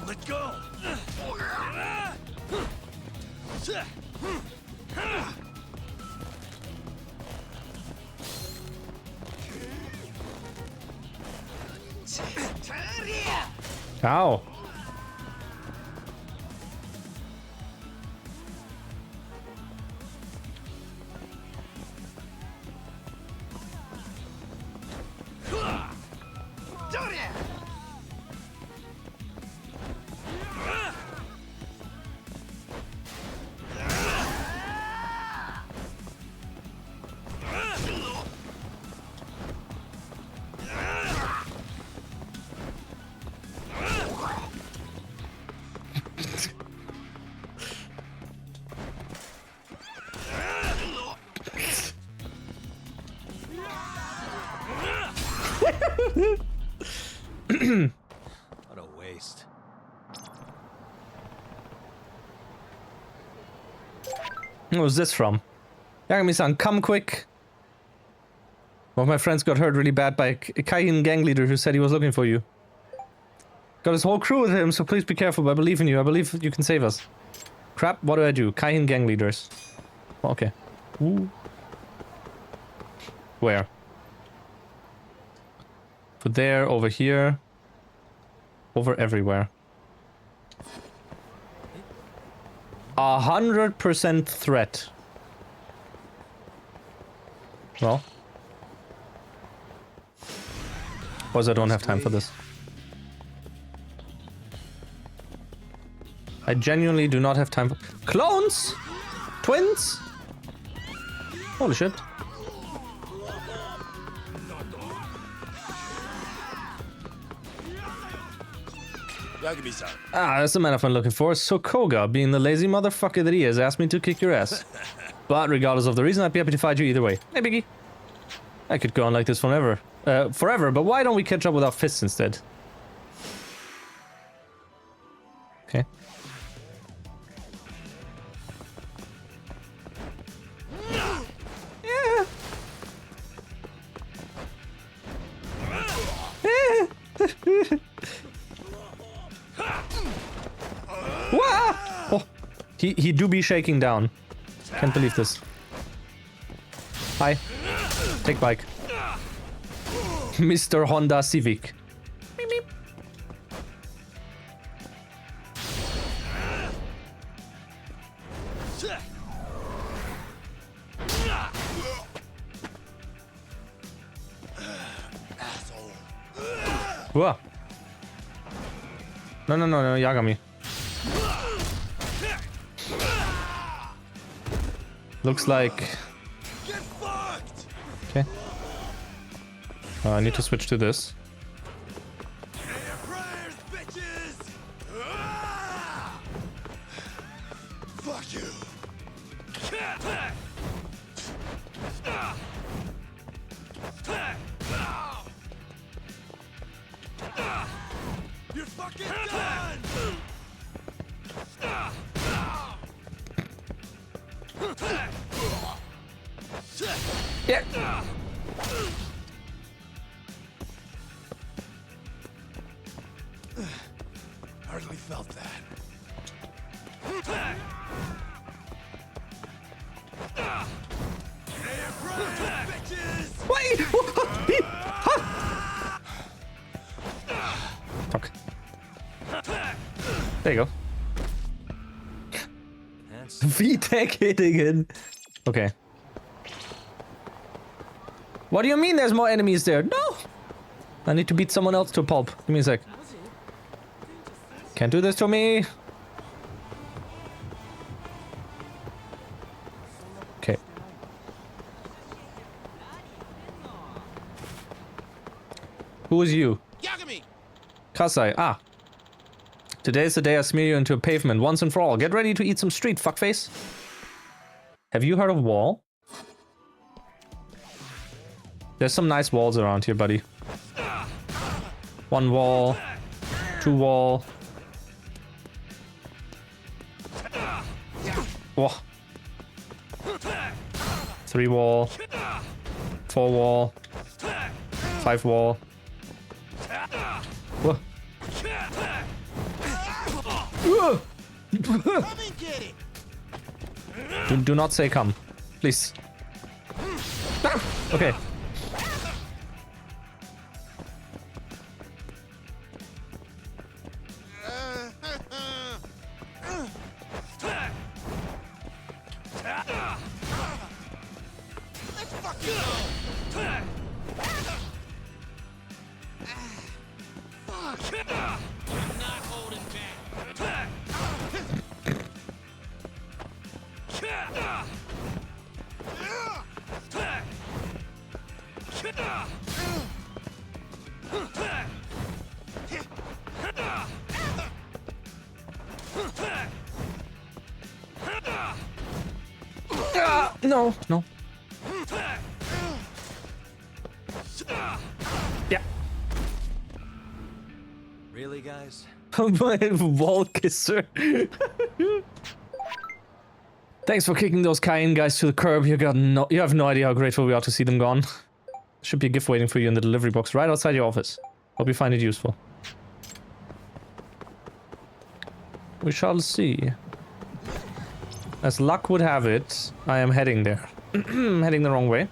S11: Let go.
S1: Ow.
S3: What a waste.
S1: What was this from? Yagami-san, come quick. One of my friends got hurt really bad by a Kaihin gang leader who said he was looking for you. Got his whole crew with him, so please be careful, but I believe in you. I believe you can save us. Crap, what do I do? Kaihin gang leaders. Okay. Ooh. Where? Put there, over here. Over everywhere. 100% threat. Well. Because I don't have time for this. I genuinely do not have time for... Clones? Twins? Holy shit. Ah, that's the man I've been looking for. Sokoga, being the lazy motherfucker that he is, asked me to kick your ass. But regardless of the reason, I'd be happy to fight you either way. Hey, Biggie. I could go on like this forever. But why don't we catch up with our fists instead? Okay. Yeah. Oh, he do be shaking down. Can't believe this. Hi. Take bike. Mr. Honda Civic. Beep, beep. Whoa. No, Yagami. Looks like... Okay. I need to switch to this.
S11: Fuck you. You're fucking done.
S1: Yeah.
S11: Hardly felt that.
S1: Wait! Fuck. There you go. VTech hitting it. Okay. What do you mean there's more enemies there? No! I need to beat someone else to a pulp. Give me a sec. Can't do this to me. Okay. Who is you?
S11: Yagami!
S1: Kasai. Ah. Today's the day I smear you into a pavement once and for all. Get ready to eat some street, fuckface. Have you heard of wall? There's some nice walls around here, buddy. 1 wall, 2 wall. Whoa. 3 wall, 4 wall, 5 wall. Whoa. Do not say come, please. Okay. No, no. Yeah.
S3: Really, guys?
S1: My wall kisser. Thanks for kicking those Cayenne guys to the curb. You have no idea how grateful we are to see them gone. Should be a gift waiting for you in the delivery box right outside your office. Hope you find it useful. We shall see. As luck would have it, I am heading there. Heading the wrong way.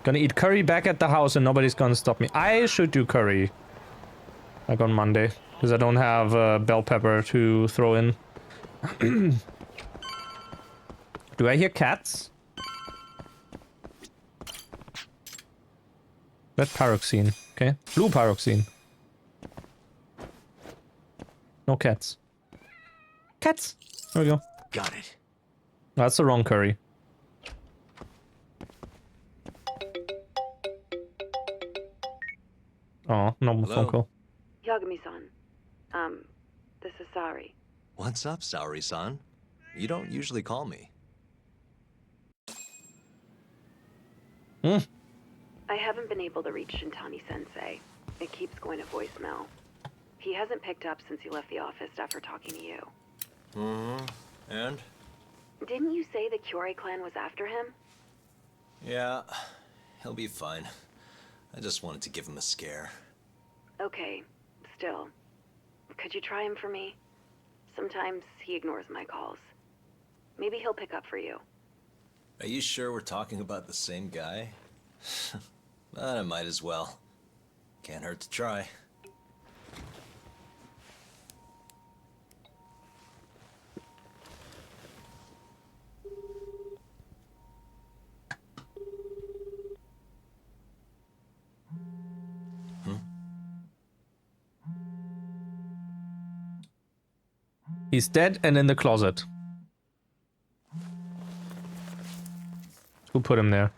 S1: Gonna eat curry back at the house and nobody's gonna stop me. I should do curry. Like on Monday. Because I don't have bell pepper to throw in. Do I hear cats? Red pyroxene. Okay. Blue pyroxene. No cats. Cats! There we go.
S3: Got it.
S1: That's the wrong curry. Oh, no phone call.
S16: Yagami-san, this is Sari.
S3: What's up, Saori-san? You don't usually call me.
S16: I haven't been able to reach Shintani-sensei. It keeps going to voicemail. He hasn't picked up since he left the office after talking to you.
S3: Mm-hmm. And?
S16: Didn't you say the Kyorei clan was after him?
S3: Yeah, he'll be fine. I just wanted to give him a scare.
S16: Okay, still. Could you try him for me? Sometimes he ignores my calls. Maybe he'll pick up for you.
S3: Are you sure we're talking about the same guy? But I might as well. Can't hurt to try.
S1: He's dead and in the closet. Who put him there?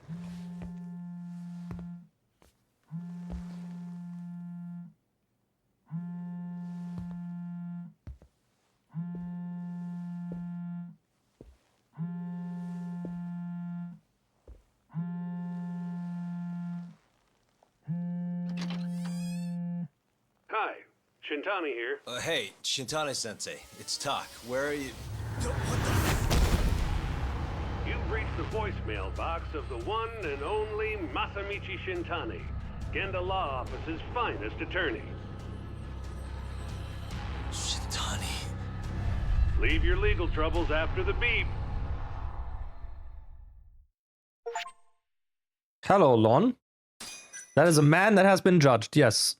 S5: Hi, Shintani here.
S3: Hey, Shintani-sensei, it's Tak. Where are you?
S5: You've reached the voicemail box of the one and only Masamichi Shintani, Genda Law Office's finest attorney.
S3: Shintani.
S5: Leave your legal troubles after the beep.
S1: Hello, Lon. That is a man that has been judged, yes.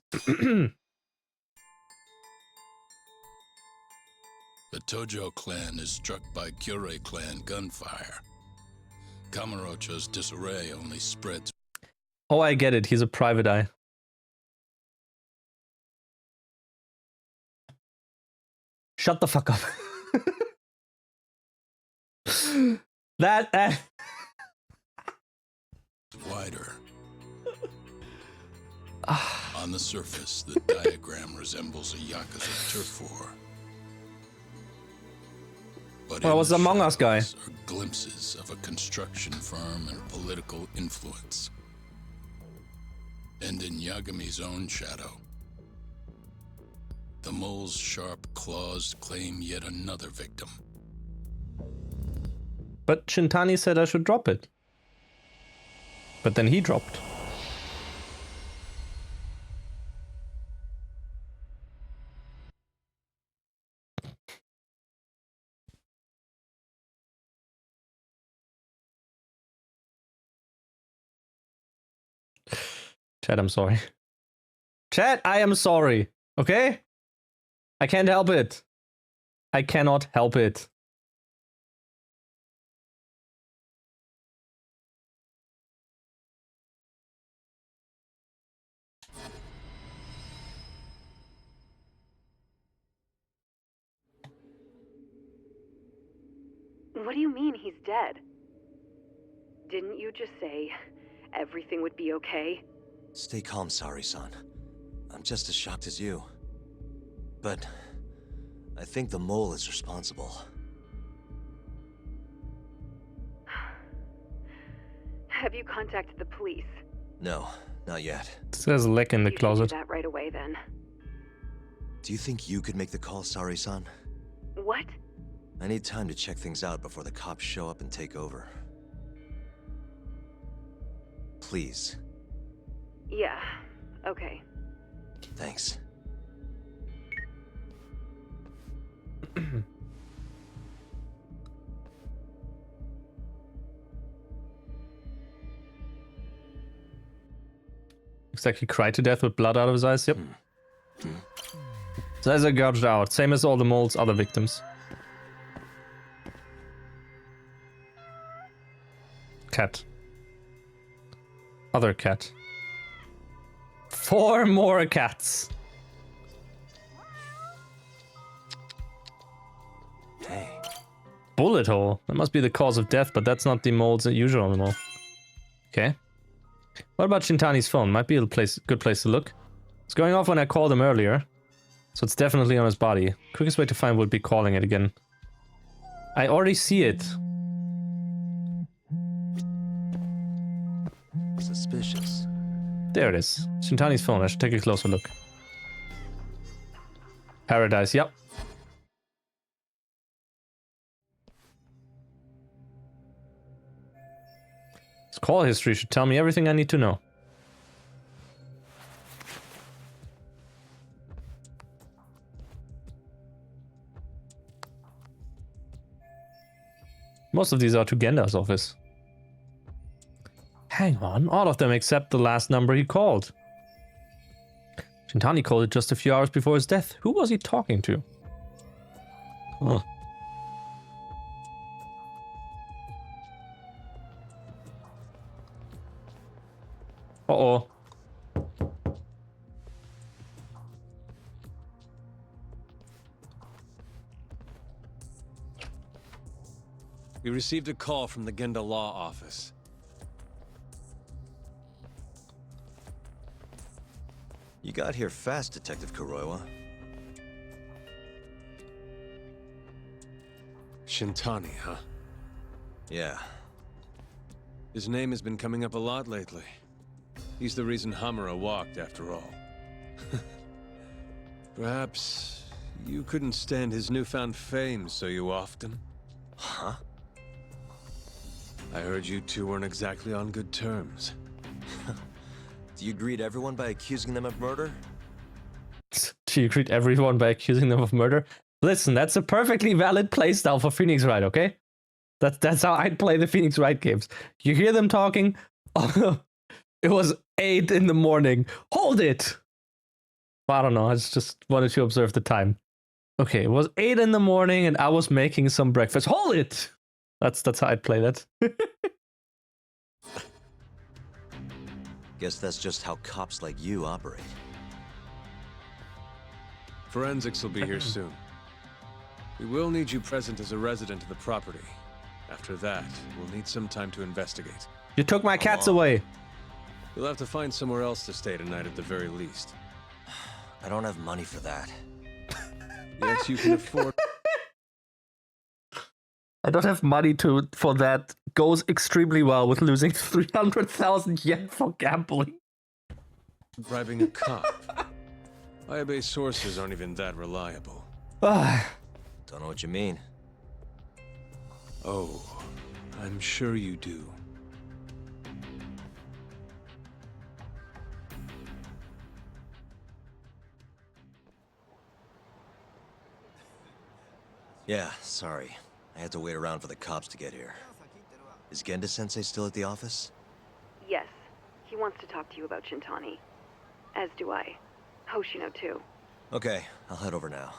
S4: The Tojo clan is struck by Kyorei clan gunfire. Kamurocho's disarray only spreads.
S1: Oh, I get it. He's a private eye. Shut the fuck up. that
S4: wider. On the surface, the diagram resembles a Yakuza turf war. But
S1: well, it was Among Us guy.
S4: Are glimpses of a construction firm and political influence. And in Yagami's own shadow, the mole's sharp claws claim yet another victim.
S1: But Shintani said I should drop it. But then he dropped. Chat, I'm sorry. Chat, I am sorry. Okay? I can't help it. I cannot help it.
S16: What do you mean he's dead? Didn't you just say everything would be okay?
S3: Stay calm, Sari-san. I'm just as shocked as you. But I think the mole is responsible.
S16: Have you contacted the police?
S3: No, not yet.
S1: There's a leck in the
S16: You should
S1: closet.
S16: do that right away then.
S3: Do you think you could make the call, Sari-san?
S16: What?
S3: I need time to check things out before the cops show up and take over. Please.
S16: Yeah, okay.
S3: Thanks.
S1: Looks like he cried to death with blood out of his eyes. Yep. His eyes are gouged out, same as all the mole's other victims. Cat. Other cat. 4 more cats.
S3: Hey.
S1: Bullet hole. That must be the cause of death, but that's not the mole's usual mole. Okay. What about Shintani's phone? Might be a good place to look. It's going off when I called him earlier. So it's definitely on his body. Quickest way to find would be calling it again. I already see it.
S3: Suspicious.
S1: There it is. Shintani's phone. I should take a closer look. Paradise, yep. His call history should tell me everything I need to know. Most of these are to Genda's office. Hang on, all of them except the last number he called. Shintani called it just a few hours before his death. Who was he talking to? Huh. Uh-oh.
S17: We received a call from the Genda Law Office.
S3: You got here fast, Detective Kuroiwa.
S17: Shintani, huh?
S3: Yeah.
S17: His name has been coming up a lot lately. He's the reason Hamura walked, after all. Perhaps you couldn't stand his newfound fame so you often?
S3: Huh?
S17: I heard you two weren't exactly on good terms.
S3: Do you greet everyone by accusing them of murder?
S1: Do you greet everyone by accusing them of murder? Listen, that's a perfectly valid playstyle for Phoenix Wright, okay? That's how I'd play the Phoenix Wright games. You hear them talking. Oh, it was 8 in the morning. Hold it! I don't know, I just wanted to observe the time. Okay, it was 8 in the morning and I was making some breakfast. Hold it! That's how I'd play that.
S3: Guess that's just how cops like you operate.
S17: Forensics will be here soon. We will need you present as a resident of the property. After that, we'll need some time to investigate.
S1: You took my cats away.
S17: You'll have to find somewhere else to stay tonight at the very least.
S3: I don't have money for that.
S17: Yes, you can afford...
S1: I don't have money for that. Goes extremely well with losing 300,000 yen for gambling.
S17: Bribing a cop. Ayabe's sources aren't even that reliable.
S3: Don't know what you mean.
S17: Oh, I'm sure you do.
S3: Yeah, sorry. I had to wait around for the cops to get here. Is Genda-sensei still at the office?
S16: Yes. He wants to talk to you about Shintani. As do I. Hoshino, too.
S3: Okay, I'll head over now.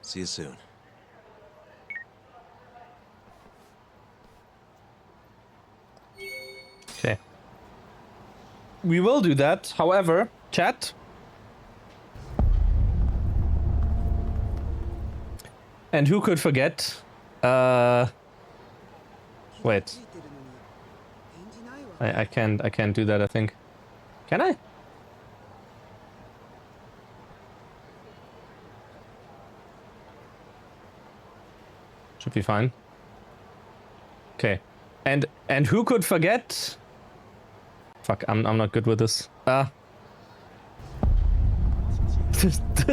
S3: See you soon.
S1: Okay. We will do that. However, chat. And who could forget? Wait. I can't do that, I think. Can I? Should be fine. Okay. And who could forget? Fuck, I'm not good with this. The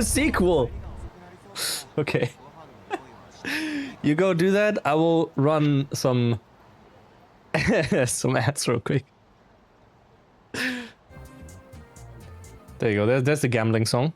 S1: sequel. Okay. You go do that. I will run some some ads real quick. There you go. There's the gambling song.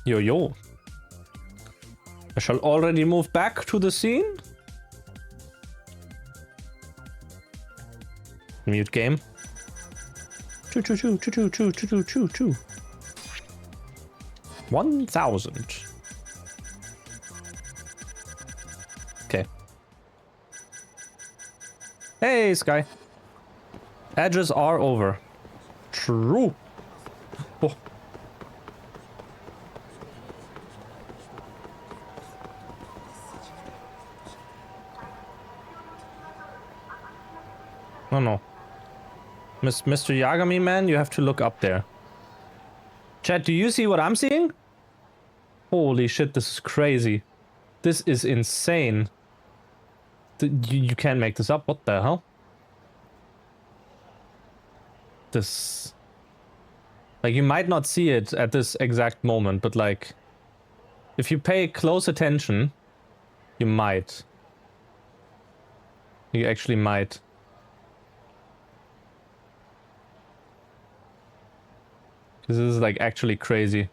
S1: Yo, yo. I shall already move back to the scene. Mute game. Choo choo choo choo choo choo choo choo choo. 1,000. Okay. Hey, Sky. Edges are over. True. Oh. No. Mr. Yagami, man, you have to look up there. Chat, do you see what I'm seeing? Holy shit, this is crazy. This is insane. You can't make this up. What the hell? This... Like, you might not see it at this exact moment, but like... If you pay close attention, you might. You actually might. This is like actually crazy.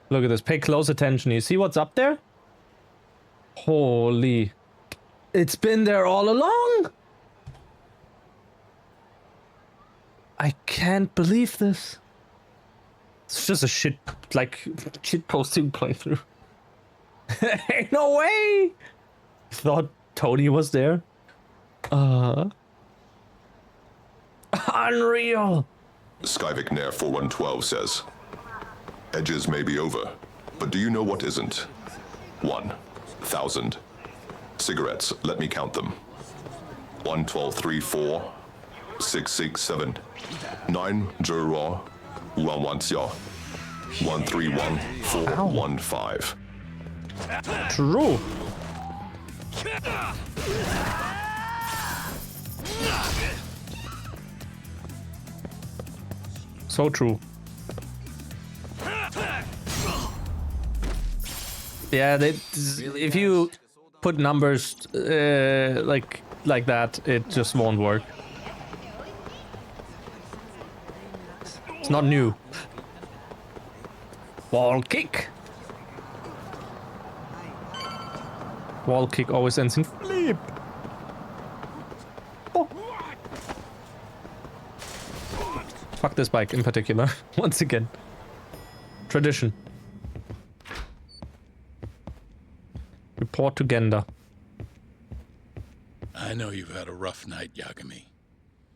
S1: Look at this. Pay close attention. You see what's up there? Holy. It's been there all along. I can't believe this. It's just a shit posting playthrough. Ain't no way. Thought Tony was there. Unreal.
S18: Skyvik Nair 4112 says, edges may be over, but do you know what isn't? 1,000. Cigarettes, let me count them. 1, 12, 3, 4, 6, 6, 7, 9, 0, 1, 1, 1, 3, 1, 4, 1, 5.
S1: True. So true. Yeah, if you put numbers like that, it just won't work. It's not new. Wall kick. Wall kick always ends in flip. Oh. Fuck this bike in particular. Once again. Tradition. Report to Genda.
S4: I know you've had a rough night, Yagami.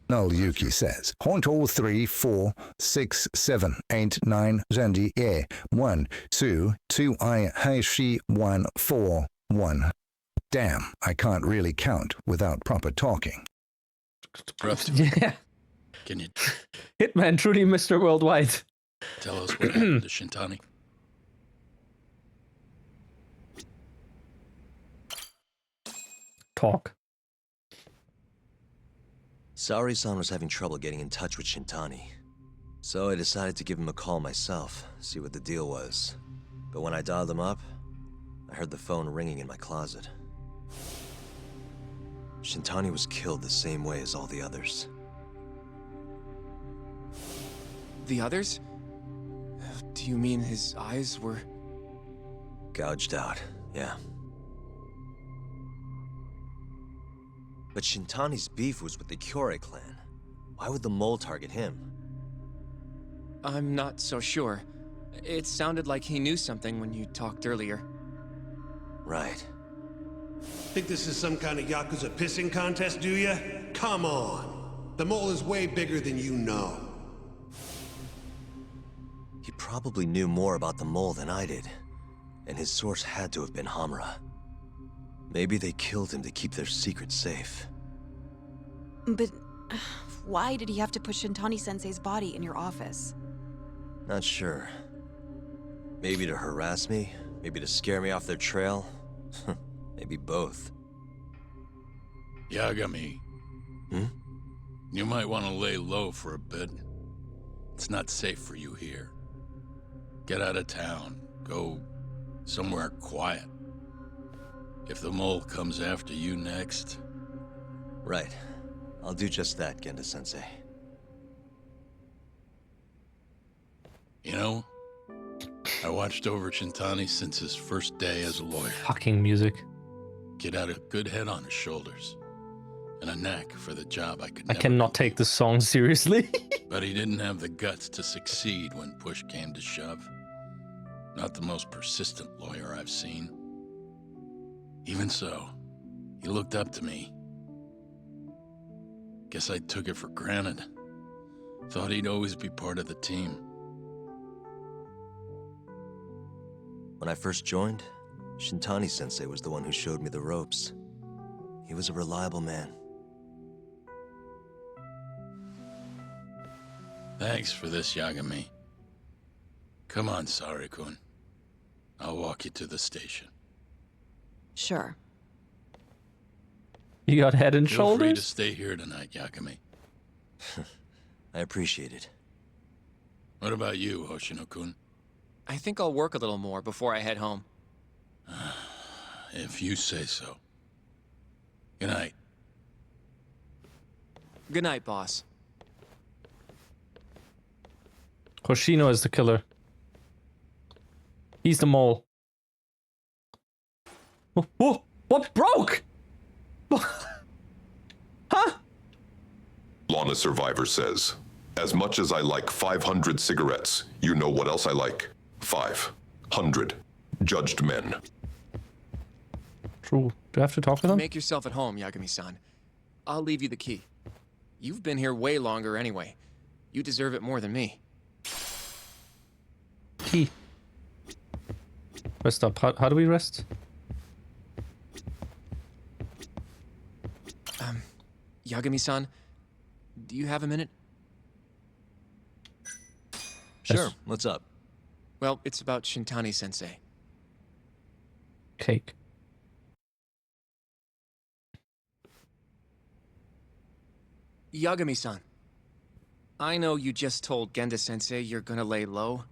S19: Null Yuki says, Haunt all 3, 4, 6, 7, 8, 9, Zendi, 1, 2, 2, I, Heishi, 1, 4, 1. Damn, I can't really count without proper talking.
S1: Yeah.
S4: Can you
S1: Hitman, truly Mr. Worldwide.
S4: tell us what happened to Shintani?
S1: Talk.
S3: Saori-san was having trouble getting in touch with Shintani. So I decided to give him a call myself, see what the deal was. But when I dialed him up, I heard the phone ringing in my closet. Shintani was killed the same way as all the others.
S20: The others? Do you mean his eyes were...
S3: Gouged out, yeah. But Shintani's beef was with the Kyorei clan. Why would the mole target him?
S20: I'm not so sure. It sounded like he knew something when you talked earlier.
S3: Right.
S5: Think this is some kind of Yakuza pissing contest, do ya? Come on. The mole is way bigger than you know.
S3: He probably knew more about the mole than I did. And his source had to have been Hamura. Maybe they killed him to keep their secret safe.
S14: But why did he have to put Shintani-sensei's body in your office?
S3: Not sure. Maybe to harass me? Maybe to scare me off their trail? Maybe both.
S4: Yagami. You might want to lay low for a bit. It's not safe for you here. Get out of town. Go somewhere quiet. If the mole comes after you next...
S3: Right. I'll do just that, Genda-sensei.
S4: You know, I watched over Shintani since his first day as a lawyer.
S1: Fucking music.
S4: Kid had a good head on his shoulders. And a knack for the job I
S1: I cannot take this song seriously.
S4: But he didn't have the guts to succeed when push came to shove. Not the most persistent lawyer I've seen. Even so, he looked up to me. Guess I took it for granted. Thought he'd always be part of the team.
S3: When I first joined, Shintani-sensei was the one who showed me the ropes. He was a reliable man.
S4: Thanks for this, Yagami. Come on, Sari-kun. I'll walk you to the station.
S14: Sure.
S1: You got head and
S4: Feel free to
S1: shoulders?
S4: stay here tonight, Yagami.
S3: I appreciate it.
S4: What about you, Hoshino-kun?
S20: I think I'll work a little more before I head home.
S4: If you say so. Good night.
S20: Good night, boss.
S1: Hoshino is the killer. He's the mole. Oh, oh, what broke? Huh?
S18: Lana Survivor says, as much as I like 500 cigarettes, you know what else I like? 500 judged men.
S1: True. Do I have to talk with him?
S20: Make yourself at home, Yagami-san. I'll leave you the key. You've been here way longer anyway. You deserve it more than me.
S1: Key. Rest up. How do we rest?
S20: Yagami-san, do you have a minute?
S3: Sure, what's up?
S20: Well, it's about Shintani-sensei.
S1: Cake.
S20: Yagami-san, I know you just told Genda-sensei you're gonna lay low,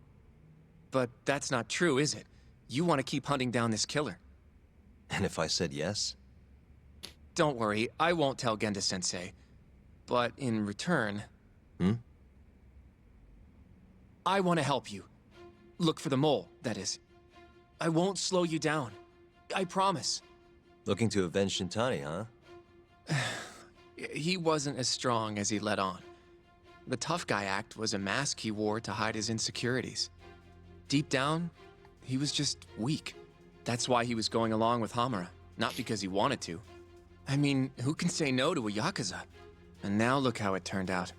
S20: but that's not true, is it? You want to keep hunting down this killer.
S3: And if I said yes?
S20: Don't worry, I won't tell Genda-sensei. But in return... I want to help you. Look for the mole, that is. I won't slow you down. I promise.
S3: Looking to avenge Shintani, huh?
S20: He wasn't as strong as he let on. The tough guy act was a mask he wore to hide his insecurities. Deep down, he was just weak. That's why he was going along with Hamura, not because he wanted to. I mean, who can say no to a Yakuza? And now look how it turned out.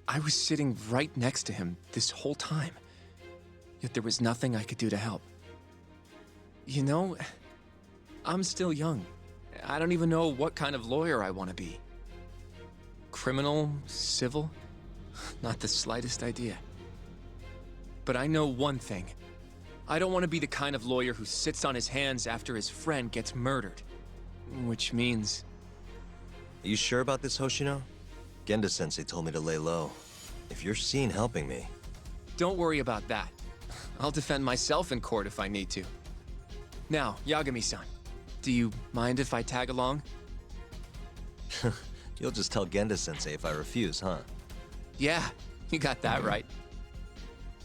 S20: I was sitting right next to him this whole time, yet there was nothing I could do to help. You know, I'm still young. I don't even know what kind of lawyer I want to be. Criminal? Civil? Not the slightest idea. But I know one thing. I don't want to be the kind of lawyer who sits on his hands after his friend gets murdered. Which means...
S3: Are you sure about this, Hoshino? Genda-sensei told me to lay low. If you're seen helping me...
S20: Don't worry about that. I'll defend myself in court if I need to. Now, Yagami-san, do you mind if I tag along?
S3: You'll just tell Genda-sensei if I refuse, huh?
S20: Yeah, you got that right.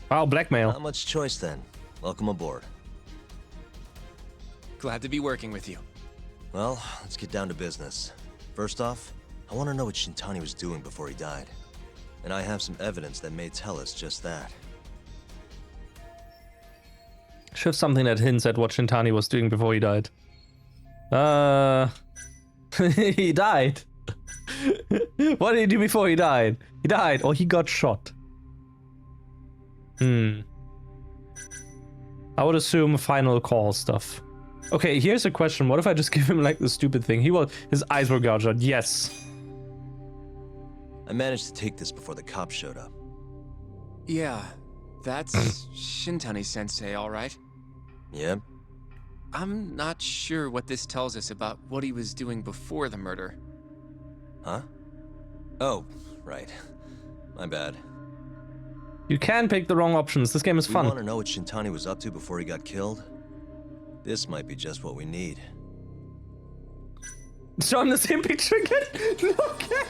S1: Wow, blackmail.
S3: Not much choice then. Welcome aboard.
S20: Glad to be working with you.
S3: Well, let's get down to business. First off, I want to know what Shintani was doing before he died. And I have some evidence that may tell us just that.
S1: Should have something that hints at what Shintani was doing before he died. He died. What did he do before he died? He died, or he got shot. I would assume final call stuff. Okay, here's a question. What if I just give him like the stupid thing? His eyes were gouged out. Yes.
S3: I managed to take this before the cops showed up.
S20: Yeah, that's Shintani-sensei, all right?
S3: Yep.
S20: I'm not sure what this tells us about what he was doing before the murder.
S3: Huh? Oh, right. My bad.
S1: You can pick the wrong options. This game is fun.
S3: You want to know what Shintani was up to before he got killed? This might be just what we need.
S1: Show him the same picture again? Look at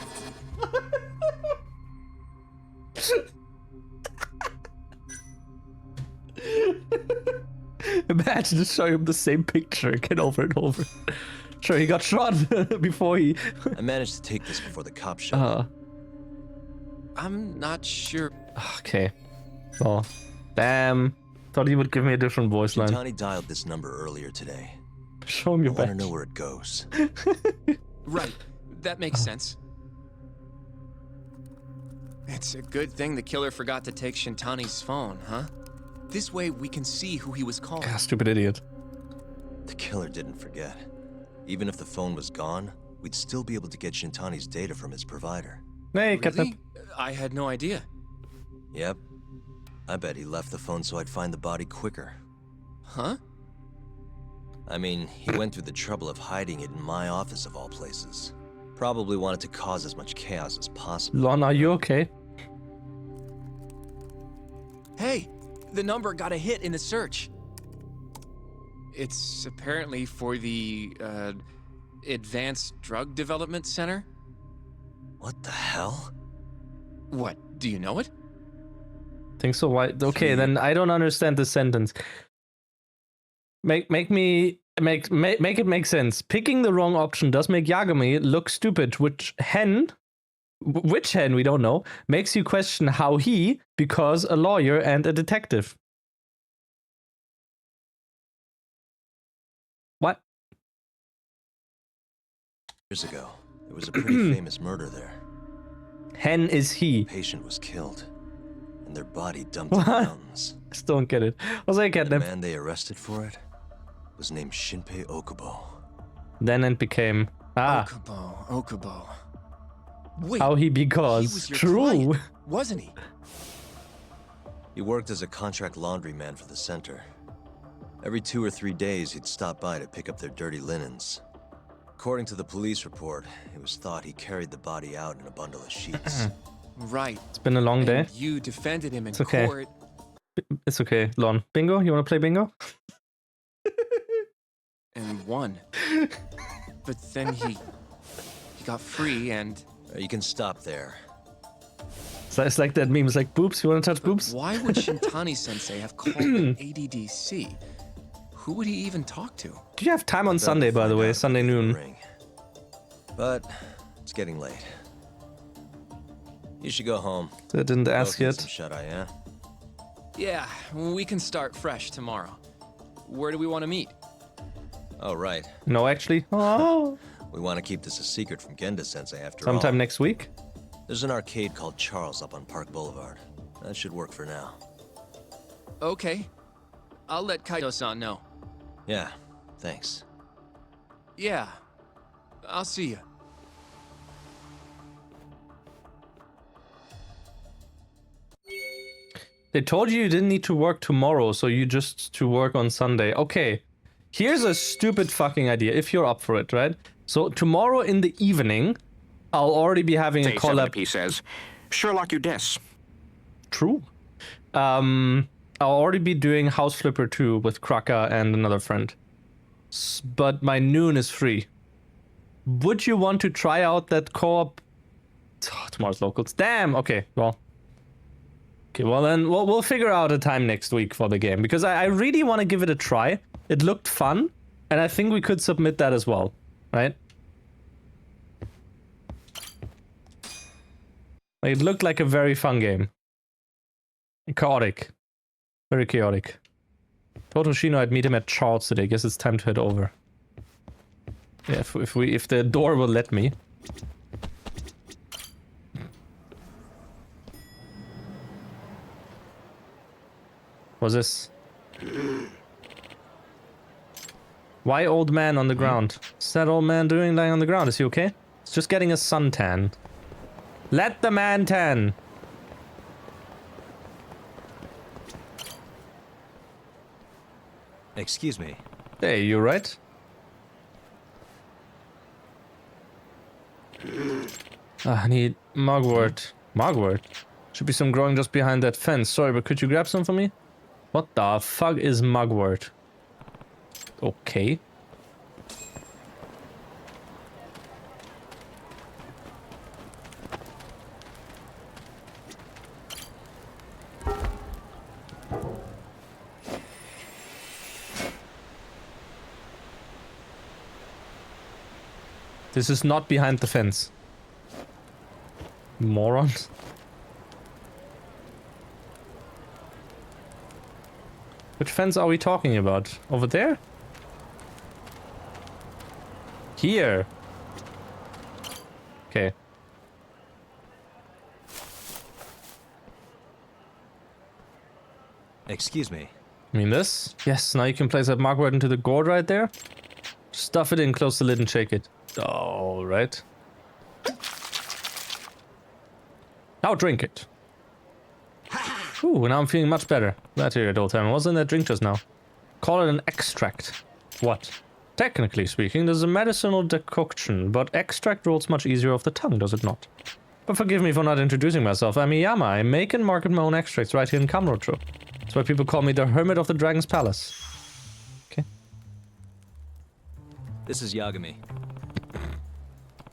S1: Imagine just showing him the same picture again over and over. Sure, he got shot before he...
S3: I managed to take this before the cops showed up.
S20: I'm not sure.
S1: Okay. Well, damn. Thought he would give me a different voice line.
S3: Shintani dialed this number earlier today.
S1: Show him your
S3: badge. I
S1: badge.
S3: want to know where it goes.
S20: Right. That makes sense. It's a good thing the killer forgot to take Shintani's phone, huh? This way we can see who he was calling.
S1: Ah, stupid idiot.
S3: The killer didn't forget. Even if the phone was gone, we'd still be able to get Shintani's data from his provider.
S1: Hey,
S20: really? I had no idea.
S3: Yep. I bet he left the phone so I'd find the body quicker.
S20: Huh?
S3: I mean, he went through the trouble of hiding it in my office of all places. Probably wanted to cause as much chaos as possible.
S1: Lon, are you okay?
S20: Hey, the number got a hit in the search. It's apparently for the, Advanced Drug Development Center?
S3: What the hell?
S20: What, do you know it?
S1: Think so? Why? Okay, then I don't understand the sentence. Make it make sense. Picking the wrong option does make Yagami look stupid, which hen we don't know, makes you question how he, because a lawyer and a detective. What?
S3: Years ago, there was a pretty famous murder there.
S1: Hen is he.
S3: A patient was killed, and their body dumped in the mountains.
S1: I just don't get it. Was I get
S3: The
S1: them?
S3: man they arrested for it was named Shinpei Okubo.
S1: Then it became
S20: Okubo. Wait,
S1: how he
S20: he
S1: because
S20: was your
S1: true.
S20: client, wasn't he?
S3: He worked as a contract laundryman for the center. Every 2 or 3 days, he'd stop by to pick up their dirty linens. According to the police report, it was thought he carried the body out in a bundle of sheets.
S20: Right.
S1: It's been a long day.
S20: And you defended him in
S1: It's okay.
S20: court.
S1: It's okay, Lon. Bingo? You want to play bingo?
S20: And won. But then he got free and...
S3: You can stop there.
S1: So it's like that meme. It's like, boobs, you want to touch boobs?
S20: Why would Shintani-sensei have called an ADDC? Who would he even talk to?
S1: Do you have time on Sunday, by the way? Sunday noon.
S3: But it's getting late. You should go home.
S1: I didn't ask yet.
S3: Shut-eye, yeah?
S20: Yeah, we can start fresh tomorrow. Where do we want to meet?
S3: Oh, right.
S1: No, actually. Oh.
S3: We want to keep this a secret from Genda-sensei after all.
S1: Sometime next week?
S3: There's an arcade called Charles up on Park Boulevard. That should work for now.
S20: Okay. I'll let Kaido-san know.
S3: Yeah, thanks.
S20: Yeah. I'll see you.
S1: They told you didn't need to work tomorrow, so you just to work on Sunday. Okay. Here's a stupid fucking idea, if you're up for it, right? So tomorrow in the evening, I'll already be having a collab.
S10: He says, Sherlock Udess.
S1: True. I'll already be doing House Flipper 2 with Kraka and another friend. But my noon is free. Would you want to try out that co-op? Oh, tomorrow's locals. Damn. Okay. Well. Okay. Well, then we'll figure out a time next week for the game because I really want to give it a try. It looked fun, and I think we could submit that as well, right? Like, it looked like a very fun game. Chaotic. Very chaotic. Told Hoshino I'd meet him at Charles today. Guess it's time to head over. Yeah, if the door will let me. What's this? Why old man on the ground? What's that old man doing lying on the ground? Is he okay? He's just getting a suntan. Let the man tan.
S3: Excuse me.
S1: Hey, you right? I need mugwort. Mugwort? Should be some growing just behind that fence. Sorry, but could you grab some for me? What the fuck is mugwort? Okay. This is not behind the fence. Morons. Which fence are we talking about? Over there? Here.
S3: Excuse me.
S1: You mean this? Yes, now you can place that markboard into the gourd right there. Stuff it in, close the lid and shake it. Alright. Now drink it. Ooh, now I'm feeling much better. Glad to hear it, old timer. What's in that drink just now? Call it an extract. What? Technically speaking, this is a medicinal decoction, but extract rolls much easier off the tongue, does it not? But forgive me for not introducing myself. I'm Iyama. I make and market my own extracts right here in Kamurocho. That's why people call me the Hermit of the Dragon's Palace. Okay.
S3: This is Yagami.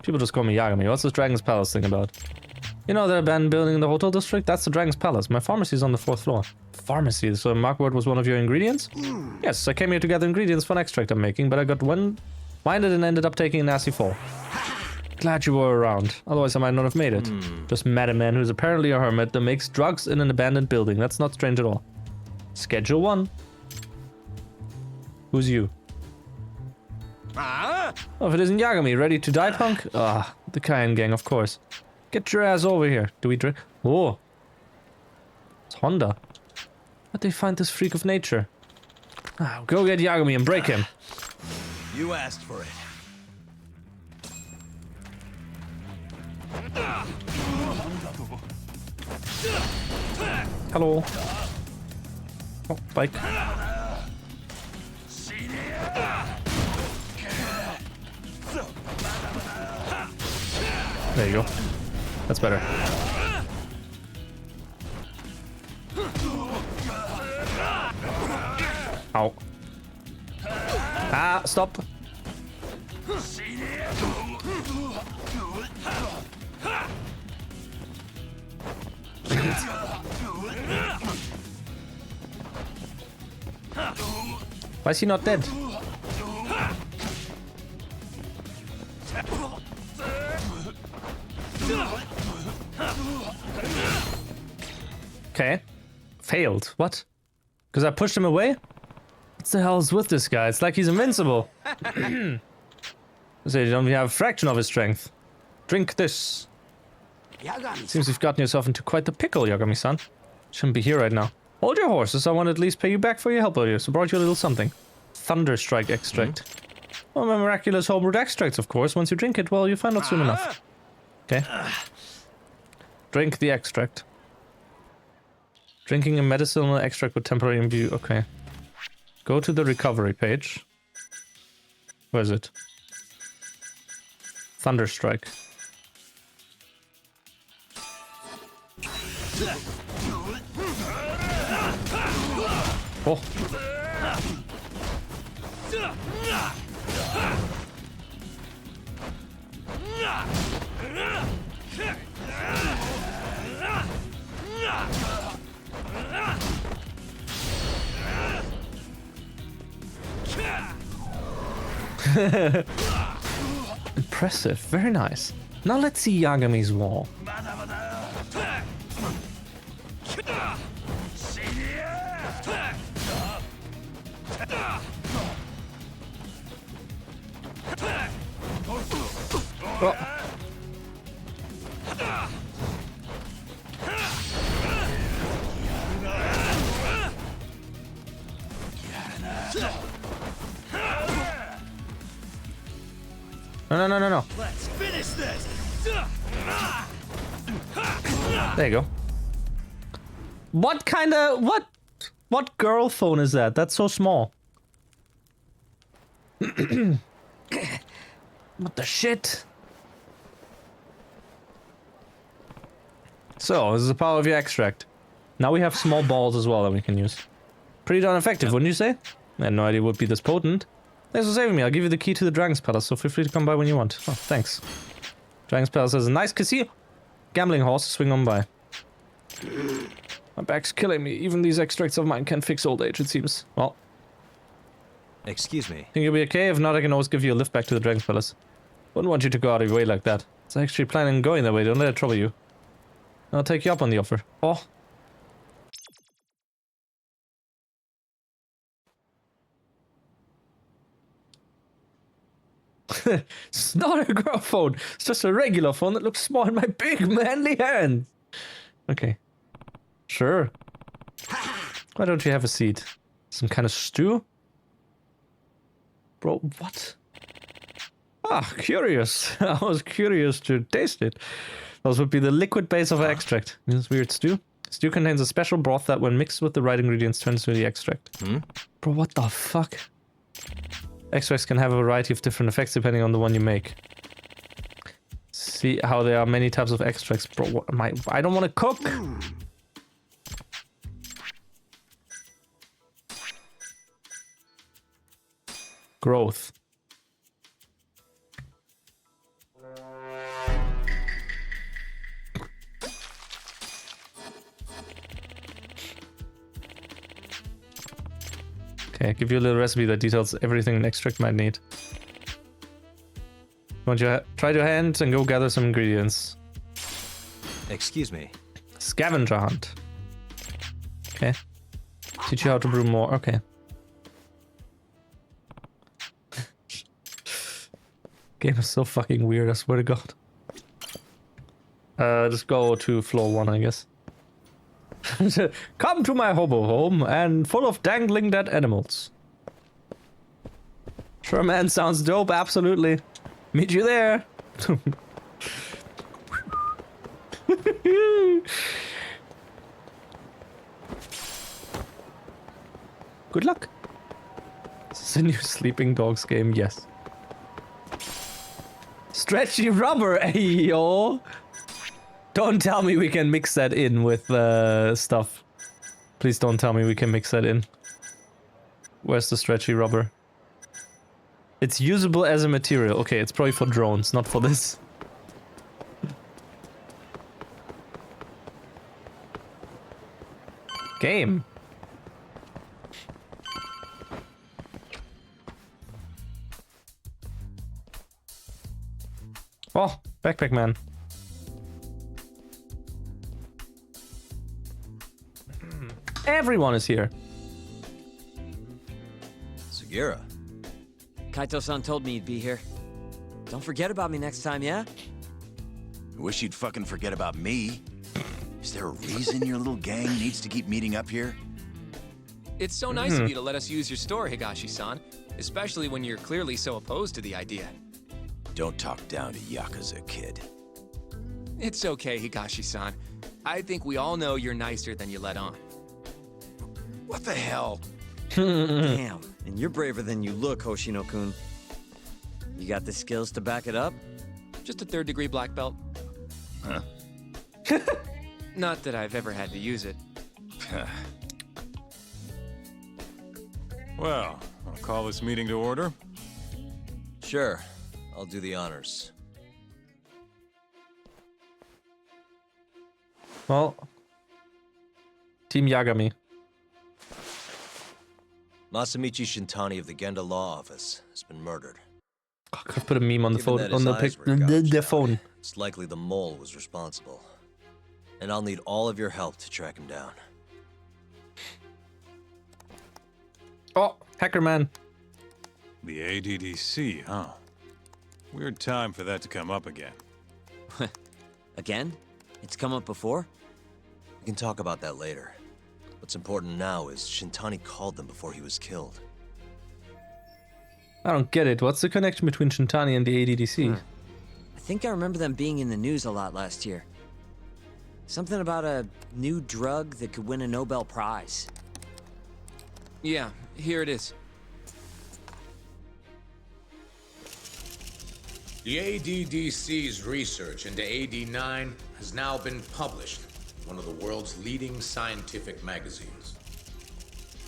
S1: People just call me Yagami. What's this Dragon's Palace thing about? You know that abandoned building in the hotel district? That's the Dragon's Palace. My pharmacy's on the 4th floor. Pharmacy? So markboard was one of your ingredients? Yes, I came here to gather ingredients for an extract I'm making, but I got winded and ended up taking a nasty fall. Glad you were around. Otherwise I might not have made it. Just met a man who's apparently a hermit that makes drugs in an abandoned building. That's not strange at all. Schedule 1. Who's you? Oh, if it isn't Yagami, ready to die, punk? Ah, the Cayenne gang, of course. Get your ass over here. Do we drink? Oh. It's Honda. Where'd they find this freak of nature? Ah, go get Yagami and break him.
S3: You asked for it.
S1: Hello. Oh, bike. There you go. That's better. Ow. Ah, stop. Why is he not dead? Okay. Failed. What? Because I pushed him away? What the hell is with this guy? It's like he's invincible. So you don't have a fraction of his strength. Drink this. Seems you've gotten yourself into quite the pickle, Yagami-san. Shouldn't be here right now. Hold your horses, I want to at least pay you back for your help earlier, so brought you a little something. Thunderstrike extract. Well, my miraculous homebrewed extracts, of course. Once you drink it, well, you find out soon enough. Okay. Drink the extract. Drinking a medicinal extract with temporary imbue. Okay. Go to the recovery page. Where is it? Thunderstrike. Oh. Impressive, very nice. Now let's see Yagami's wall. Oh. No.
S11: Let's finish this.
S1: There you go. What girl phone is that? That's so small. What the shit? So, this is the power of your extract. Now we have small balls as well that we can use. Pretty darn effective, wouldn't you say? I had no idea it would be this potent. Thanks for saving me. I'll give you the key to the Dragon's Palace, so feel free to come by when you want. Oh, thanks. Dragon's Palace has a nice casino. Gambling halls to swing on by. My back's killing me. Even these extracts of mine can't fix old age, it seems. Well.
S3: Excuse me.
S1: Think you'll be okay? If not, I can always give you a lift back to the Dragon's Palace. Wouldn't want you to go out of your way like that. It's actually planning on going that way. Don't let it trouble you. I'll take you up on the offer. Oh. It's not a girl phone. It's just a regular phone that looks small in my big manly hands. Okay. Sure. Why don't you have a seat? Some kind of stew? Bro, what? Ah, curious. I was curious to taste it. Those would be the liquid base of extract. This weird stew. Stew contains a special broth that, when mixed with the right ingredients, turns to the extract. Bro, what the fuck? Extracts can have a variety of different effects depending on the one you make. See how there are many types of extracts. Bro, what am I don't want to cook! Growth. Okay, I'll give you a little recipe that details everything an extract might need. Want you try your hand and go gather some ingredients.
S3: Excuse me.
S1: Scavenger hunt. Okay. Teach you how to brew more. Okay. Game is so fucking weird, I swear to God. Just go to floor 1, I guess. Come to my hobo home and full of dangling dead animals. Sure, man, sounds dope, absolutely. Meet you there. Good luck. Is this a new Sleeping Dogs game? Yes. Stretchy rubber, ayo. Don't tell me we can mix that in with stuff. Please don't tell me we can mix that in. Where's the stretchy rubber? It's usable as a material. Okay, it's probably for drones, not for this. Game. Oh, backpack man. Everyone is here.
S3: Sugira.
S12: Kaito-san told me you'd be here. Don't forget about me next time, yeah?
S13: I wish you'd fucking forget about me. Is there a reason your little gang needs to keep meeting up here?
S20: It's so nice of you to let us use your store, Higashi-san. Especially when you're clearly so opposed to the idea.
S13: Don't talk down to Yakuza, kid.
S20: It's okay, Higashi-san. I think we all know you're nicer than you let on.
S13: What the hell?
S12: Damn, and you're braver than you look, Hoshino-kun. You got the skills to back it up?
S20: Just a 3rd-degree black belt.
S13: Huh?
S20: Not that I've ever had to use it.
S7: Well, I'll call this meeting to order.
S3: Sure, I'll do the honors.
S1: Well, Team Yagami.
S3: Masamichi Shintani of the Genda Law Office has been murdered.
S1: Oh, I could put a meme on the phone,
S3: Given that
S1: on
S3: his
S1: the
S3: eyes
S1: pic,
S3: were gouged
S1: the
S3: out,
S1: phone.
S3: It's likely the mole was responsible. And I'll need all of your help to track him down.
S1: Oh, hacker man.
S7: The ADDC, huh? Weird time for that to come up again.
S12: Again? It's come up before?
S3: We can talk about that later. What's important now is Shintani called them before he was killed.
S1: I don't get it. What's the connection between Shintani and the ADDC?
S12: I think I remember them being in the news a lot last year. Something about a new drug that could win a Nobel Prize.
S20: Yeah, here it is.
S21: The ADDC's research into AD9 has now been published in one of the world's leading scientific magazines,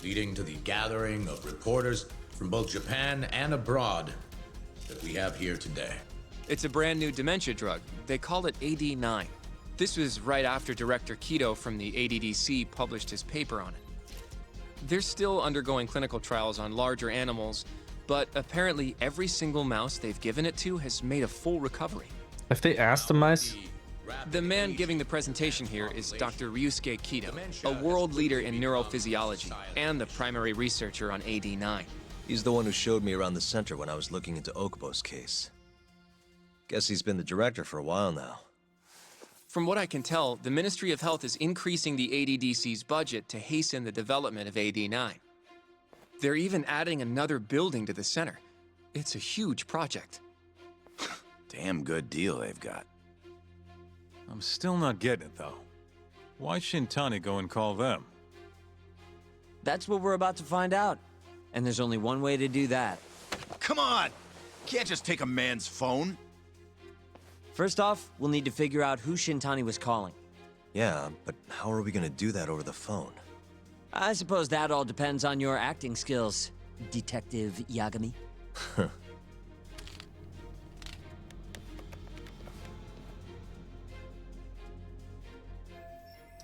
S21: leading to the gathering of reporters from both Japan and abroad that we have here today.
S20: It's a brand new dementia drug. They call it AD9. This was right after Director Kido from the ADDC published his paper on it. They're still undergoing clinical trials on larger animals, but apparently every single mouse they've given it to has made a full recovery.
S1: If they asked the mice?
S20: The man giving the presentation here is Dr. Ryusuke Kido, a world leader in neurophysiology and the primary researcher on AD9.
S3: He's the one who showed me around the center when I was looking into Okubo's case. Guess he's been the director for a while now.
S20: From what I can tell, the Ministry of Health is increasing the ADDC's budget to hasten the development of AD9. They're even adding another building to the center. It's a huge project.
S13: Damn good deal they've got.
S7: I'm still not getting it, though. Why Shintani go and call them?
S12: That's what we're about to find out. And there's only one way to do that.
S13: Come on! Can't just take a man's phone.
S12: First off, we'll need to figure out who Shintani was calling.
S3: Yeah, but how are we gonna do that over the phone?
S12: I suppose that all depends on your acting skills, Detective Yagami.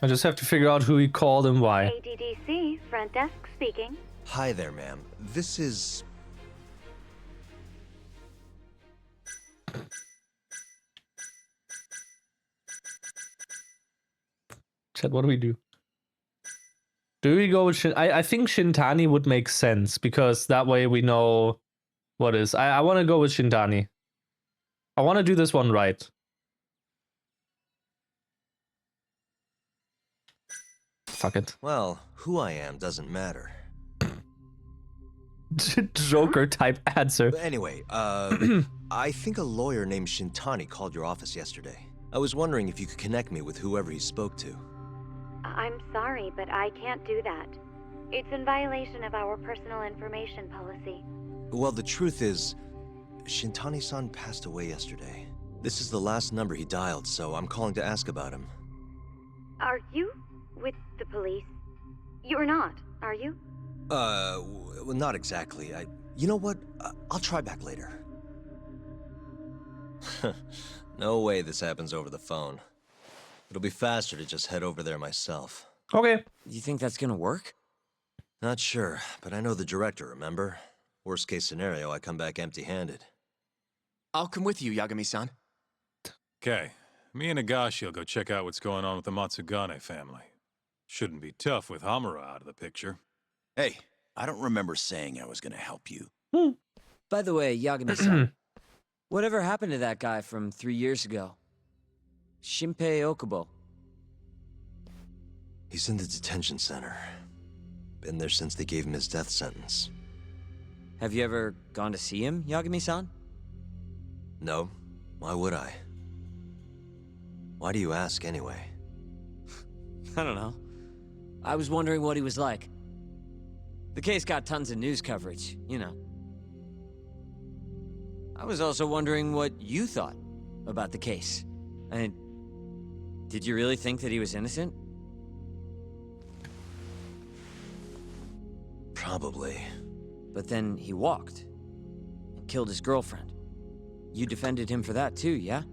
S1: I just have to figure out who he called and why.
S16: ADDC, front desk speaking.
S3: Hi there, ma'am. This is...
S1: Chat, what do we do? Do we go with I think Shintani would make sense, because that way we know what is. I want to go with Shintani. I want to do this one right. Fuck it.
S3: Well, who I am doesn't matter.
S1: Joker type answer.
S3: But anyway, I think a lawyer named Shintani called your office yesterday. I was wondering if you could connect me with whoever he spoke to.
S16: I'm sorry, but I can't do that. It's in violation of our personal information policy.
S3: Well, the truth is, Shintani-san passed away yesterday. This is the last number he dialed, so I'm calling to ask about him.
S16: Are you with the police? You're not, are you?
S3: Well, not exactly. You know what? I'll try back later. No way this happens over the phone. It'll be faster to just head over there myself.
S1: Okay.
S12: You think that's gonna work?
S3: Not sure, but I know the director, remember? Worst case scenario, I come back empty-handed.
S20: I'll come with you, Yagami-san.
S7: Okay, me and Nagashi will go check out what's going on with the Matsugane family. Shouldn't be tough with Hamura out of the picture.
S13: Hey, I don't remember saying I was gonna help you.
S12: By the way, Yagami-san, whatever happened to that guy from 3 years ago? Shinpei Okubo.
S3: He's in the detention center. Been there since they gave him his death sentence.
S12: Have you ever gone to see him, Yagami-san?
S3: No. Why would I? Why do you ask anyway?
S12: I don't know. I was wondering what he was like. The case got tons of news coverage, you know. I was also wondering what you thought about the case. I mean, did you really think that he was innocent?
S3: Probably.
S12: But then he walked and killed his girlfriend. You defended him for that too, yeah?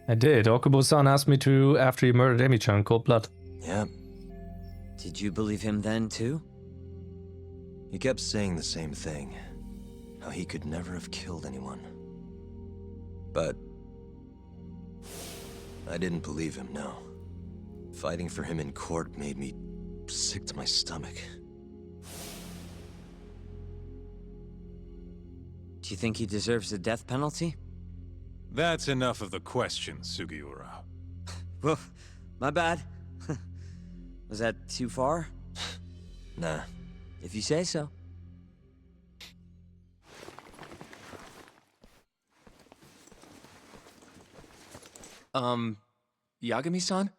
S1: I did. Okubo-san asked me to after he murdered Emi-chan in cold blood.
S3: Yeah.
S12: Did you believe him then too?
S3: He kept saying the same thing. How he could never have killed anyone. But I didn't believe him, no. Fighting for him in court made me sick to my stomach.
S12: Do you think he deserves the death penalty?
S7: That's enough of the questions, Sugiura.
S12: Well, my bad. Was that too far?
S3: Nah.
S12: If you say so.
S20: Yagami-san?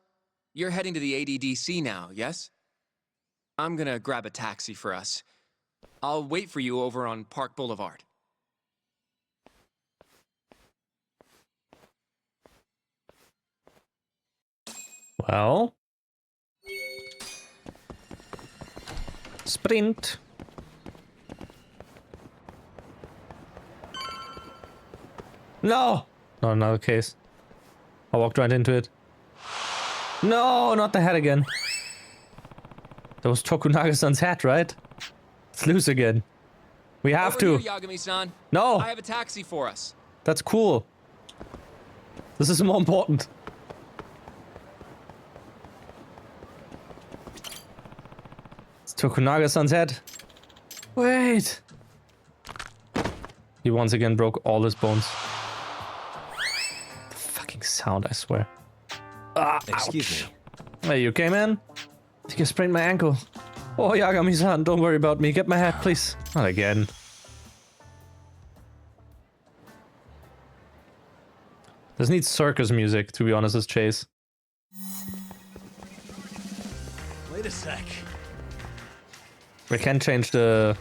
S20: You're heading to the ADDC now, yes? I'm gonna grab a taxi for us. I'll wait for you over on Park Boulevard.
S1: Well. Sprint. No! Not another case. I walked right into it. No, not the hat again. That was Tokunaga-san's hat, right? It's loose again. We have
S20: Over
S1: to.
S20: here, Yagami-san.
S1: No!
S20: I have a taxi for us.
S1: That's cool. This is more important. It's Tokunaga-san's head. Wait. He once again broke all his bones. sound, I swear. Ah,
S3: Excuse
S1: ouch.
S3: me.
S1: Hey, you okay, man? I think I sprained my ankle. Oh, Yagami-san, don't worry about me. Get my hat, please. Not again. This needs circus music, to be honest, as Chase.
S5: Wait a sec.
S1: We can change the...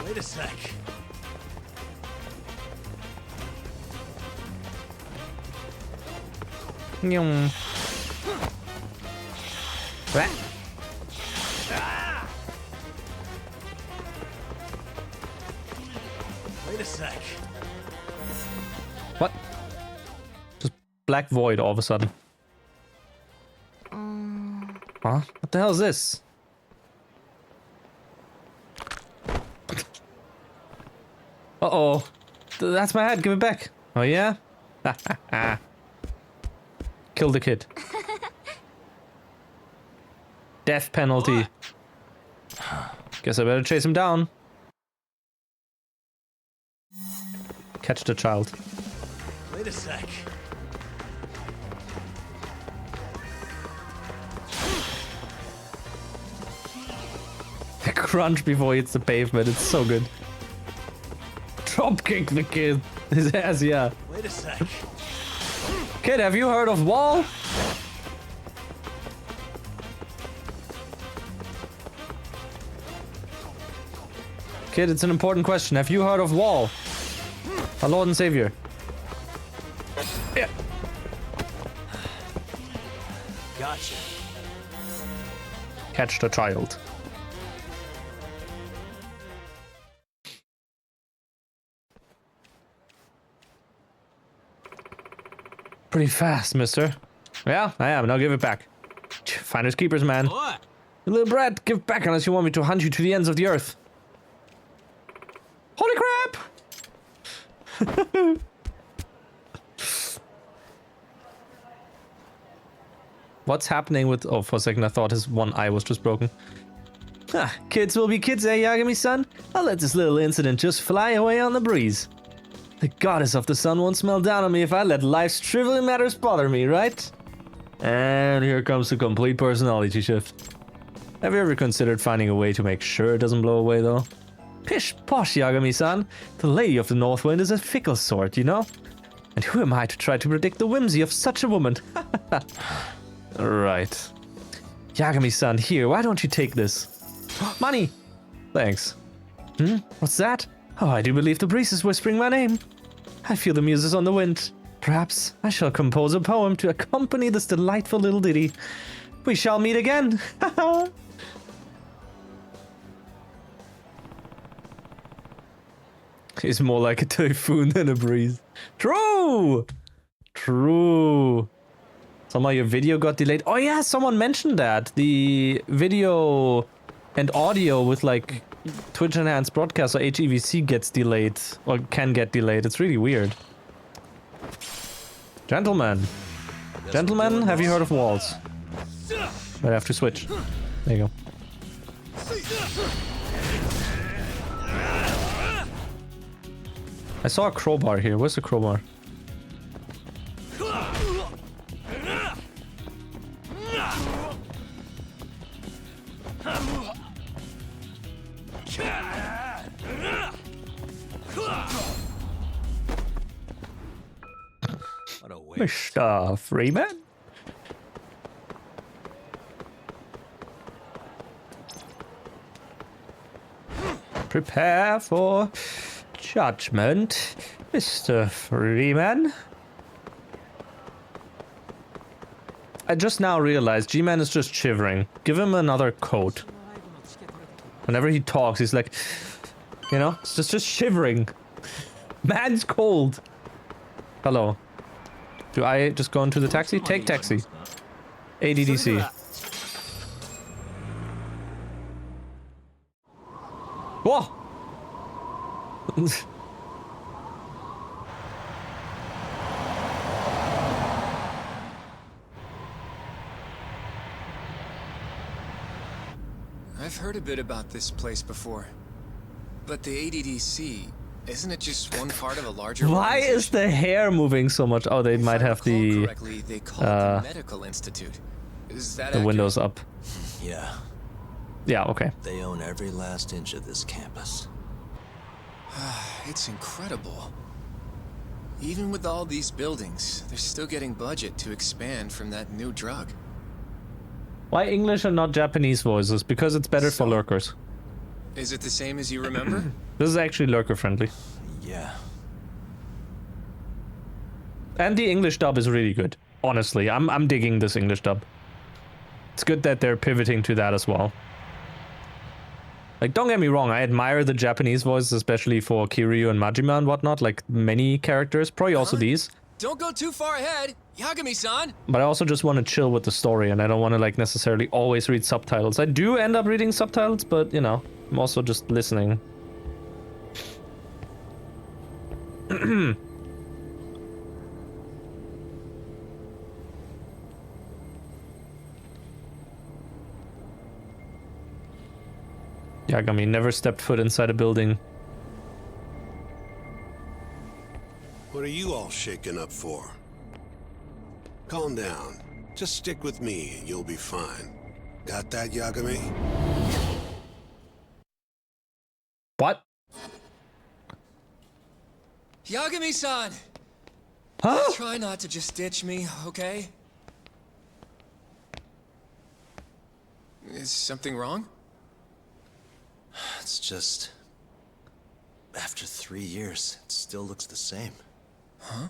S5: Wait a sec.
S1: Nyum. What?
S5: Wait a sec.
S1: What? Just black void all of a sudden. Huh? What the hell is this? Uh-oh. That's my hat. Give it back. Oh, yeah? Kill the kid. Death penalty. Guess I better chase him down. Catch the child.
S5: Wait a sec.
S1: The crunch before he hits the pavement. It's so good. Drop kick the kid. His ass, yeah.
S5: Wait a sec.
S1: Kid, have you heard of Wall? Kid, it's an important question. Have you heard of Wall? Our Lord and Savior. Yeah.
S3: Gotcha.
S1: Catch the child. Pretty fast, mister. Yeah, I am. Now give it back. Finders keepers, man.
S3: What?
S1: You little brat, give it back unless you want me to hunt you to the ends of the earth. Holy crap! What's happening with... Oh, for a second I thought his one eye was just broken. Ah, kids will be kids, eh, Yagami-san? I'll let this little incident just fly away on the breeze. The goddess of the sun won't smell down on me if I let life's trivial matters bother me, right? And here comes the complete personality shift. Have you ever considered finding a way to make sure it doesn't blow away, though? Pish posh, Yagami-san. The lady of the North Wind is a fickle sort, you know? And who am I to try to predict the whimsy of such a woman? Right. Yagami-san, here, why don't you take this? Money! Thanks. What's that? Oh, I do believe the breeze is whispering my name. I feel the muses on the wind. Perhaps I shall compose a poem to accompany this delightful little ditty. We shall meet again. He's more like a typhoon than a breeze. True! True. Somehow your video got delayed. Oh yeah, someone mentioned that. The video and audio with like Twitch Enhanced Broadcast or HEVC gets delayed. Or can get delayed. It's really weird. Gentlemen. Gentlemen, have you heard of walls? I have to switch. There you go. I saw a crowbar here. Where's the crowbar? Mr. Freeman? Prepare for judgment, Mr. Freeman. I just now realized G-Man is just shivering. Give him another coat. Whenever he talks, he's like, you know, it's just shivering. Man's cold. Hello. Do I just go into the taxi? Take taxi. ADDC. Whoa!
S20: I've heard a bit about this place before. But the ADDC, isn't it just one part of a larger
S1: Why is the hair moving so much? Oh, they might have the
S20: correctly, they call it the Medical Institute. Is that
S1: the
S20: accurate?
S1: windows up.
S3: Yeah.
S1: Yeah, okay.
S3: They own every last inch of this campus.
S20: It's incredible. Even with all these buildings, they're still getting budget to expand from that new drug.
S1: Why English and not Japanese voices? Because it's better for lurkers.
S20: Is it the same as you remember?
S1: This is actually lurker friendly.
S3: Yeah.
S1: And the English dub is really good. Honestly, I'm digging this English dub. It's good that they're pivoting to that as well. Like, don't get me wrong, I admire the Japanese voices, especially for Kiryu and Majima and whatnot, like many characters, probably also these.
S20: Don't go too far ahead, Yagami-san!
S1: But I also just want to chill with the story, and I don't want to, like, necessarily always read subtitles. I do end up reading subtitles, but, you know, I'm also just listening. Yagami never stepped foot inside a building.
S5: What are you all shaken up for? Calm down. Just stick with me and you'll be fine. Got that, Yagami?
S1: What?
S20: Yagami-san!
S1: Huh?
S20: Try not to just ditch me, okay? Is something wrong?
S3: It's just... After 3 years, it still looks the same.
S20: Huh?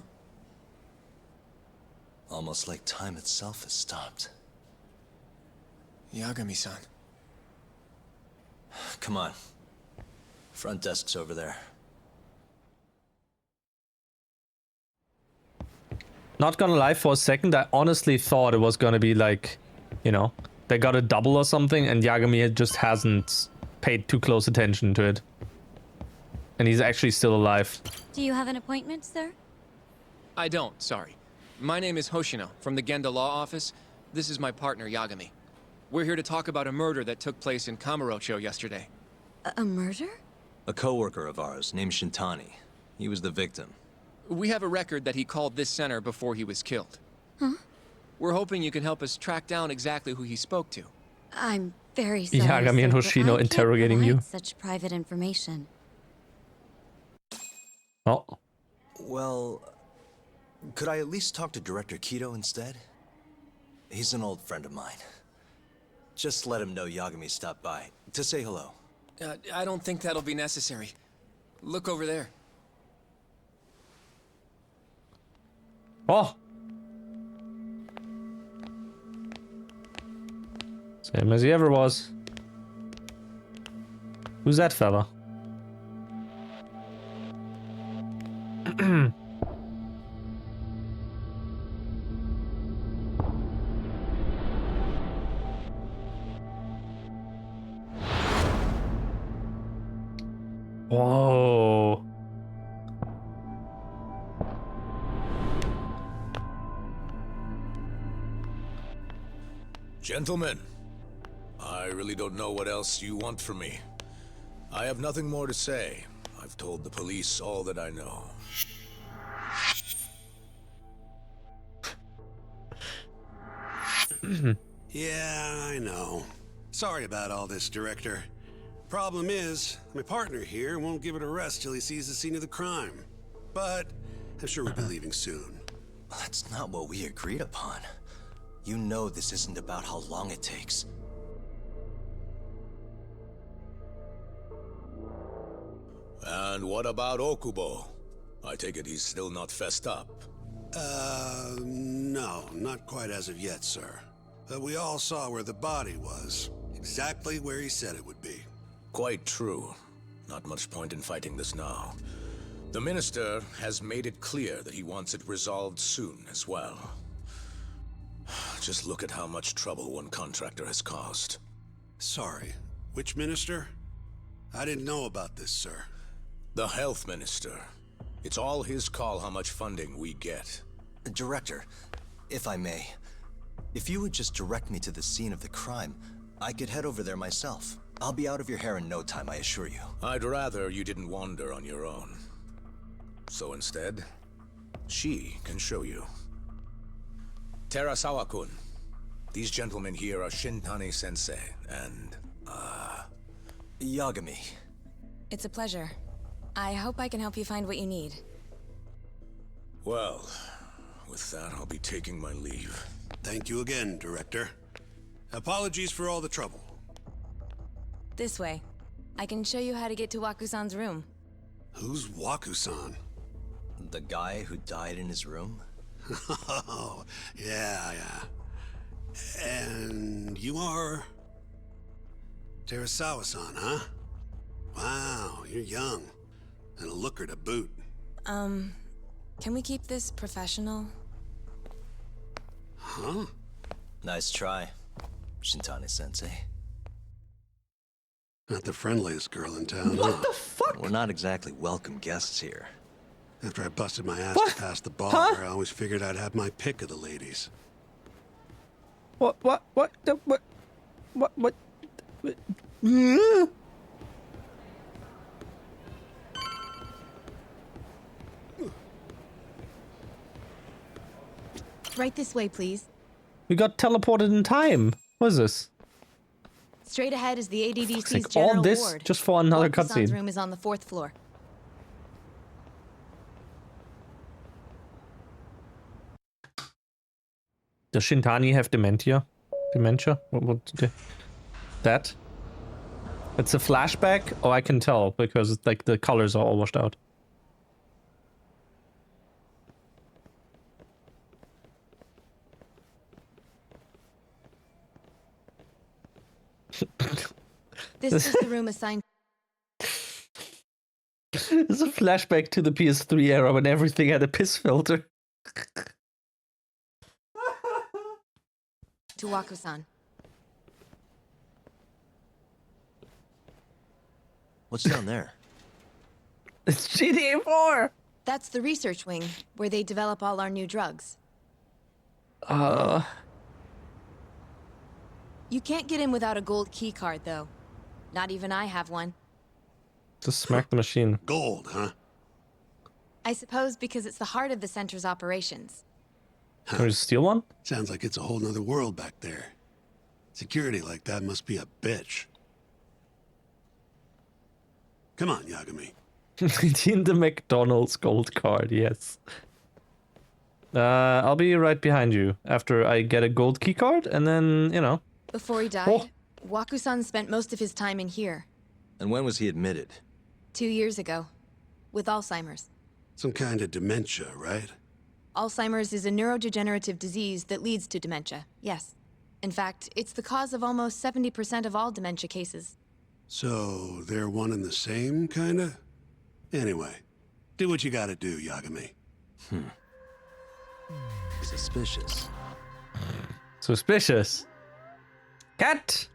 S3: Almost like time itself has stopped.
S20: Yagami-san.
S3: Come on. Front desk's over there.
S1: Not gonna lie, for a second, I honestly thought it was gonna be like, you know, they got a double or something, and Yagami just hasn't paid too close attention to it. And he's actually still alive.
S8: Do you have an appointment, sir?
S20: I don't, sorry. My name is Hoshino, from the Genda Law Office. This is my partner, Yagami. We're here to talk about a murder that took place in Kamurocho yesterday.
S8: A murder?
S3: A coworker of ours named Shintani. He was the victim.
S20: We have a record that he called this center before he was killed.
S8: Huh?
S20: We're hoping you can help us track down exactly who he spoke to.
S8: I'm very sorry,
S1: Yagami and
S8: sir, but
S1: Hoshino
S8: I
S1: interrogating
S8: can't
S1: you.
S8: provide such private information.
S1: Oh.
S3: Well, could I at least talk to Director Kido instead? He's an old friend of mine. Just let him know Yagami stopped by, to say hello.
S20: I don't think that'll be necessary. Look over there.
S1: Oh! Same as he ever was. Who's that fella? Whoa.
S22: Gentlemen, I really don't know what else you want from me. I have nothing more to say. I've told the police all that I know.
S5: Yeah, I know. Sorry about all this, Director. Problem is, my partner here won't give it a rest till he sees the scene of the crime. But I'm sure we'll be leaving soon.
S3: That's not what we agreed upon. You know this isn't about how long it takes.
S22: And what about Okubo? I take it he's still not fessed up.
S5: No, not quite as of yet, sir. But we all saw where the body was. Exactly where he said it would be.
S22: Quite true. Not much point in fighting this now. The Minister has made it clear that he wants it resolved soon as well. Just look at how much trouble one contractor has caused.
S5: Sorry, which Minister? I didn't know about this, sir.
S22: The Health Minister. It's all his call how much funding we get.
S3: Director, if I may, if you would just direct me to the scene of the crime, I could head over there myself. I'll be out of your hair in no time, I assure you.
S22: I'd rather you didn't wander on your own. So instead, she can show you. Terasawa-kun, these gentlemen here are Shintani-sensei and,
S3: Yagami.
S2: It's a pleasure. I hope I can help you find what you need.
S22: Well, with that, I'll be taking my leave.
S5: Thank you again, Director. Apologies for all the trouble.
S2: This way. I can show you how to get to Waku-san's room.
S5: Who's Waku-san?
S3: The guy who died in his room?
S5: Oh, yeah. And you are... Terasawa-san, huh? Wow, you're young. And a looker to boot.
S2: Can we keep this professional?
S5: Huh?
S3: Nice try, Shintani-sensei.
S5: Not the friendliest girl in town,
S1: What the fuck?
S3: We're not exactly welcome guests here.
S5: After I busted my ass
S1: What?
S5: to pass the bar,
S1: Huh?
S5: I always figured I'd have my pick of the ladies.
S1: What?
S2: Right this way, please.
S1: We got teleported in time. What is this?
S2: Straight ahead is the ADDC's
S1: Like
S2: general
S1: all this
S2: ward.
S1: just for another
S2: Waku-san's
S1: cutscene.
S2: room is on the 4th floor.
S1: Does Shintani have dementia? What that? It's a flashback? Oh, I can tell because it's like the colors are all washed out.
S2: This is the room assigned
S1: It's a flashback to the PS3 era when everything had a piss filter.
S2: to Waku-san.
S3: What's down there?
S1: It's GTA 4!
S2: That's the research wing, where they develop all our new drugs. You can't get in without a gold key card, though. Not even I have one.
S1: Just smack the machine.
S5: Gold, huh?
S2: I suppose because it's the heart of the center's operations.
S1: Can we just steal one?
S5: Sounds like it's a whole nother world back there. Security like that must be a bitch. Come on, Yagami.
S1: In the McDonald's gold card, yes. I'll be right behind you after I get a gold key card, and then, you know.
S2: Before he died, Waku-san spent most of his time in here.
S3: And when was he admitted?
S2: 2 years ago. With Alzheimer's.
S5: Some kind of dementia, right?
S2: Alzheimer's is a neurodegenerative disease that leads to dementia, yes. In fact, it's the cause of almost 70% of all dementia cases.
S5: So, they're one and the same, kinda? Anyway, do what you gotta do, Yagami.
S3: Suspicious.
S1: Suspicious. Cat!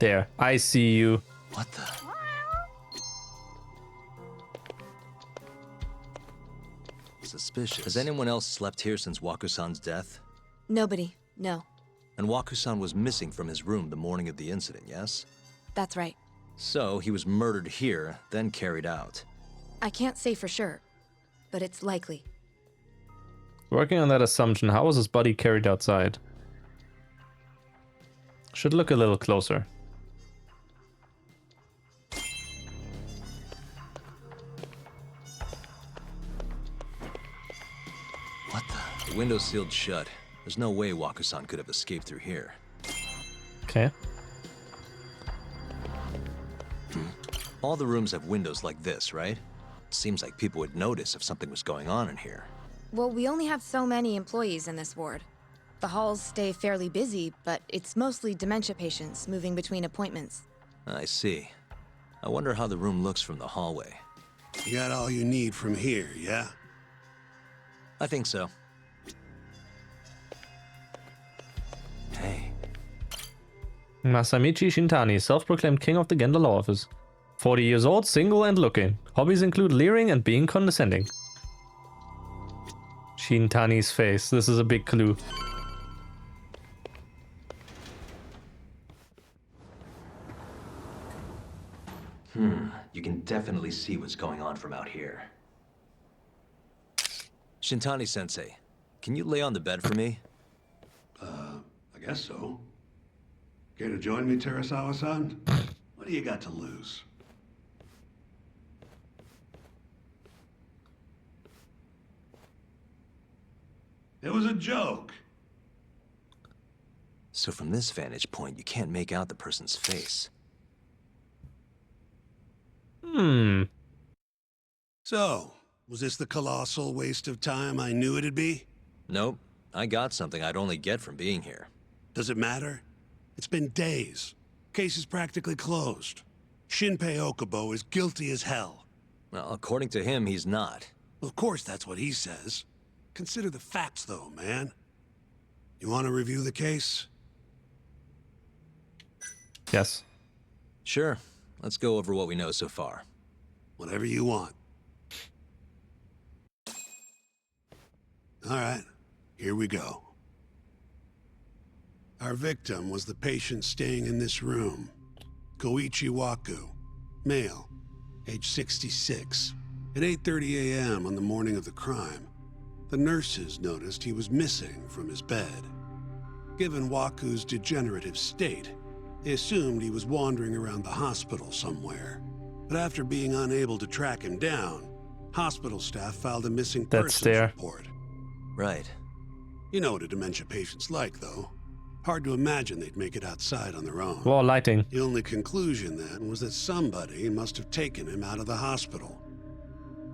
S1: There, I see you.
S3: What the? Suspicious. Has anyone else slept here since Waku-san's death?
S2: Nobody, no.
S3: And Waku-san was missing from his room the morning of the incident, yes?
S2: That's right.
S3: So, he was murdered here, then carried out.
S2: I can't say for sure, but it's likely.
S1: Working on that assumption, how was his body carried outside? Should look a little closer.
S3: What the? The window's sealed shut. There's no way Waku-san could have escaped through here.
S1: Okay.
S3: All the rooms have windows like this, right? Seems like people would notice if something was going on in here.
S2: Well, we only have so many employees in this ward. The halls stay fairly busy, but it's mostly dementia patients moving between appointments.
S3: I see. I wonder how the room looks from the hallway.
S5: You got all you need from here, yeah?
S3: I think so. Hey.
S1: Masamichi Shintani, self-proclaimed king of the Genda Law Office. 40 years old, single and looking. Hobbies include leering and being condescending. Shintani's face. This is a big clue.
S3: You can definitely see what's going on from out here. Shintani-sensei, can you lay on the bed for me?
S5: I guess so. Care to join me, Terasawa-san? What do you got to lose? It was a joke.
S3: So from this vantage point, you can't make out the person's face.
S5: So, was this the colossal waste of time I knew it'd be?
S3: Nope. I got something I'd only get from being here.
S5: Does it matter? It's been days. Case is practically closed. Shinpei Okubo is guilty as hell.
S3: Well, according to him, he's not.
S5: Well, of course that's what he says. Consider the facts, though, man. You want to review the case?
S1: Yes.
S3: Sure. Let's go over what we know so far.
S5: Whatever you want. All right, here we go. Our victim was the patient staying in this room. Koichi Waku, male, age 66. At 8:30 a.m. on the morning of the crime, the nurses noticed he was missing from his bed. Given Waku's degenerative state, they assumed he was wandering around the hospital somewhere. But after being unable to track him down, hospital staff filed a missing persons report.
S3: Right.
S5: You know what a dementia patient's like, though. Hard to imagine they'd make it outside on their own.
S1: Wall lighting.
S5: The only conclusion then was that somebody must have taken him out of the hospital.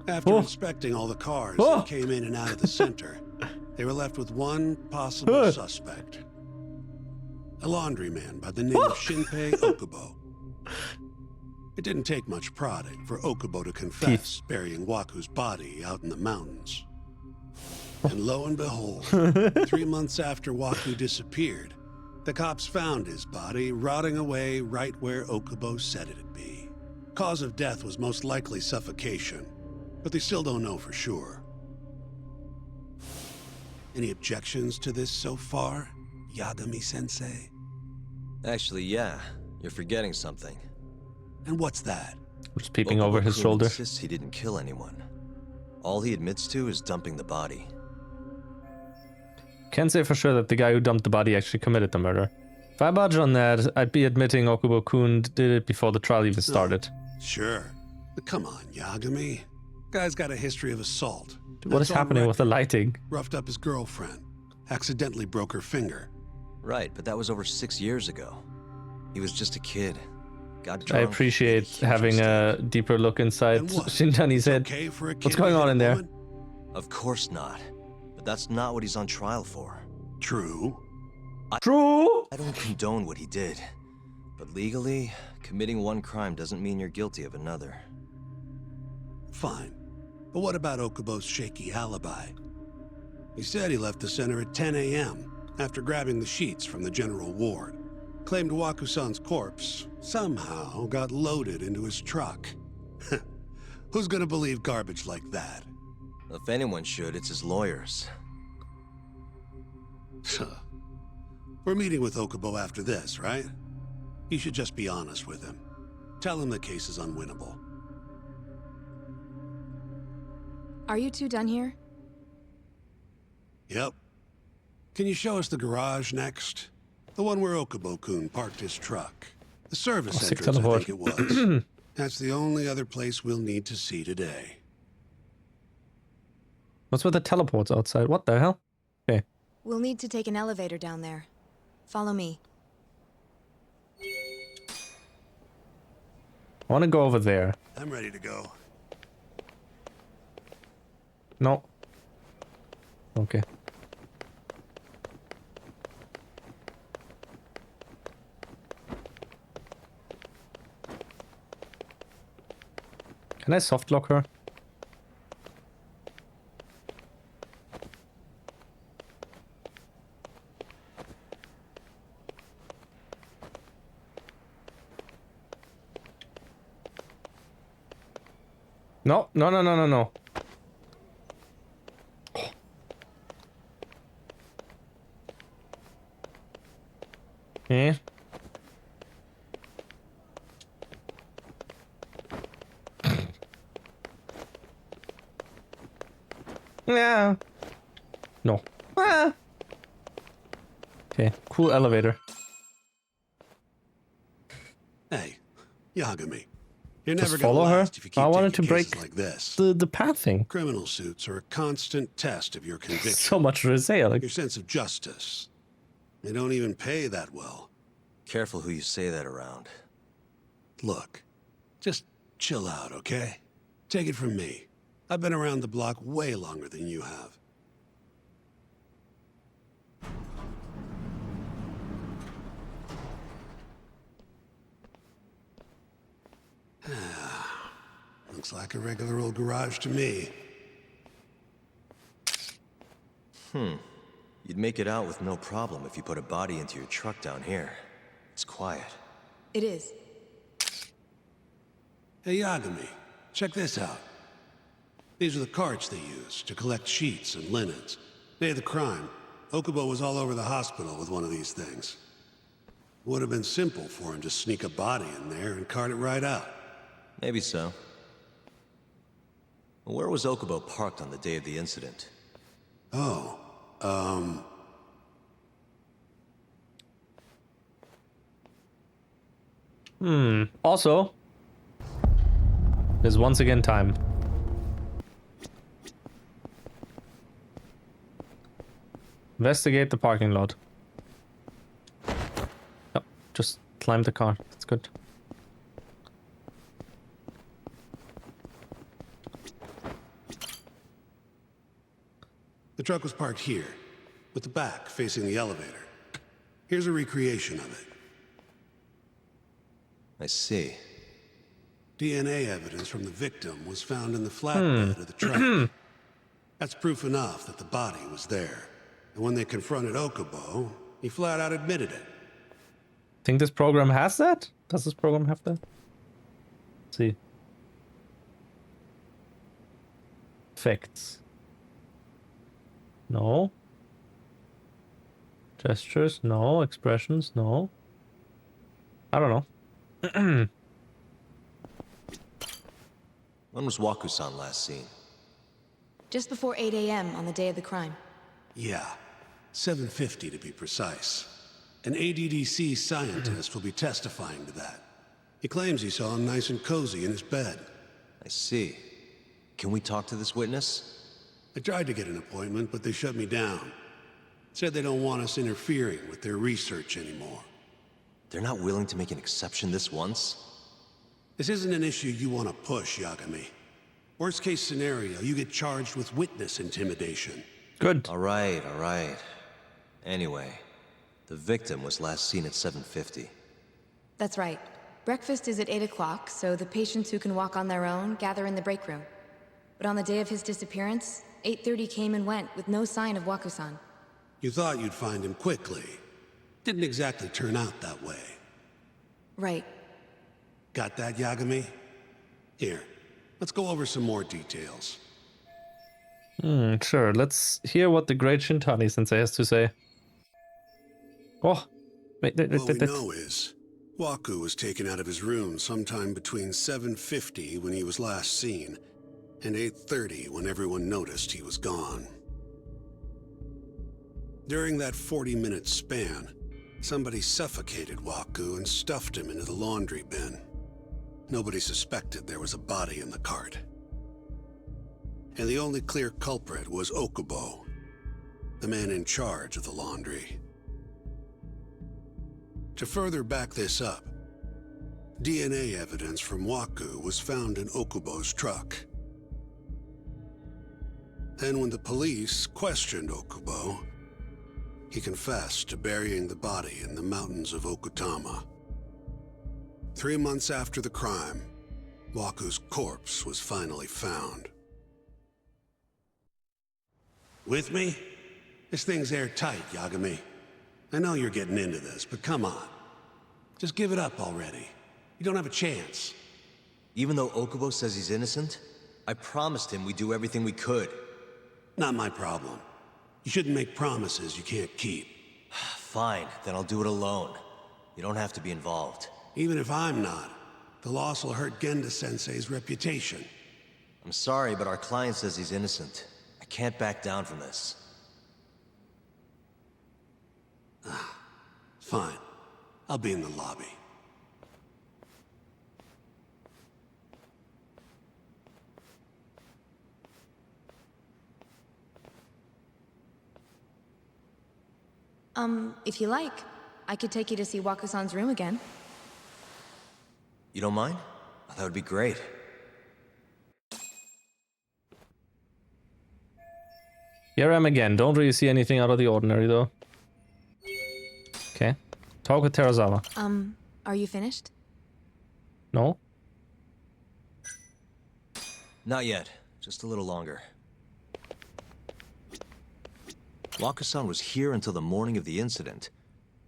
S5: After inspecting all the cars that came in and out of the center, they were left with one possible suspect. A laundryman by the name of Shinpei Okubo. It didn't take much prodding for Okubo to confess burying Waku's body out in the mountains. And lo and behold, 3 months after Waku disappeared, the cops found his body rotting away right where Okubo said it'd be. Cause of death was most likely suffocation, but they still don't know for sure. Any objections to this so far, Yagami-sensei?
S3: Actually, yeah. You're forgetting something.
S5: And what's that?
S1: Just peeping over his shoulder.
S3: Insists he didn't kill anyone. All he admits to is dumping the body.
S1: Can't say for sure that the guy who dumped the body actually committed the murder. If I budge on that, I'd be admitting Okubo-kun did it before the trial even started.
S5: Sure. But come on, Yagami. Guy's got a history of assault.
S1: What is happening with the lighting?
S5: Roughed up his girlfriend. Accidentally broke her finger.
S3: Right, but that was over 6 years ago. He was just a kid. Got
S1: I
S3: drunk.
S1: appreciate having a deeper look inside Shintani's head. What's going on in there?
S3: Of course not. But that's not what he's on trial for.
S5: True.
S1: True?
S3: I don't condone what he did. But legally, committing one crime doesn't mean you're guilty of another.
S5: Fine. But what about Okubo's shaky alibi? He said he left the center at 10 a.m. after grabbing the sheets from the general ward. Claimed Waku-san's corpse somehow got loaded into his truck. Who's gonna believe garbage like that?
S3: If anyone should, it's his lawyers.
S5: We're meeting with Okubo after this, right? You should just be honest with him. Tell him the case is unwinnable.
S2: Are you two done here?
S5: Yep. Can you show us the garage next? The one where Okubo-kun parked his truck. The service entrance, I think it was. That's the only other place we'll need to see today.
S1: What's with the teleports outside? What the hell? Okay.
S2: We'll need to take an elevator down there. Follow me.
S1: I want to go over there.
S5: I'm ready to go.
S1: No. Okay. Can I soft lock her? No, no, no, no, no, no. Yeah. No. Ah. Okay, cool elevator.
S5: Hey, Yagami. You're
S1: Just
S5: never gonna
S1: follow her?
S5: last if you keep
S1: I wanted to
S5: taking cases
S1: break
S5: like this.
S1: the path thing.
S5: Criminal suits are a constant test of your conviction.
S1: So much to say, like.
S5: Your sense of justice. They don't even pay that well.
S3: Careful who you say that around.
S5: Look, just chill out, okay? Take it from me. I've been around the block way longer than you have. Looks like a regular old garage to me.
S3: You'd make it out with no problem if you put a body into your truck down here. It's quiet.
S2: It is.
S5: Hey, Yagami, check this out. These are the carts they used to collect sheets and linens. Day of the crime, Okubo was all over the hospital with one of these things. Would have been simple for him to sneak a body in there and cart it right out.
S3: Maybe so. Where was Okubo parked on the day of the incident?
S5: Oh,
S1: Also, there's once again time. Investigate the parking lot. Oh, just climb the car. That's good.
S5: the truck was parked here, with the back facing the elevator. Here's a recreation of it.
S3: I see.
S5: DNA evidence from the victim was found in the flatbed of the truck. That's proof enough that the body was there. And when they confronted Okubo, he flat out admitted it.
S1: Think this program has that? Does this program have that? Let's see. Facts. No. Gestures? No. Expressions? No. I don't know.
S3: When was Waku-san last seen?
S2: Just before 8 a.m. on the day of the crime.
S5: Yeah, 7:50 to be precise. An ADDC scientist will be testifying to that. He claims he saw him nice and cozy in his bed.
S3: I see. Can we talk to this witness?
S5: I tried to get an appointment, but they shut me down. Said they don't want us interfering with their research anymore.
S3: They're not willing to make an exception this once?
S5: This isn't an issue you want to push, Yagami. Worst case scenario, you get charged with witness intimidation.
S1: Good.
S3: All right. Anyway, the victim was last seen at 7:50.
S2: That's right. Breakfast is at 8 o'clock, so the patients who can walk on their own gather in the break room. But on the day of his disappearance, 8:30 came and went with no sign of Waku-san.
S5: You thought you'd find him quickly. Didn't exactly turn out that way.
S2: Right.
S5: Got that, Yagami? Here, let's go over some more details.
S1: Sure. Let's hear what the great Shintani sensei has to say. Oh, wait.
S5: What we know is, Waku was taken out of his room sometime between 7:50 when he was last seen, and 8:30 when everyone noticed he was gone. During that 40-minute span, somebody suffocated Waku and stuffed him into the laundry bin. Nobody suspected there was a body in the cart. And the only clear culprit was Okubo, the man in charge of the laundry. To further back this up, DNA evidence from Waku was found in Okubo's truck. Then when the police questioned Okubo, he confessed to burying the body in the mountains of Okutama. 3 months after the crime, Waku's corpse was finally found. With me? This thing's airtight, Yagami. I know you're getting into this, but come on. Just give it up already. You don't have a chance.
S3: Even though Okubo says he's innocent, I promised him we'd do everything we could.
S5: Not my problem. You shouldn't make promises you can't keep.
S3: Fine, then I'll do it alone. You don't have to be involved.
S5: Even if I'm not, the loss will hurt Genda-sensei's reputation.
S3: I'm sorry, but our client says he's innocent. I can't back down from this.
S5: Fine. I'll be in the lobby.
S2: If you like, I could take you to see Waku-san's room again.
S3: You don't mind? That would be great.
S1: Here I am again. Don't really see anything out of the ordinary, though. Okay. Talk with Terazawa.
S2: Are you finished?
S1: No?
S3: Not yet. Just a little longer. Waku-san was here until the morning of the incident.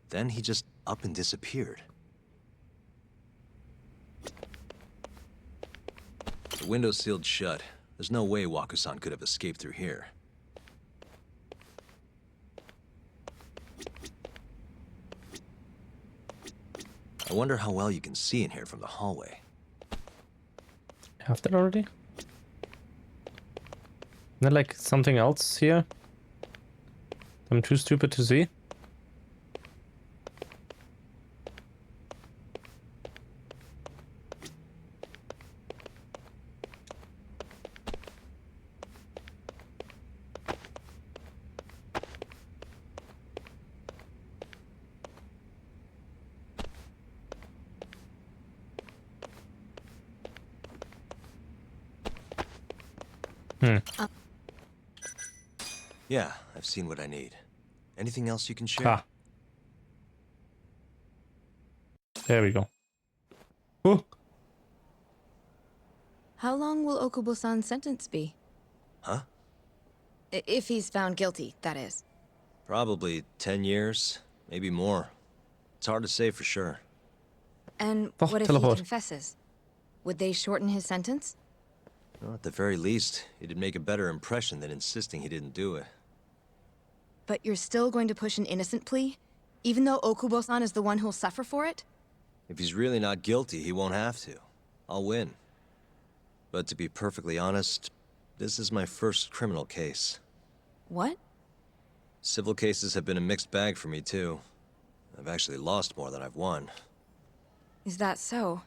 S3: Then he just up and disappeared. The window's sealed shut. There's no way Waku-san could have escaped through here. I wonder how well you can see in here from the hallway.
S1: Have that already? Isn't there like something else here? I'm too stupid to see.
S3: Yeah, I've seen what I need. Anything else you can share?
S1: Ah. There we go. Ooh.
S2: How long will Okubo-san's sentence be?
S3: Huh?
S2: If he's found guilty, that is.
S3: Probably 10 years, maybe more. It's hard to say for sure.
S2: And
S1: Oh,
S2: what if
S1: teleport.
S2: he confesses? Would they shorten his sentence?
S3: Well, at the very least, it'd make a better impression than insisting he didn't do it.
S2: But you're still going to push an innocent plea? Even though Okubo-san is the one who'll suffer for it?
S3: If he's really not guilty, he won't have to. I'll win. But to be perfectly honest, this is my first criminal case.
S2: What?
S3: Civil cases have been a mixed bag for me, too. I've actually lost more than I've won.
S2: Is that so?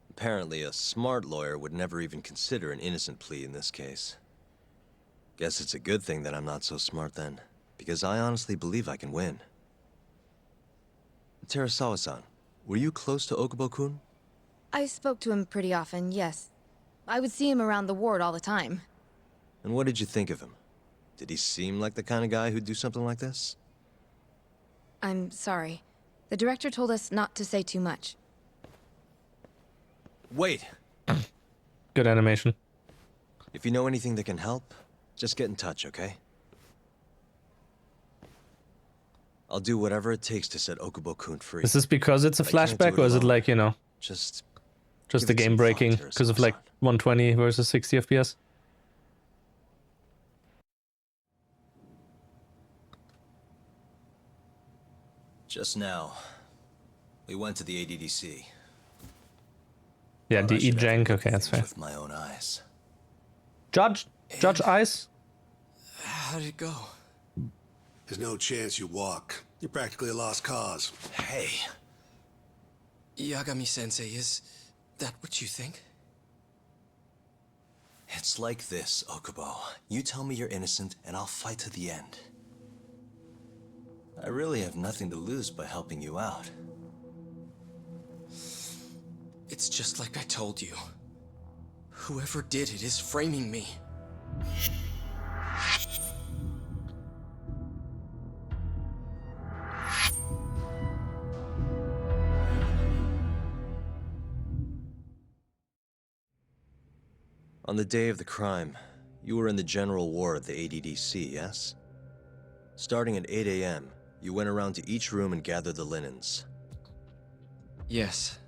S3: Apparently, a smart lawyer would never even consider an innocent plea in this case. Guess it's a good thing that I'm not so smart then, because I honestly believe I can win. Terasawa-san, were you close to Okubo-kun?
S2: I spoke to him pretty often, yes. I would see him around the ward all the time.
S3: And what did you think of him? Did he seem like the kind of guy who'd do something like this?
S2: I'm sorry. The director told us not to say too much.
S3: Wait!
S1: Good animation.
S3: If you know anything that can help, just get in touch, okay? I'll do whatever it takes to set Okubo-kun free.
S1: Is this because it's a flashback, or is it like, you know,
S3: just
S1: the game breaking because of like 120 versus 60 FPS?
S3: Just now, we went to the ADDC.
S1: Yeah, DE Jank. Okay, that's fair.
S3: With my own eyes.
S1: Judge Ice.
S20: How did it go?
S5: There's no chance you walk. You're practically a lost cause.
S3: Hey.
S20: Yagami-sensei, is that what you think?
S3: It's like this, Okubo. You tell me you're innocent, and I'll fight to the end. I really have nothing to lose by helping you out.
S20: It's just like I told you. Whoever did it is framing me.
S3: On the day of the crime, you were in the general ward at the ADDC, yes? Starting at 8 a.m., you went around to each room and gathered the linens.
S20: Yes.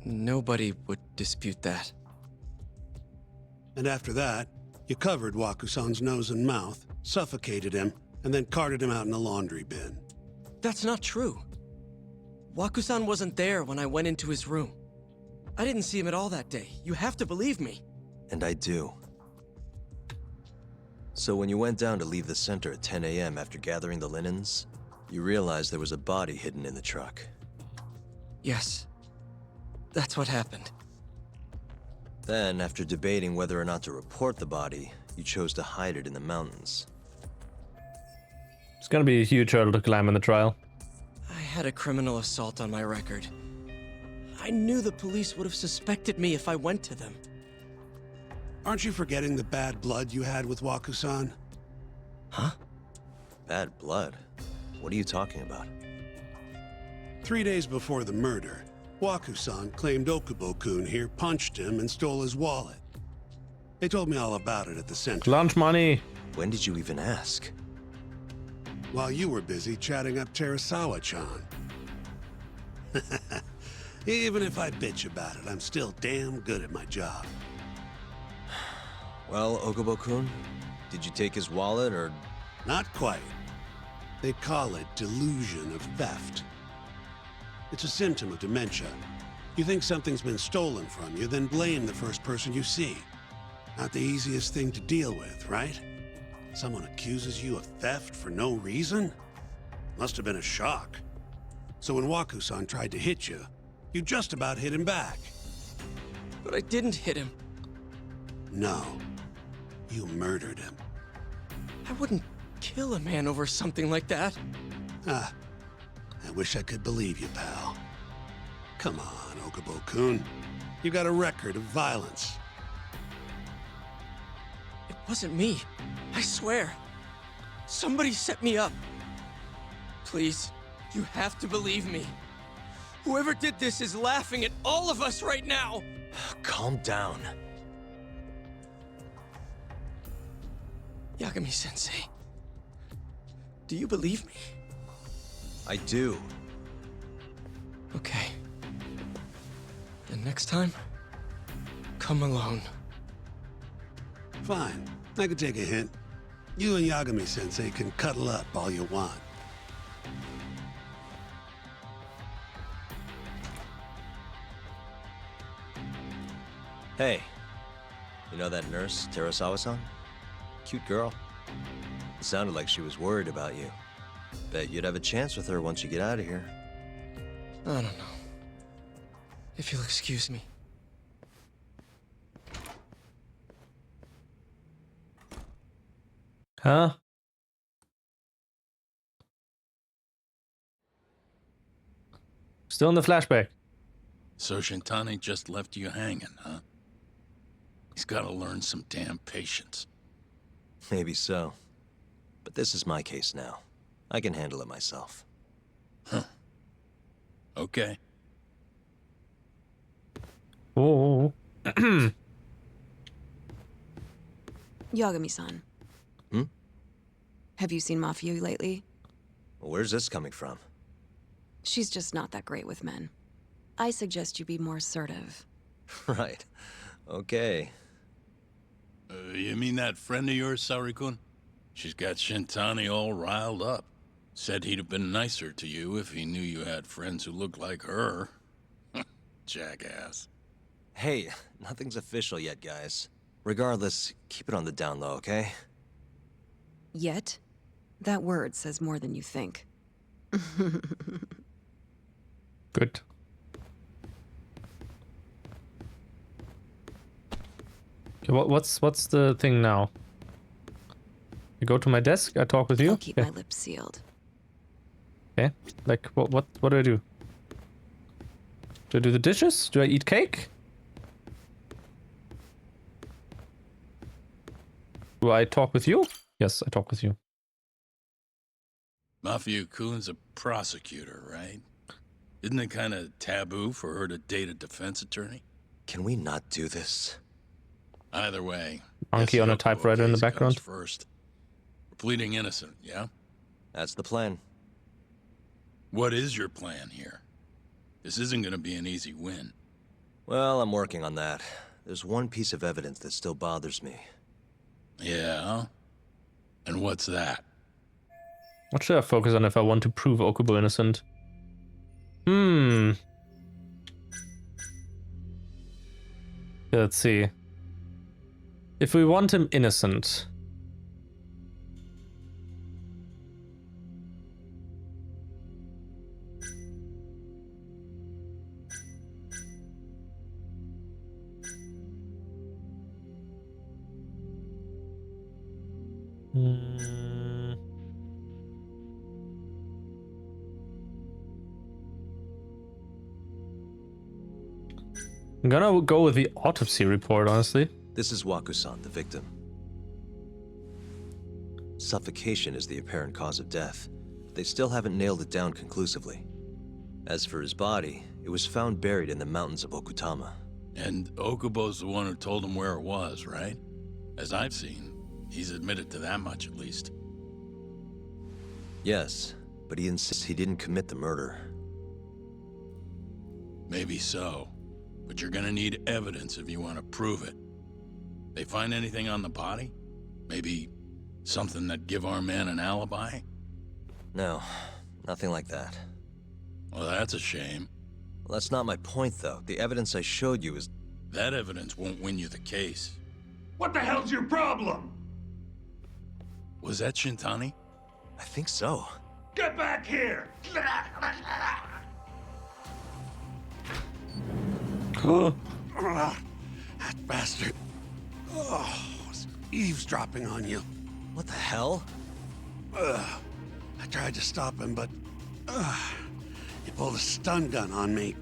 S20: Nobody would dispute that.
S5: And after that, you covered Waku-san's nose and mouth, suffocated him, and then carted him out in a laundry bin.
S20: That's not true. Waku-san wasn't there when I went into his room. I didn't see him at all that day. You have to believe me.
S3: And I do. So when you went down to leave the center at 10 a.m. after gathering the linens, you realized there was a body hidden in the truck.
S20: Yes. That's what happened.
S3: Then, after debating whether or not to report the body, you chose to hide it in the mountains.
S1: It's gonna be a huge hurdle to climb in the trial.
S6: I had a criminal assault on my record. I knew the police would have suspected me if I went to them.
S5: Aren't you forgetting the bad blood you had with Waku-san?
S6: Huh?
S3: Bad blood? What are you talking about?
S5: 3 days before the murder, Waku-san claimed Okubo-kun here punched him and stole his wallet. They told me all about it at the center.
S1: Lunch money.
S3: When did you even ask?
S5: While you were busy chatting up Terasawa-chan. Even if I bitch about it, I'm still damn good at my job.
S3: Well, Okubo-kun, did you take his wallet or...
S5: Not quite. They call it delusion of theft. It's a symptom of dementia. You think something's been stolen from you, then blame the first person you see. Not the easiest thing to deal with, right? Someone accuses you of theft for no reason? Must have been a shock. So when Waku-san tried to hit you, you just about hit him back.
S6: But I didn't hit him.
S5: No. You murdered him.
S6: I wouldn't kill a man over something like that.
S5: Ah. I wish I could believe you, pal. Come on, Okubo-kun. You got a record of violence.
S6: It wasn't me. I swear. Somebody set me up. Please, you have to believe me. Whoever did this is laughing at all of us right now.
S3: Calm down.
S6: Yagami-sensei, do you believe me?
S3: I do.
S6: Okay. Then next time, come alone.
S5: Fine. I can take a hint. You and Yagami-sensei can cuddle up all you want.
S3: Hey, you know that nurse, Terasawa-san? Cute girl. It sounded like she was worried about you. Bet you'd have a chance with her once you get out of here.
S6: I don't know. If you'll excuse me.
S1: Huh? Still in the flashback.
S4: So Shintani just left you hanging, huh? He's gotta learn some damn patience.
S3: Maybe so. But this is my case now. I can handle it myself.
S4: Huh. Okay.
S1: Oh.
S14: Yagami-san.
S3: Hmm?
S14: Have you seen Mafia lately?
S3: Where's this coming from?
S14: She's just not that great with men. I suggest you be more assertive.
S3: Right. Okay.
S4: You mean that friend of yours, Saori-kun? She's got Shintani all riled up. Said he'd have been nicer to you if he knew you had friends who looked like her. Jackass.
S3: Hey, nothing's official yet, guys. Regardless, keep it on the down low, okay?
S14: Yet? That word says more than you think.
S1: Good. Okay, what's the thing now? You go to my desk, I talk with you?
S14: I'll keep my lips sealed.
S1: Okay. Like, what do I do? Do I do the dishes? Do I eat cake? Do I talk with you? Yes, I talk with you.
S4: Mafia-kun's a prosecutor, right? Isn't it kind of taboo for her to date a defense attorney?
S3: Can we not do this?
S4: Either way.
S1: Monkey on a typewriter in the background.
S4: First. We're pleading innocent, yeah?
S3: That's the plan.
S4: What is your plan here? This isn't gonna be an easy win.
S3: Well, I'm working on that. There's one piece of evidence that still bothers me.
S4: Yeah? And what's that?
S1: What should I focus on if I want to prove Okubo innocent? Let's see. If we want him innocent, Hmm. I'm gonna go with the autopsy report, honestly.
S3: This is Wakusan, the victim. Suffocation is the apparent cause of death. They still haven't nailed it down conclusively. As for his body, it was found buried in the mountains of Okutama.
S4: And Okubo's the one who told him where it was, right? As I've seen, he's admitted to that much at least.
S3: Yes, but he insists he didn't commit the murder.
S4: Maybe so, but you're gonna need evidence if you want to prove it. They find anything on the body? Maybe something that'd give our man an alibi?
S3: No, nothing like that.
S4: Well, that's a shame.
S3: Well, that's not my point, though. The evidence I showed you is...
S4: That evidence won't win you the case.
S10: What the hell's your problem?
S4: Was that Shintani?
S3: I think so.
S10: Get back here!
S5: That bastard. Oh, was eavesdropping on you.
S3: What the hell?
S5: I tried to stop him, but he pulled a stun gun on me.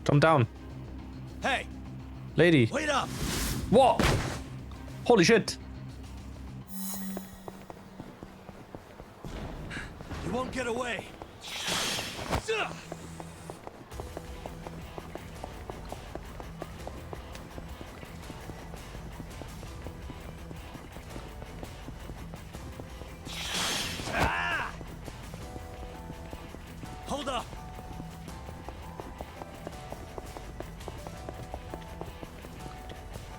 S1: Jump down.
S3: Hey!
S1: Lady.
S3: Wait up!
S1: Whoa! Holy shit!
S3: You won't get away! Hold up!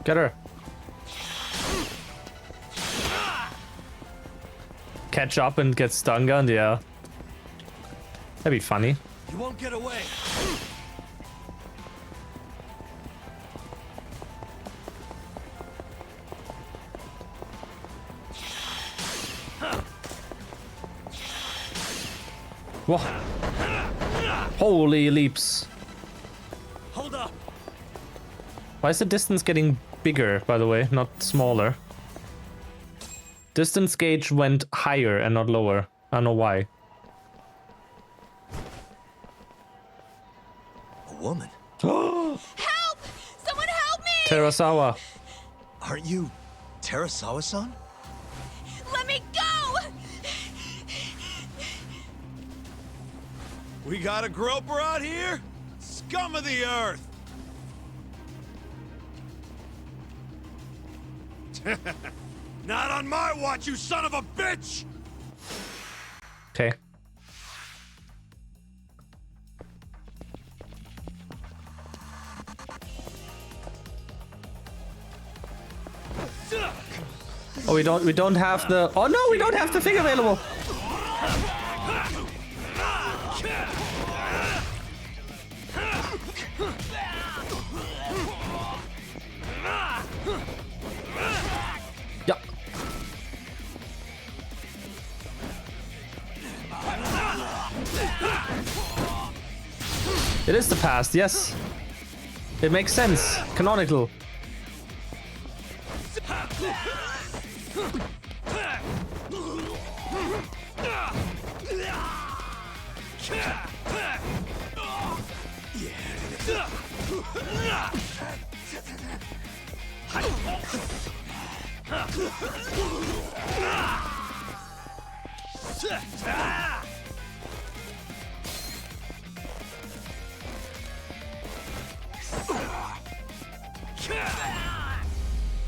S1: Get her. Catch up and get stun gunned, yeah. That'd be funny.
S3: You won't get away!
S1: Whoa. Holy leaps.
S3: Hold up!
S1: Why is the distance getting bigger, by the way, not smaller? Distance gauge went higher and not lower. I don't know why.
S3: A woman?
S14: Help! Someone help me!
S1: Terasawa.
S3: Aren't you Terasawa-san?
S14: Let me go!
S13: We got a groper out here? Scum of the earth! Not on my watch, you son of a bitch!
S1: Okay. Oh, we don't have the... Oh no, we don't have the thing available. Yeah. It is the past, yes. It makes sense. Canonical.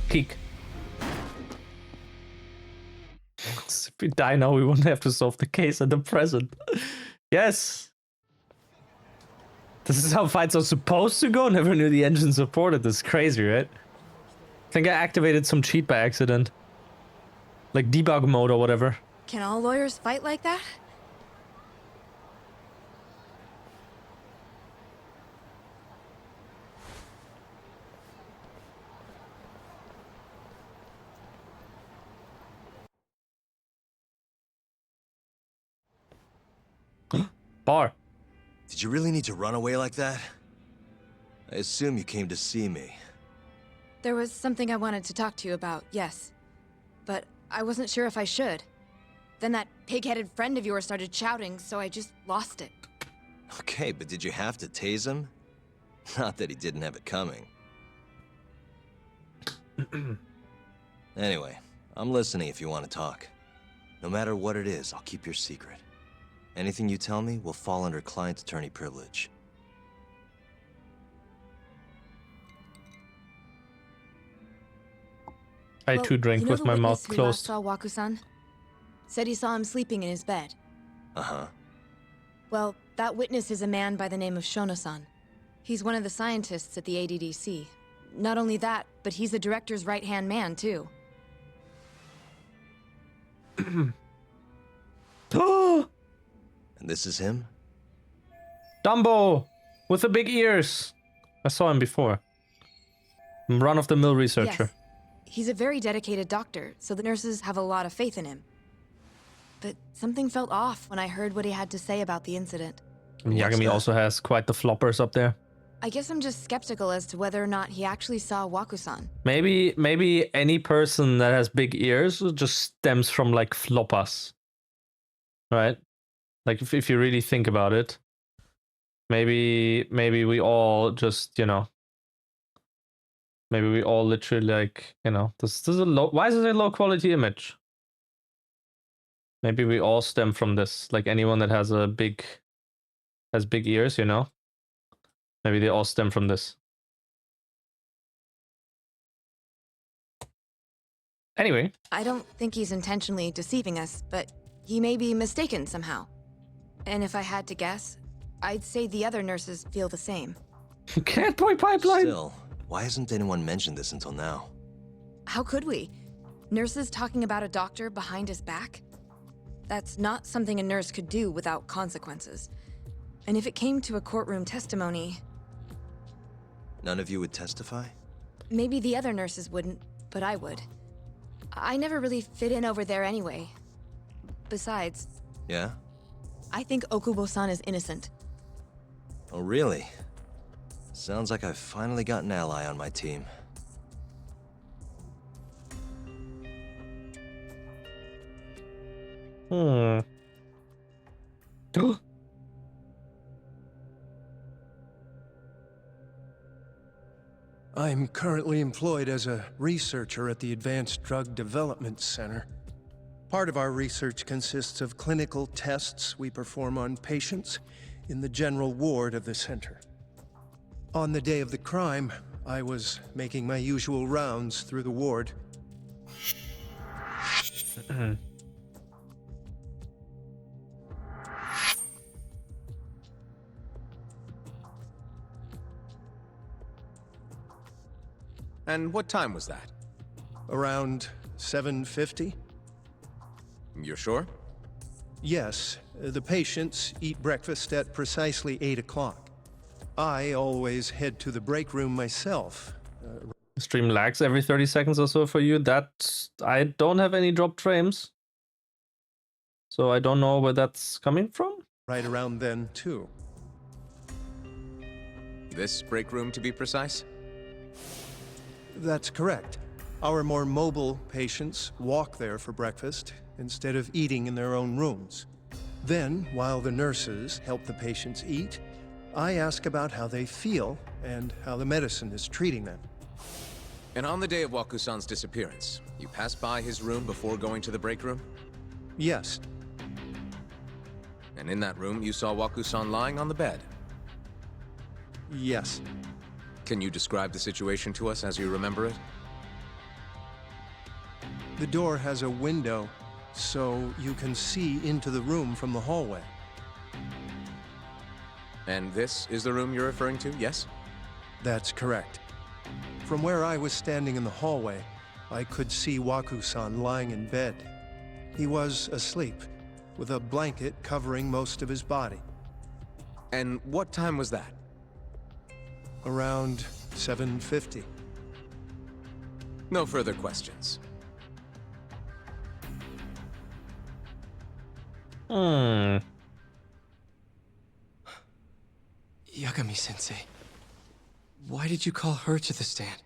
S1: Peek. If we die now, we won't have to solve the case at the present. Yes. This is how fights are supposed to go? Never knew the engine supported this. Crazy, right? I think I activated some cheat by accident. Like debug mode or whatever.
S2: Can all lawyers fight like that?
S1: Bar.
S3: Did you really need to run away like that? I assume you came to see me.
S2: There was something I wanted to talk to you about, yes. But I wasn't sure if I should. Then that pig-headed friend of yours started shouting, so I just lost it.
S3: Okay, but did you have to tase him? Not that he didn't have it coming. Anyway, I'm listening if you want to talk. No matter what it is, I'll keep your secret. Anything you tell me will fall under client attorney privilege.
S1: I too drank with my mouth
S2: Who last
S1: closed.
S2: saw Waku-san? Said he saw him sleeping in his bed.
S3: Uh-huh.
S2: Well, that witness is a man by the name of Shono-san. He's one of the scientists at the ADDC. Not only that, but he's the director's right-hand man, too.
S3: And this is him?
S1: Dumbo! With the big ears! I saw him before. Run-of-the-mill researcher.
S2: Yes. He's a very dedicated doctor, so the nurses have a lot of faith in him. But something felt off when I heard what he had to say about the incident.
S1: Yagami also has quite the floppers up there.
S2: I guess I'm just skeptical as to whether or not he actually saw Waku-san.
S1: Maybe any person that has big ears just stems from like floppas. Right? Like if you really think about it. Maybe we all just, you know. Maybe we all literally like, you know, this is a low, why is it a low quality image? Maybe we all stem from this. Like anyone that has big ears, you know? Maybe they all stem from this. Anyway.
S2: I don't think he's intentionally deceiving us, but he may be mistaken somehow. And if I had to guess, I'd say the other nurses feel the same.
S1: Catboy pipeline!
S3: Still, why hasn't anyone mentioned this until now?
S2: How could we? Nurses talking about a doctor behind his back? That's not something a nurse could do without consequences. And if it came to a courtroom testimony...
S3: None of you would testify?
S2: Maybe the other nurses wouldn't, but I would. I never really fit in over there anyway. Besides...
S3: Yeah?
S2: I think Okubo-san is innocent.
S3: Oh, really? Sounds like I've finally got an ally on my team.
S9: I'm currently employed as a researcher at the Advanced Drug Development Center. Part of our research consists of clinical tests we perform on patients in the general ward of the center. On the day of the crime, I was making my usual rounds through the ward.
S17: And what time was that?
S9: Around 7:50?
S17: You're sure?
S9: Yes, the patients eat breakfast at precisely 8 o'clock. I always head to the break room myself.
S1: Stream lags every 30 seconds or so for you. That I don't have any dropped frames. So I don't know where that's coming from.
S9: Right around then, too.
S17: This break room, to be precise?
S9: That's correct. Our more mobile patients walk there for breakfast instead of eating in their own rooms. Then, while the nurses help the patients eat, I ask about how they feel and how the medicine is treating them.
S17: And on the day of Waku-san's disappearance, you passed by his room before going to the break room?
S9: Yes.
S17: And in that room, you saw Waku-san lying on the bed?
S9: Yes.
S17: Can you describe the situation to us as you remember it?
S9: The door has a window, so you can see into the room from the hallway.
S17: And this is the room you're referring to, yes?
S9: That's correct. From where I was standing in the hallway, I could see Waku-san lying in bed. He was asleep, with a blanket covering most of his body.
S17: And what time was that?
S9: Around 7:50.
S17: No further questions.
S6: Yagami-sensei, why did you call her to the stand?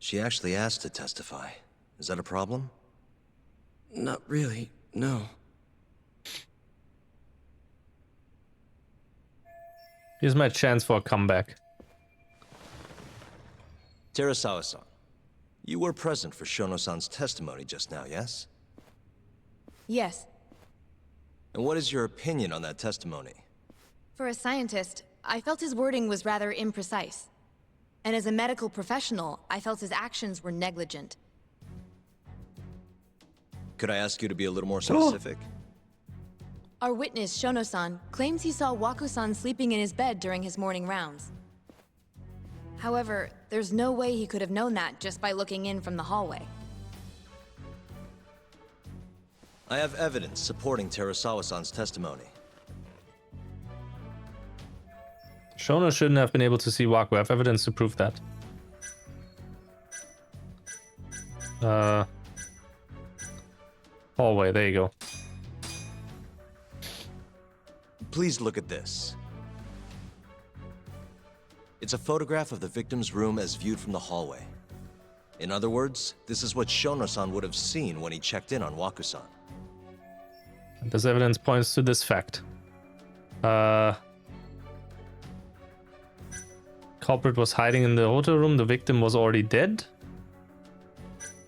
S3: She actually asked to testify. Is that a problem?
S6: Not really, no.
S1: Here's my chance for a comeback.
S3: Terasawa-san, you were present for Shono-san's testimony just now, yes?
S2: Yes.
S3: And what is your opinion on that testimony?
S2: For a scientist, I felt his wording was rather imprecise. And as a medical professional, I felt his actions were negligent.
S3: Could I ask you to be a little more specific?
S2: Our witness, Shono-san, claims he saw Waku-san sleeping in his bed during his morning rounds. However, there's no way he could have known that just by looking in from the hallway.
S3: I have evidence supporting Terasawa-san's testimony.
S1: Shono shouldn't have been able to see Waku. I have evidence to prove that. Hallway, there you go.
S3: Please look at this. It's a photograph of the victim's room as viewed from the hallway. In other words, this is what Shono-san would have seen when he checked in on Waku-san.
S1: This evidence points to this fact. Culprit was hiding in the hotel room. The victim was already dead.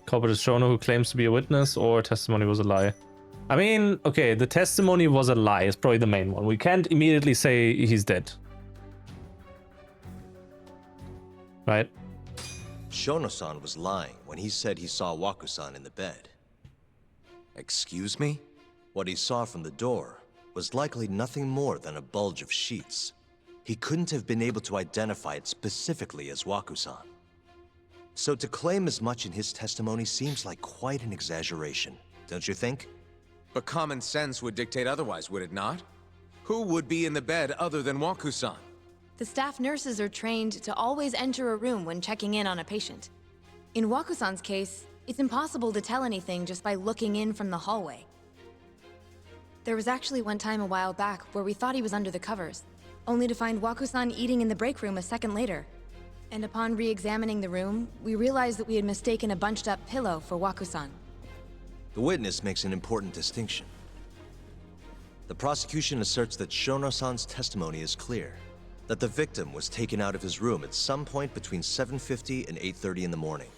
S1: Culprit is Shono, who claims to be a witness, or testimony was a lie. I mean, okay, the testimony was a lie. It's probably the main one. We can't immediately say he's dead. Right?
S3: Shono-san was lying when he said he saw Waku-san in the bed. Excuse me? What he saw from the door was likely nothing more than a bulge of sheets. He couldn't have been able to identify it specifically as Waku-san. So to claim as much in his testimony seems like quite an exaggeration, don't you think?
S15: But common sense would dictate otherwise, would it not? Who would be in the bed other than Waku-san?
S2: The staff nurses are trained to always enter a room when checking in on a patient. In Waku-san's case, it's impossible to tell anything just by looking in from the hallway. There was actually one time a while back where we thought he was under the covers, only to find Waku-san eating in the break room a second later. And upon re-examining the room, we realized that we had mistaken a bunched-up pillow for Waku-san.
S3: The witness makes an important distinction. The prosecution asserts that Shono-san's testimony is clear, that the victim was taken out of his room at some point between 7:50 and 8:30 in the morning.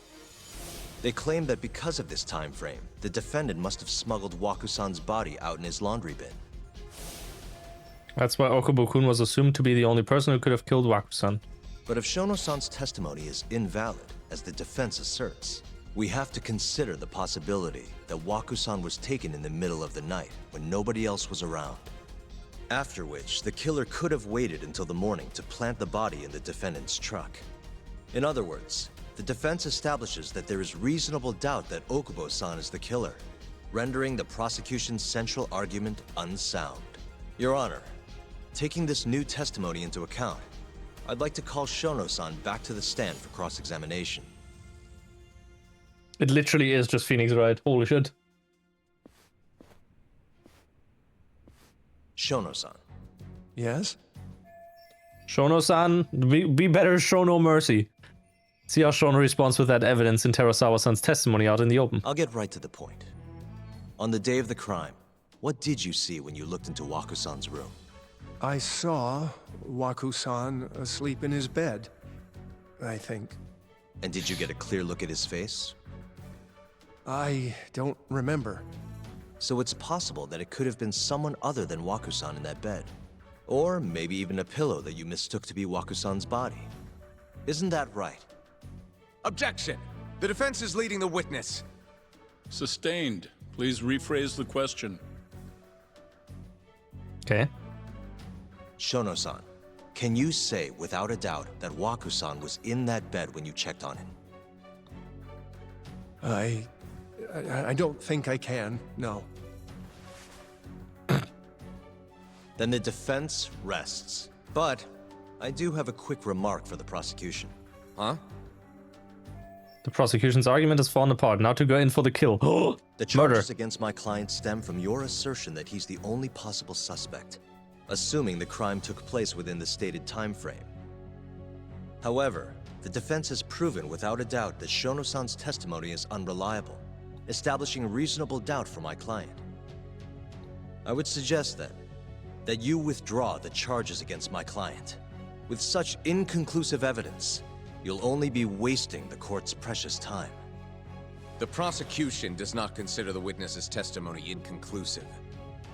S3: They claim that because of this time frame, the defendant must have smuggled Waku-san's body out in his laundry bin.
S1: That's why Okubo-kun was assumed to be the only person who could have killed Waku-san.
S3: But if Shono-san's testimony is invalid, as the defense asserts, we have to consider the possibility that Waku-san was taken in the middle of the night when nobody else was around. After which, the killer could have waited until the morning to plant the body in the defendant's truck. In other words, the defense establishes that there is reasonable doubt that Okubo-san is the killer, rendering the prosecution's central argument unsound. Your Honor, taking this new testimony into account, I'd like to call Shono-san back to the stand for cross-examination.
S1: It literally is just Phoenix Wright. Holy shit.
S3: Shono-san.
S9: Yes?
S1: Shono-san, be better show no mercy. See how Shono responds with that evidence in Terasawa-san's testimony out in the open.
S3: I'll get right to the point. On the day of the crime, what did you see when you looked into Waku-san's room?
S9: I saw Waku-san asleep in his bed, I think.
S3: And did you get a clear look at his face?
S9: I don't remember.
S3: So it's possible that it could have been someone other than Waku-san in that bed. Or maybe even a pillow that you mistook to be Waku-san's body. Isn't that right?
S15: Objection! The defense is leading the witness.
S4: Sustained. Please rephrase the question.
S1: Okay.
S3: Shono-san, can you say without a doubt that Waku-san was in that bed when you checked on him?
S9: I don't think I can, no.
S3: Then the defense rests. But I do have a quick remark for the prosecution.
S15: Huh?
S1: The prosecution's argument has fallen apart. Now to go in for the kill.
S3: The charges against my client stem from your assertion that he's the only possible suspect, assuming the crime took place within the stated time frame. However, the defense has proven without a doubt that Shono-san's testimony is unreliable, establishing reasonable doubt for my client. I would suggest then that you withdraw the charges against my client. With such inconclusive evidence, you'll only be wasting the court's precious time.
S15: The prosecution does not consider the witness's testimony inconclusive.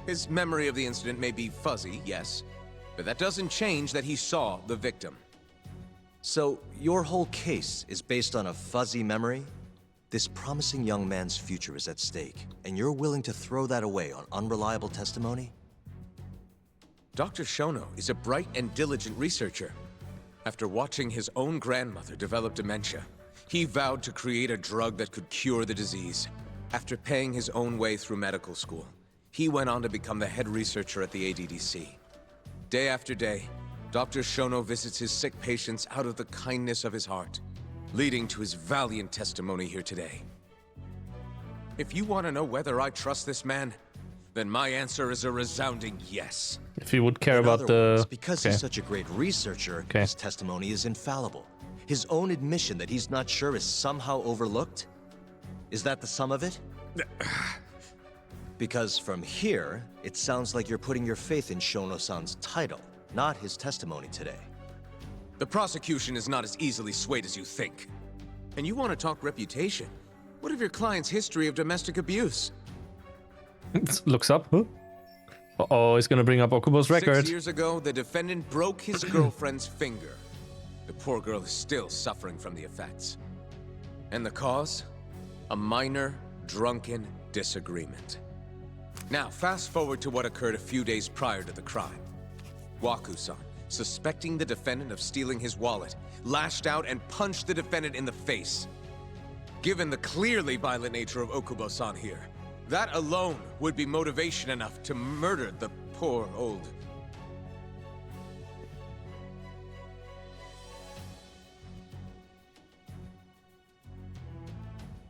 S15: His memory of the incident may be fuzzy, yes, but that doesn't change that he saw the victim.
S3: So, your whole case is based on a fuzzy memory? This promising young man's future is at stake, and you're willing to throw that away on unreliable testimony?
S15: Dr. Shono is a bright and diligent researcher. After watching his own grandmother develop dementia, he vowed to create a drug that could cure the disease. After paying his own way through medical school, he went on to become the head researcher at the ADDC. Day after day, Dr. Shono visits his sick patients out of the kindness of his heart, leading to his valiant testimony here today. If you want to know whether I trust this man, then my answer is a resounding yes.
S1: If you would care about
S3: In other
S1: the...
S3: words, because he's such a great researcher, his testimony is infallible. His own admission that he's not sure is somehow overlooked? Is that the sum of it? Because from here, it sounds like you're putting your faith in Shono-san's title, not his testimony today.
S15: The prosecution is not as easily swayed as you think. And you want to talk reputation? What of your client's history of domestic abuse?
S1: Looks up, huh? Uh-oh, he's gonna bring up Okubo's record.
S15: 6 years ago, the defendant broke his girlfriend's finger. The poor girl is still suffering from the effects. And the cause? A minor, drunken disagreement. Now, fast forward to what occurred a few days prior to the crime. Waku-san, suspecting the defendant of stealing his wallet, lashed out and punched the defendant in the face. Given the clearly violent nature of Okubo-san here, that alone would be motivation enough to murder the poor old...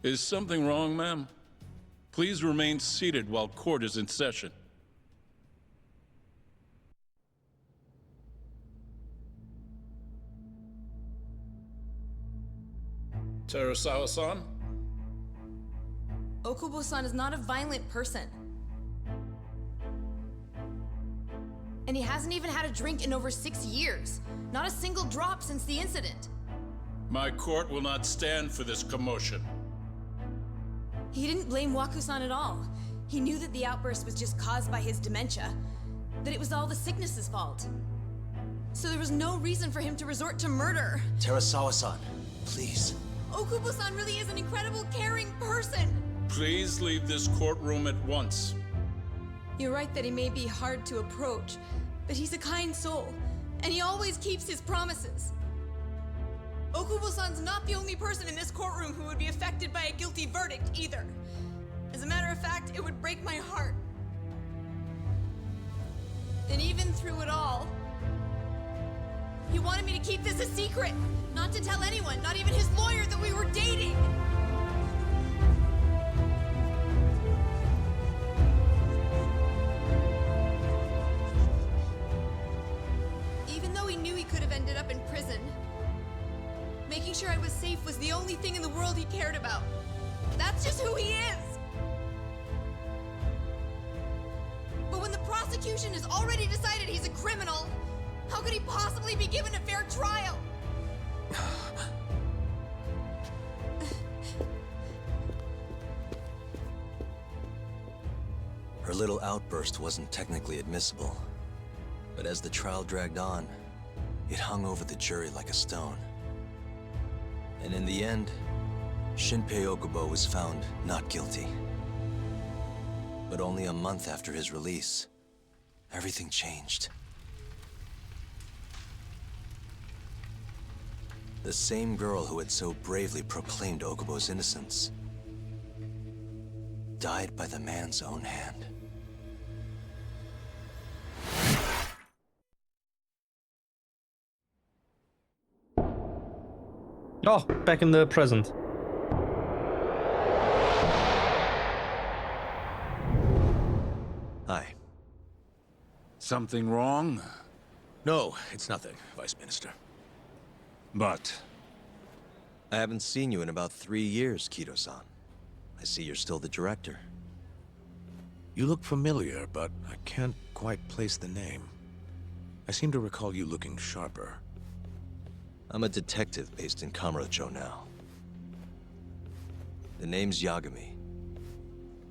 S4: Is something wrong, ma'am? Please remain seated while court is in session. Terasawa-san?
S2: Okubo-san is not a violent person. And he hasn't even had a drink in over 6 years. Not a single drop since the incident.
S4: My court will not stand for this commotion.
S2: He didn't blame Waku-san at all. He knew that the outburst was just caused by his dementia, that it was all the sickness's fault. So there was no reason for him to resort to murder.
S3: Terasawa-san, please.
S2: Okubo-san really is an incredible, caring person.
S4: Please leave this courtroom at once.
S2: You're right that he may be hard to approach, but he's a kind soul, and he always keeps his promises. Okubo-san's not the only person in this courtroom who would be affected by a guilty verdict, either. As a matter of fact, it would break my heart. And even through it all, he wanted me to keep this a secret, not to tell anyone, not even his lawyer, that we were dating. Even though he knew he could have ended up in prison, making sure I was safe was the only thing in the world he cared about. That's just who he is! But when the prosecution has already decided he's a criminal, how could he possibly be given a fair trial?
S3: Her little outburst wasn't technically admissible, but as the trial dragged on, it hung over the jury like a stone. And in the end, Shinpei Okubo was found not guilty. But only a month after his release, everything changed. The same girl who had so bravely proclaimed Okubo's innocence died by the man's own hand.
S1: Oh, back in the present.
S3: Hi.
S13: Something wrong?
S21: No, it's nothing, Vice Minister.
S13: But
S3: I haven't seen you in about 3 years, Kido-san. I see you're still the director.
S22: You look familiar, but I can't quite place the name. I seem to recall you looking sharper.
S3: I'm a detective based in Kamurocho now. The name's Yagami.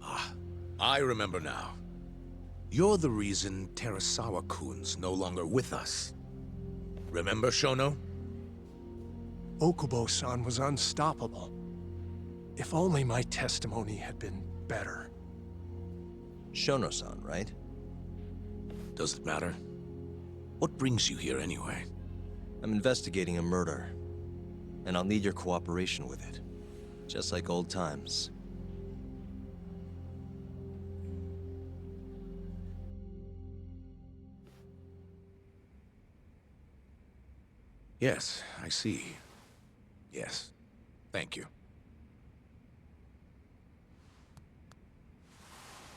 S22: Ah, I remember now. You're the reason Terasawa-kun's no longer with us. Remember, Shono?
S9: Okubo-san was unstoppable. If only my testimony had been better.
S3: Shono-san, right?
S22: Does it matter? What brings you here anyway?
S3: I'm investigating a murder, and I'll need your cooperation with it. Just like old times.
S22: Yes, I see. Yes. Thank you.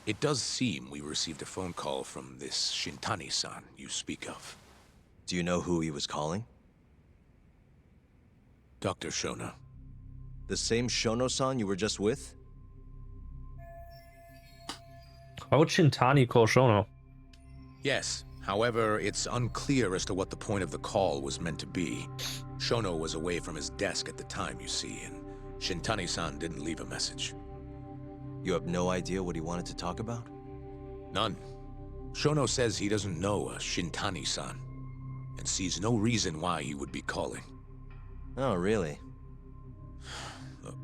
S22: It does seem we received a phone call from this Shintani-san you speak of.
S3: Do you know who he was calling?
S22: Dr. Shono.
S3: The same Shono-san you were just with?
S1: How would Shintani call Shono?
S22: Yes. However, it's unclear as to what the point of the call was meant to be. Shono was away from his desk at the time, you see, and Shintani-san didn't leave a message.
S3: You have no idea what he wanted to talk about?
S22: None. Shono says he doesn't know a Shintani-san, and sees no reason why he would be calling.
S3: Oh, really?
S22: Look,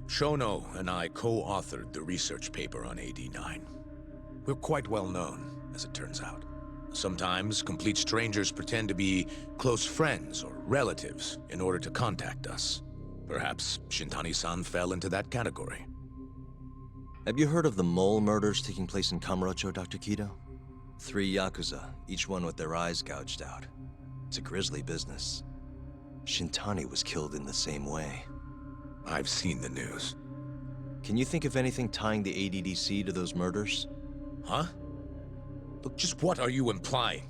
S22: Shono and I co-authored the research paper on AD9. We're quite well known, as it turns out. Sometimes, complete strangers pretend to be close friends or relatives in order to contact us. Perhaps Shintani-san fell into that category.
S3: Have you heard of the mole murders taking place in Kamurocho, Dr. Kido? 3 Yakuza, each one with their eyes gouged out. It's a grisly business. Shintani was killed in the same way.
S22: I've seen the news.
S3: Can you think of anything tying the ADDC to those murders?
S22: Huh? Look, just what are you implying?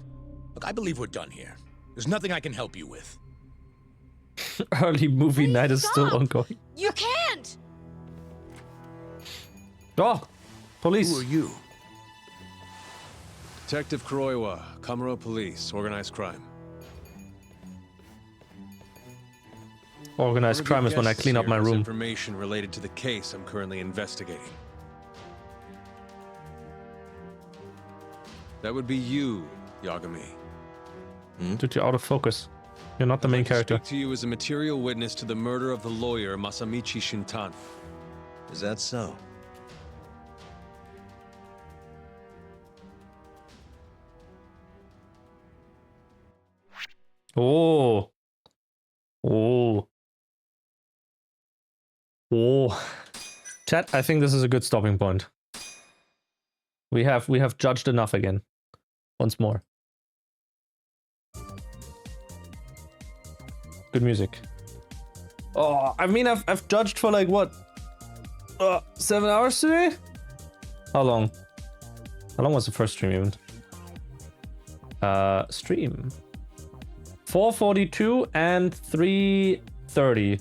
S22: Look, I believe we're done here. There's nothing I can help you with.
S1: Early movie night is still ongoing.
S14: You can't!
S1: Oh, police.
S22: Who are you?
S17: Detective Kuroiwa, Kamuro Police, Organized Crime.
S1: Organized crime is when I clean up my room.
S17: Information related to the case I'm currently investigating. That would be you, Yagami.
S1: Dude, you're out of focus. You're not the main character.
S17: I speak to you as a material witness to the murder of the lawyer Masamichi Shintani.
S3: Is that so?
S1: Oh. Oh. Oh. Chat, I think this is a good stopping point. We have judged enough again. Once more. Good music. Oh, I mean I've judged for like what? 7 hours today? How long? How long was the first stream even? Stream. 4:42 and 3:30.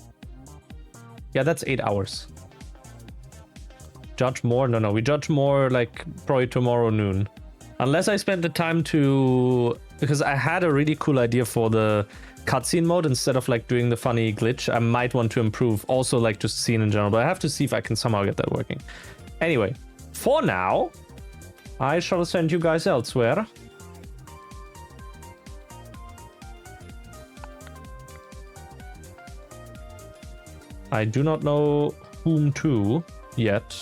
S1: Yeah, that's 8 hours. Judge more? No, we judge more like probably tomorrow noon. Unless I spend the time to... Because I had a really cool idea for the cutscene mode instead of like doing the funny glitch. I might want to improve also like just scene in general, but I have to see if I can somehow get that working. Anyway, for now, I shall send you guys elsewhere. I do not know whom to yet.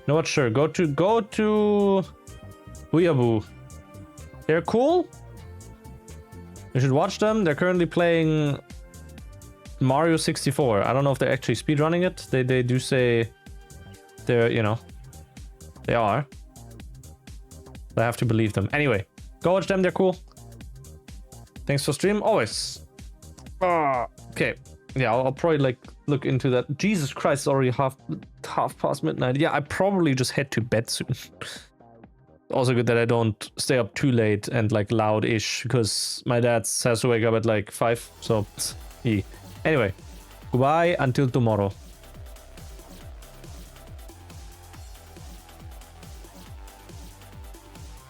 S1: You know what? Sure. Go to Weeaboo. They're cool. You should watch them. They're currently playing Mario 64. I don't know if they're actually speedrunning it. They do say they're, you know, they are. I have to believe them. Anyway, go watch them. They're cool. Thanks for stream. Always. Okay. Yeah, I'll probably like look into that. Jesus Christ, it's already half past midnight. Yeah, I probably just head to bed soon. Also good that I don't stay up too late and like loud-ish, because my dad has to wake up at like 5, so anyway, goodbye until tomorrow.